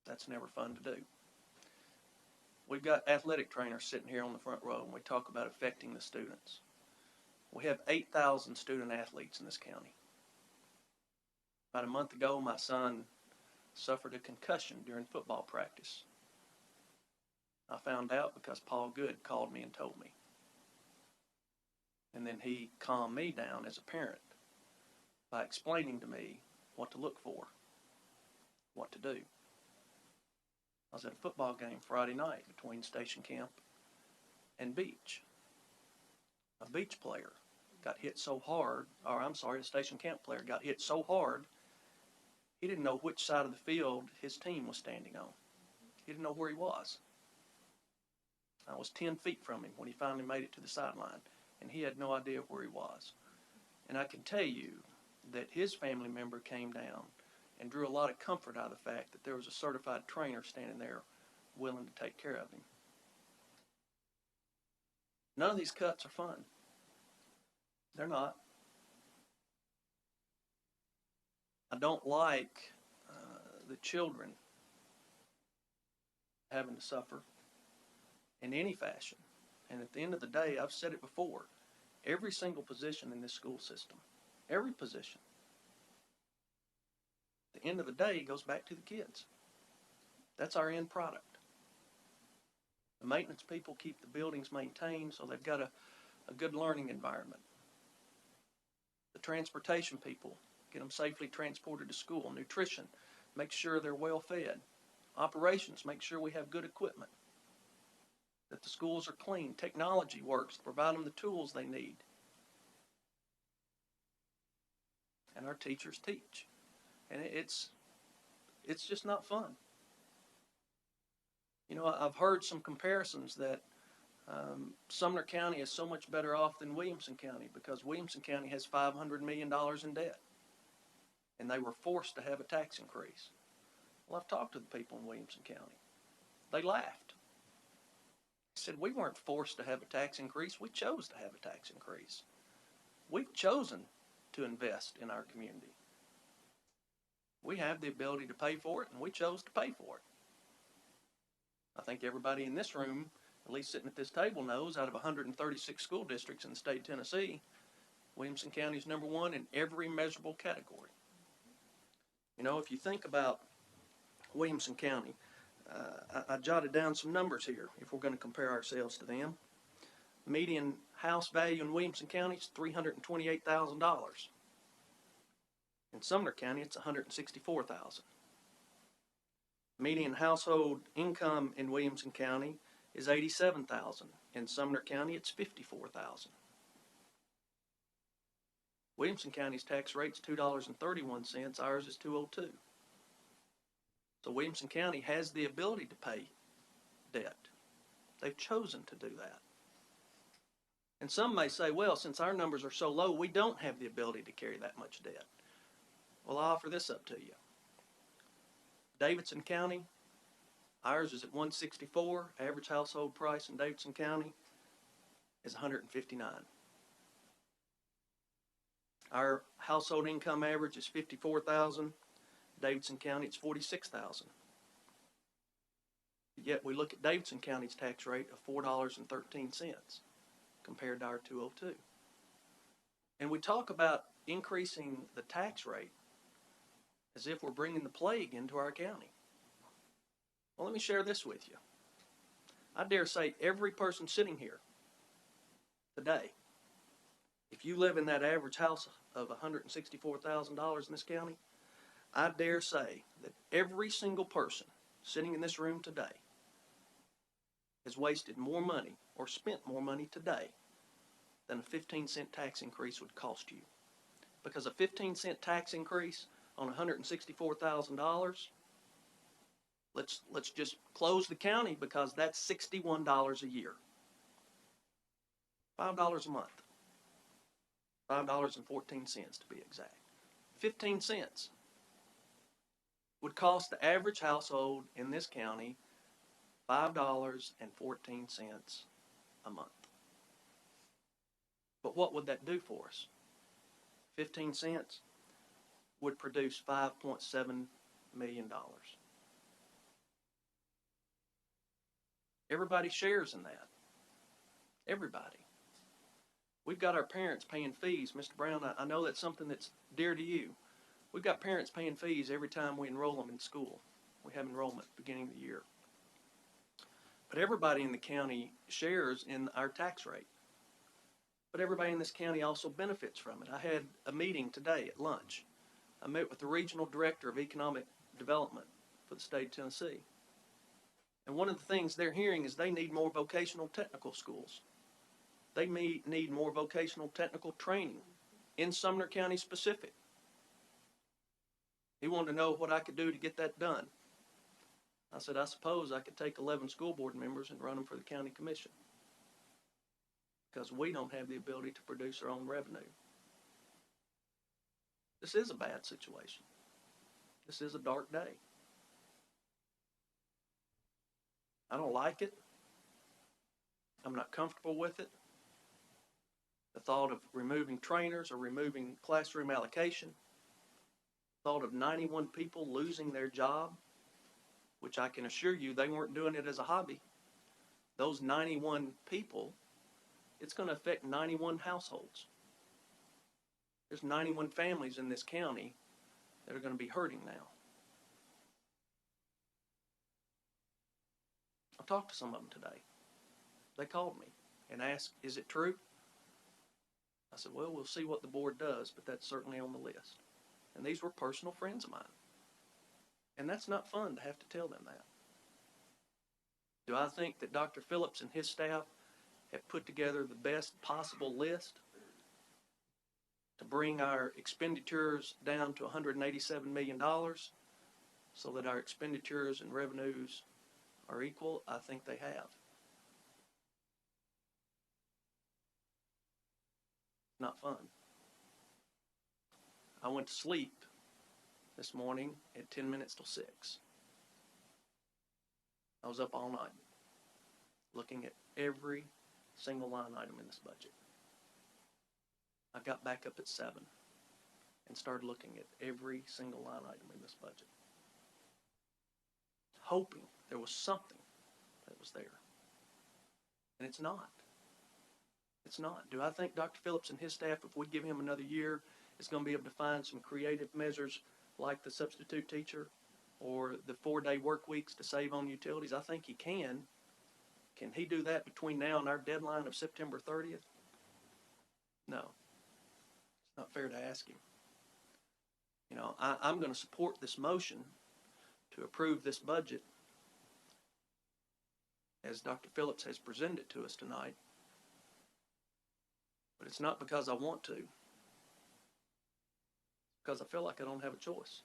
Speaker 1: That's never fun to do. We've got athletic trainers sitting here on the front row, and we talk about affecting the students. We have 8,000 student athletes in this county. About a month ago, my son suffered a concussion during football practice. I found out because Paul Good called me and told me. And then he calmed me down as a parent by explaining to me what to look for, what to do. I was at a football game Friday night between Station Camp and Beach. A Beach player got hit so hard, a Station Camp player got hit so hard, he didn't know which side of the field his team was standing on. He didn't know where he was. I was 10 feet from him when he finally made it to the sideline, and he had no idea where he was. And I can tell you that his family member came down and drew a lot of comfort out of the fact that there was a certified trainer standing there willing to take care of him. None of these cuts are fun. They're not. I don't like the children having to suffer in any fashion. And at the end of the day, I've said it before, every single position in this school system, every position, at the end of the day, it goes back to the kids. That's our end product. The maintenance people keep the buildings maintained so they've got a good learning environment. The transportation people get them safely transported to school. Nutrition, make sure they're well fed. Operations, make sure we have good equipment. That the schools are clean. Technology works to provide them the tools they need. And our teachers teach. And it's just not fun. You know, I've heard some comparisons that Sumner County is so much better off than Williamson County because Williamson County has $500 million in debt. And they were forced to have a tax increase. Well, I've talked to the people in Williamson County. They laughed. They said, we weren't forced to have a tax increase. We chose to have a tax increase. We've chosen to invest in our community. We have the ability to pay for it, and we chose to pay for it. I think everybody in this room, at least sitting at this table, knows out of 136 school districts in the state of Tennessee, Williamson County is number one in every measurable category. You know, if you think about Williamson County, I jotted down some numbers here if we're going to compare ourselves to them. Median house value in Williamson County is $328,000. In Sumner County, it's $164,000. Median household income in Williamson County is $87,000. In Sumner County, it's $54,000. Williamson County's tax rate's $2.31. Ours is $2.02. So Williamson County has the ability to pay debt. They've chosen to do that. And some may say, well, since our numbers are so low, we don't have the ability to carry that much debt. Well, I'll offer this up to you. Davidson County, ours is at $164. Average household price in Davidson County is $159. Our household income average is 54,000. Davidson County, it's 46,000. Yet we look at Davidson County's tax rate of $4.13 compared to our 202. And we talk about increasing the tax rate as if we're bringing the plague into our county. Well, let me share this with you. I dare say every person sitting here today, if you live in that average house of $164,000 in this county, I dare say that every single person sitting in this room today has wasted more money or spent more money today than a 15-cent tax increase would cost you. Because a 15-cent tax increase on $164,000, let's just close the county because that's $61 a year. $5 a month. $5.14 to be exact. 15 cents would cost the average household in this county $5.14 a month. But what would that do for us? 15 cents would produce $5.7 million. Everybody shares in that. Everybody. We've got our parents paying fees. Mr. Brown, I know that's something that's dear to you. We've got parents paying fees every time we enroll them in school. We have enrollment at the beginning of the year. But everybody in the county shares in our tax rate. But everybody in this county also benefits from it. I had a meeting today at lunch. I met with the Regional Director of Economic Development for the state of Tennessee. And one of the things they're hearing is they need more vocational technical schools. They need more vocational technical training in Sumner County specific. He wanted to know what I could do to get that done. I said, I suppose I could take 11 school board members and run them for the county commission, because we don't have the ability to produce our own revenue. This is a bad situation. This is a dark day. I don't like it. I'm not comfortable with it. The thought of removing trainers or removing classroom allocation, the thought of 91 people losing their job, which I can assure you they weren't doing it as a hobby. Those 91 people, it's going to affect 91 households. There's 91 families in this county that are going to be hurting now. I talked to some of them today. They called me and asked, is it true? I said, well, we'll see what the board does, but that's certainly on the list. And these were personal friends of mine. And that's not fun to have to tell them that. Do I think that Dr. Phillips and his staff have put together the best possible list to bring our expenditures down to $187 million so that our expenditures and revenues are equal? I think they have. Not fun. I went to sleep this morning at 10 minutes till 6. I was up all night looking at every single line item in this budget. I got back up at 7 and started looking at every single line item in this budget, hoping there was something that was there. And it's not. It's not. Do I think Dr. Phillips and his staff, if we give him another year, is going to be able to find some creative measures like the substitute teacher or the 4-day work weeks to save on utilities? I think he can. Can he do that between now and our deadline of September 30th? No. It's not fair to ask him. You know, I'm going to support this motion to approve this budget as Dr. Phillips has presented it to us tonight. But it's not because I want to. It's because I feel like I don't have a choice.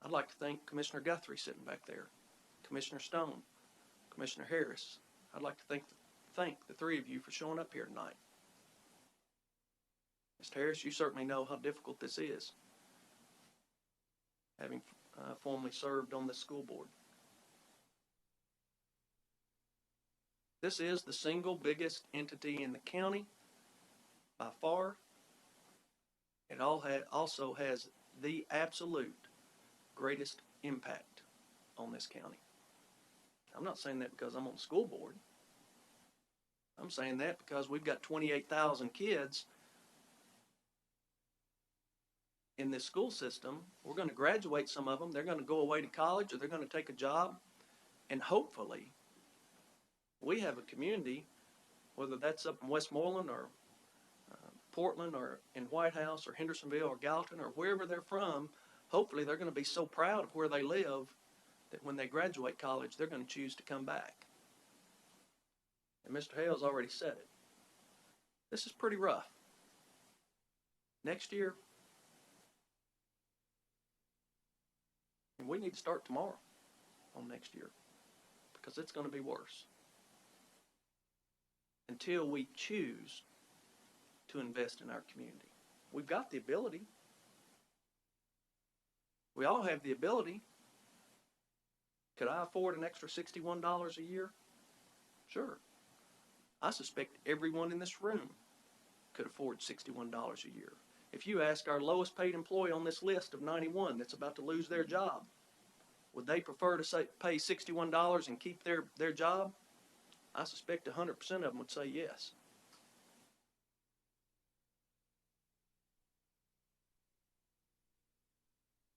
Speaker 1: I'd like to thank Commissioner Guthrie sitting back there, Commissioner Stone, Commissioner Harris. I'd like to thank the three of you for showing up here tonight. Mr. Harris, you certainly know how difficult this is, having formerly served on this school board. This is the single biggest entity in the county by far, It also has the absolute greatest impact on this county. I'm not saying that because I'm on the school board. I'm saying that because we've got 28,000 kids in this school system. We're going to graduate some of them. They're going to go away to college or they're going to take a job. And hopefully, we have a community, whether that's up in Westmoreland or Portland or in White House or Hendersonville or Gallatin or wherever they're from, hopefully they're going to be so proud of where they live that when they graduate college, they're going to choose to come back. And Mr. Hale's already said it. This is pretty rough. Next year, we need to start tomorrow on next year because it's going to be worse until we choose to invest in our community. We've got the ability. We all have the ability. Could I afford an extra $61 a year? Sure. I suspect everyone in this room could afford $61 a year. If you ask our lowest paid employee on this list of 91 that's about to lose their job, would they prefer to pay $61 and keep their job? I suspect 100% of them would say yes.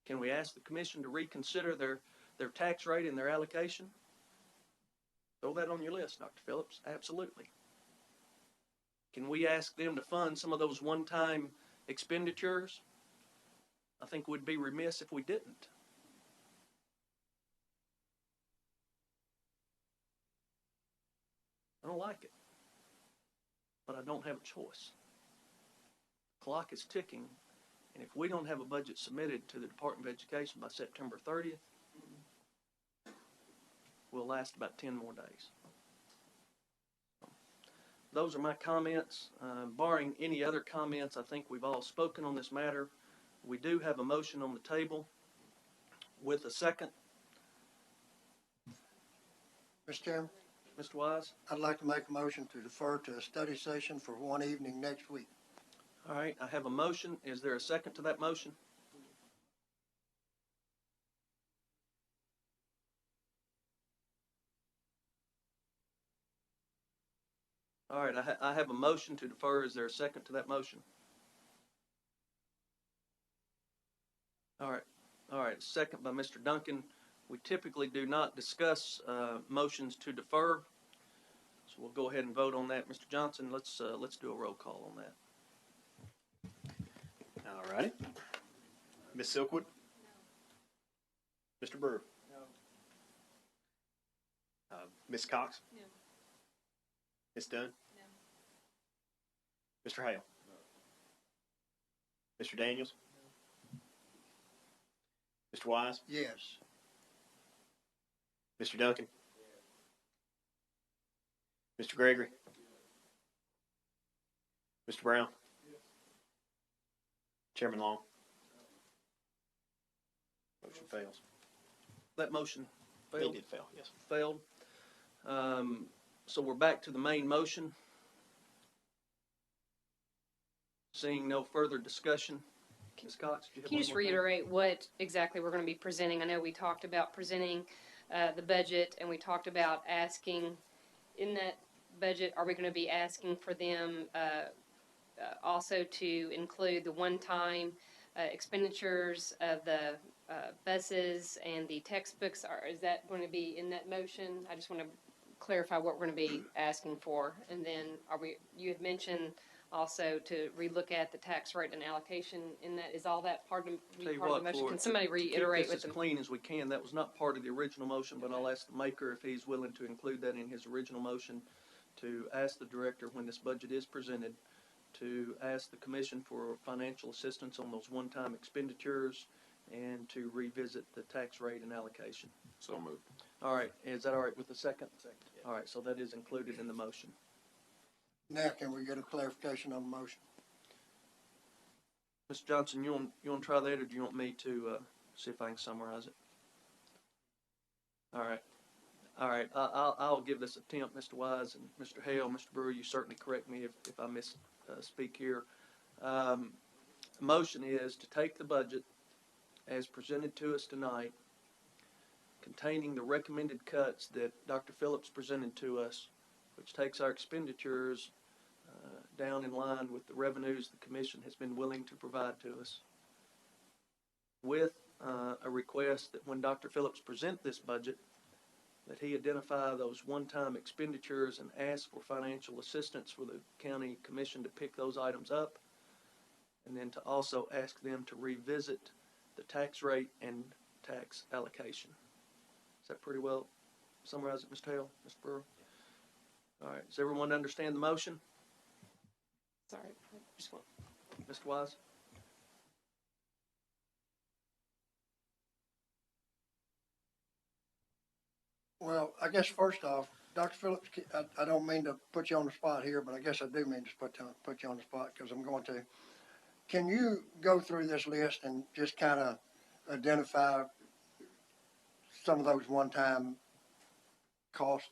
Speaker 1: Can we ask the commission to reconsider their tax rate and their allocation? Throw that on your list, Dr. Phillips. Absolutely. Can we ask them to fund some of those one-time expenditures? I think we'd be remiss if we didn't. I don't like it, but I don't have a choice. The clock is ticking, and if we don't have a budget submitted to the Department of Education by September 30th, we'll last about 10 more days. Those are my comments. Barring any other comments, I think we've all spoken on this matter. We do have a motion on the table with a second.
Speaker 5: Mr. Chairman,
Speaker 1: Mr. Wise?
Speaker 5: I'd like to make a motion to defer to a study session for one evening next week.
Speaker 1: All right, I have a motion. Is there a second to that motion? All right, I have a motion to defer. Is there a second to that motion? All right, second by Mr. Duncan. We typically do not discuss motions to defer, so we'll go ahead and vote on that. Mr. Johnson, let's do a roll call on that.
Speaker 13: All righty. Ms. Silkwood? No. Mr. Brewer? No. Ms. Cox?
Speaker 8: No.
Speaker 13: Ms. Dunn? No. Mr. Hale? No. Mr. Daniels? No. Mr. Wise?
Speaker 5: Yes.
Speaker 13: Mr. Duncan? Yes. Mr. Gregory? Yes. Mr. Brown? Yes. Chairman Long? No. Motion fails.
Speaker 1: That motion failed?
Speaker 13: It did fail, yes.
Speaker 1: Failed. So we're back to the main motion. Seeing no further discussion. Ms. Cox, do you have
Speaker 6: Can you
Speaker 1: one
Speaker 6: just
Speaker 1: more thing?
Speaker 6: reiterate what exactly we're going to be presenting? I know we talked about presenting the budget, and we talked about asking, in that budget, are we going to be asking for them also to include the one-time expenditures of the buses and the textbooks? Is that going to be in that motion? I just want to clarify what we're going to be asking for. And then you had mentioned also to relook at the tax rate and allocation in that. Is all that part of
Speaker 1: Tell you
Speaker 6: the
Speaker 1: what,
Speaker 6: motion?
Speaker 1: for-
Speaker 6: Can somebody
Speaker 1: to
Speaker 6: reiterate
Speaker 1: keep
Speaker 6: with
Speaker 1: this
Speaker 6: them?
Speaker 1: as clean as we can, that was not part of the original motion, but I'll ask the maker if he's willing to include that in his original motion, to ask the director when this budget is presented, to ask the commission for financial assistance on those one-time expenditures and to revisit the tax rate and allocation.
Speaker 2: So moved.
Speaker 1: All right, is that all right with the second? Second. All right, so that is included in the motion.
Speaker 5: Now can we get a clarification on the motion?
Speaker 1: Mr. Johnson, you want to try that, or do you want me to see if I can summarize it? All right. I'll give this attempt, Mr. Wise and Mr. Hale. Mr. Brewer, you certainly correct me if I misspeak here. The motion is to take the budget as presented to us tonight, containing the recommended cuts that Dr. Phillips presented to us, which takes our expenditures down in line with the revenues the commission has been willing to provide to us, with a request that when Dr. Phillips present this budget, that he identify those one-time expenditures and ask for financial assistance for the county commission to pick those items up, and then to also ask them to revisit the tax rate and tax allocation. Is that pretty well summarize it, Mr. Hale, Mr. Brewer? All right, does everyone understand the motion?
Speaker 6: Sorry, just one.
Speaker 1: Mr. Wise?
Speaker 5: Well, I guess first off, Dr. Phillips, I don't mean to put you on the spot here, but I guess I do mean to put you on the spot because I'm going to. Can you go through this list and just kind of identify some of those one-time costs?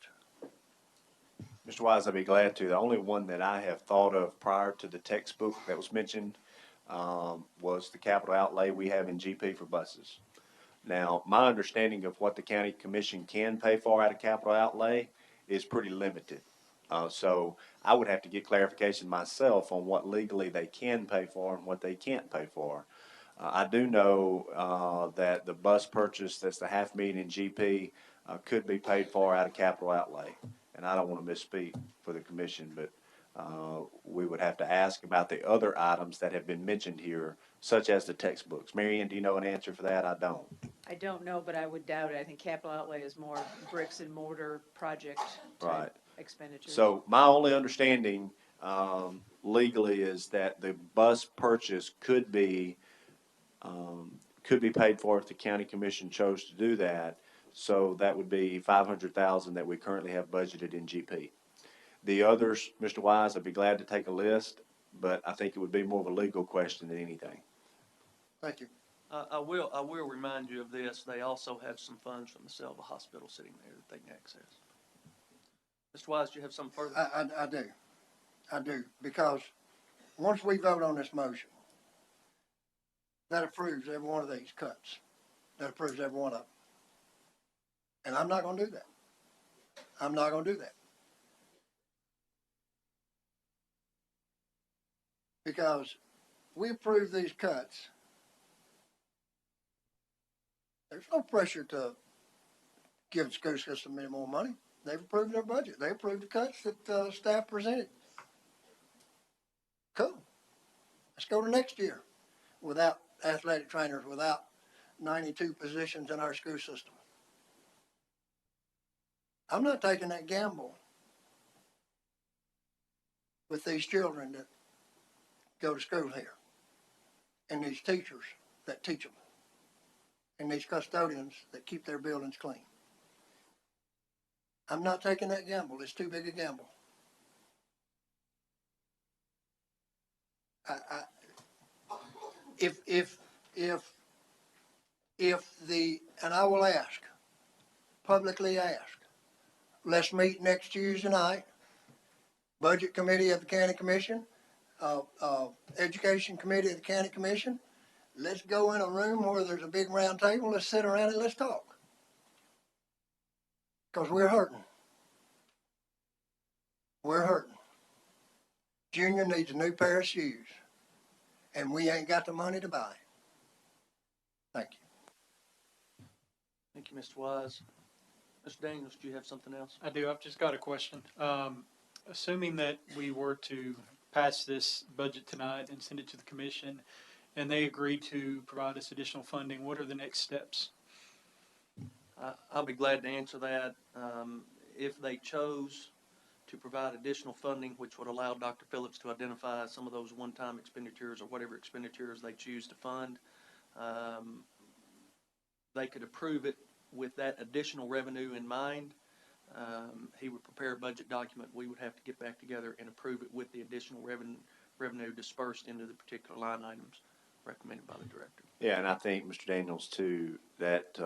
Speaker 3: Mr. Wise, I'd be glad to. The only one that I have thought of prior to the textbook that was mentioned was the capital outlay we have in GP for buses. Now, my understanding of what the county commission can pay for out of capital outlay is pretty limited. So I would have to get clarification myself on what legally they can pay for and what they can't pay for. I do know that the bus purchase, that's the $500,000 in GP, could be paid for out of capital outlay. And I don't want to misspeak for the commission, but we would have to ask about the other items that have been mentioned here, such as the textbooks. Mary Ann, do you know an answer for that? I don't.
Speaker 4: I don't know, but I would doubt it. I think capital outlay is more bricks and mortar project
Speaker 3: Right.
Speaker 4: type expenditures.
Speaker 3: So my only understanding legally is that the bus purchase could be paid for if the county commission chose to do that. So that would be $500,000 that we currently have budgeted in GP. The others, Mr. Wise, I'd be glad to take a list, but I think it would be more of a legal question than anything.
Speaker 5: Thank you.
Speaker 1: I will remind you of this. They also have some funds from the Selva Hospital sitting there that they can access. Mr. Wise, do you have something further?
Speaker 5: I do, because once we vote on this motion, that approves every one of these cuts. That approves every one of them. And I'm not gonna do that. I'm not gonna do that. Because we approve these cuts, there's no pressure to give the school system any more money. They've approved their budget. They approved the cuts that staff presented. Cool. Let's go to next year without athletic trainers, without 92 positions in our school system. I'm not taking that gamble with these children that go to school here, and these teachers that teach them, and these custodians that keep their buildings clean. I'm not taking that gamble. It's too big a gamble. And I will ask, publicly ask, let's meet next Tuesday night, Budget Committee of the County Commission, Education Committee of the County Commission. Let's go in a room where there's a big round table, let's sit around and let's talk. Because we're hurting. We're hurting. Junior needs a new pair of shoes, and we ain't got the money to buy. Thank you.
Speaker 1: Thank you, Mr. Wise. Mr. Daniels, do you have something else?
Speaker 11: I do. I've just got a question. Assuming that we were to pass this budget tonight and send it to the commission, and they agree to provide us additional funding, what are the next steps?
Speaker 1: I'll be glad to answer that. If they chose to provide additional funding, which would allow Dr. Phillips to identify some of those one-time expenditures or whatever expenditures they choose to fund, they could approve it with that additional revenue in mind. He would prepare a budget document. We would have to get back together and approve it with the additional revenue dispersed into the particular line items recommended by the director.
Speaker 3: Yeah, and I think, Mr. Daniels, too, that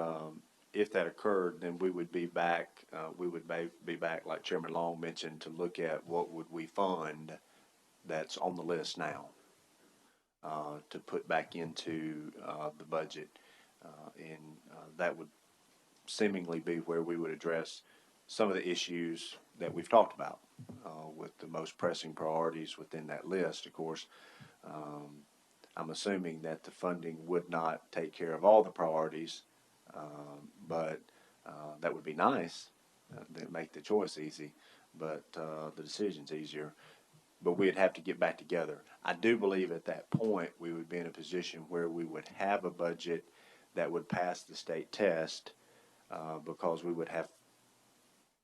Speaker 3: if that occurred, then we would be back, like Chairman Long mentioned, to look at what would we fund that's on the list now. to put back into the budget. And that would seemingly be where we would address some of the issues that we've talked about with the most pressing priorities within that list. Of course, I'm assuming that the funding would not take care of all the priorities, but that would be nice. That make the choice easy, but the decision's easier. But we'd have to get back together. I do believe at that point we would be in a position where we would have a budget that would pass the state test because we would have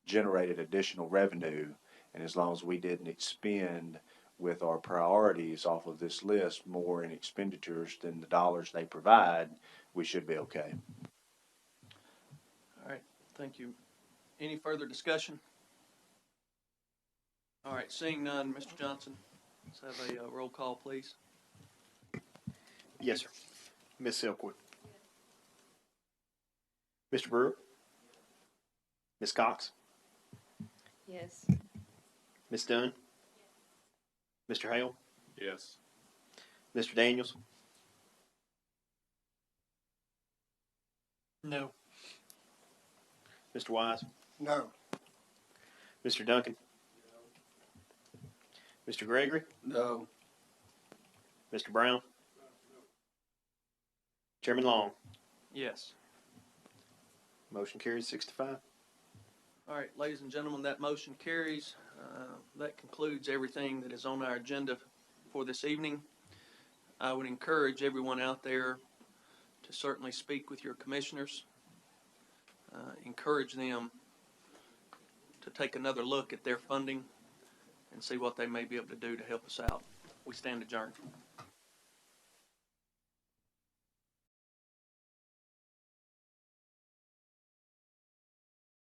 Speaker 3: generated additional revenue, and as long as we didn't expend with our priorities off of this list more in expenditures than the dollars they provide, we should be okay.
Speaker 1: All right, thank you. Any further discussion? All right, seeing none, Mr. Johnson, let's have a roll call, please.
Speaker 13: Yes, sir. Ms. Silkwood. Mr. Brewer. Ms. Cox.
Speaker 6: Yes.
Speaker 13: Ms. Dunn. Mr. Hale.
Speaker 2: Yes.
Speaker 13: Mr. Daniels.
Speaker 11: No.
Speaker 13: Mr. Wise.
Speaker 5: No.
Speaker 13: Mr. Duncan. Mr. Gregory.
Speaker 10: No.
Speaker 13: Mr. Brown. Chairman Long.
Speaker 1: Yes.
Speaker 13: Motion carries 6-5.
Speaker 1: All right, ladies and gentlemen, that motion carries. That concludes everything that is on our agenda for this evening. I would encourage everyone out there to certainly speak with your commissioners. Encourage them to take another look at their funding and see what they may be able to do to help us out. We stand adjourned.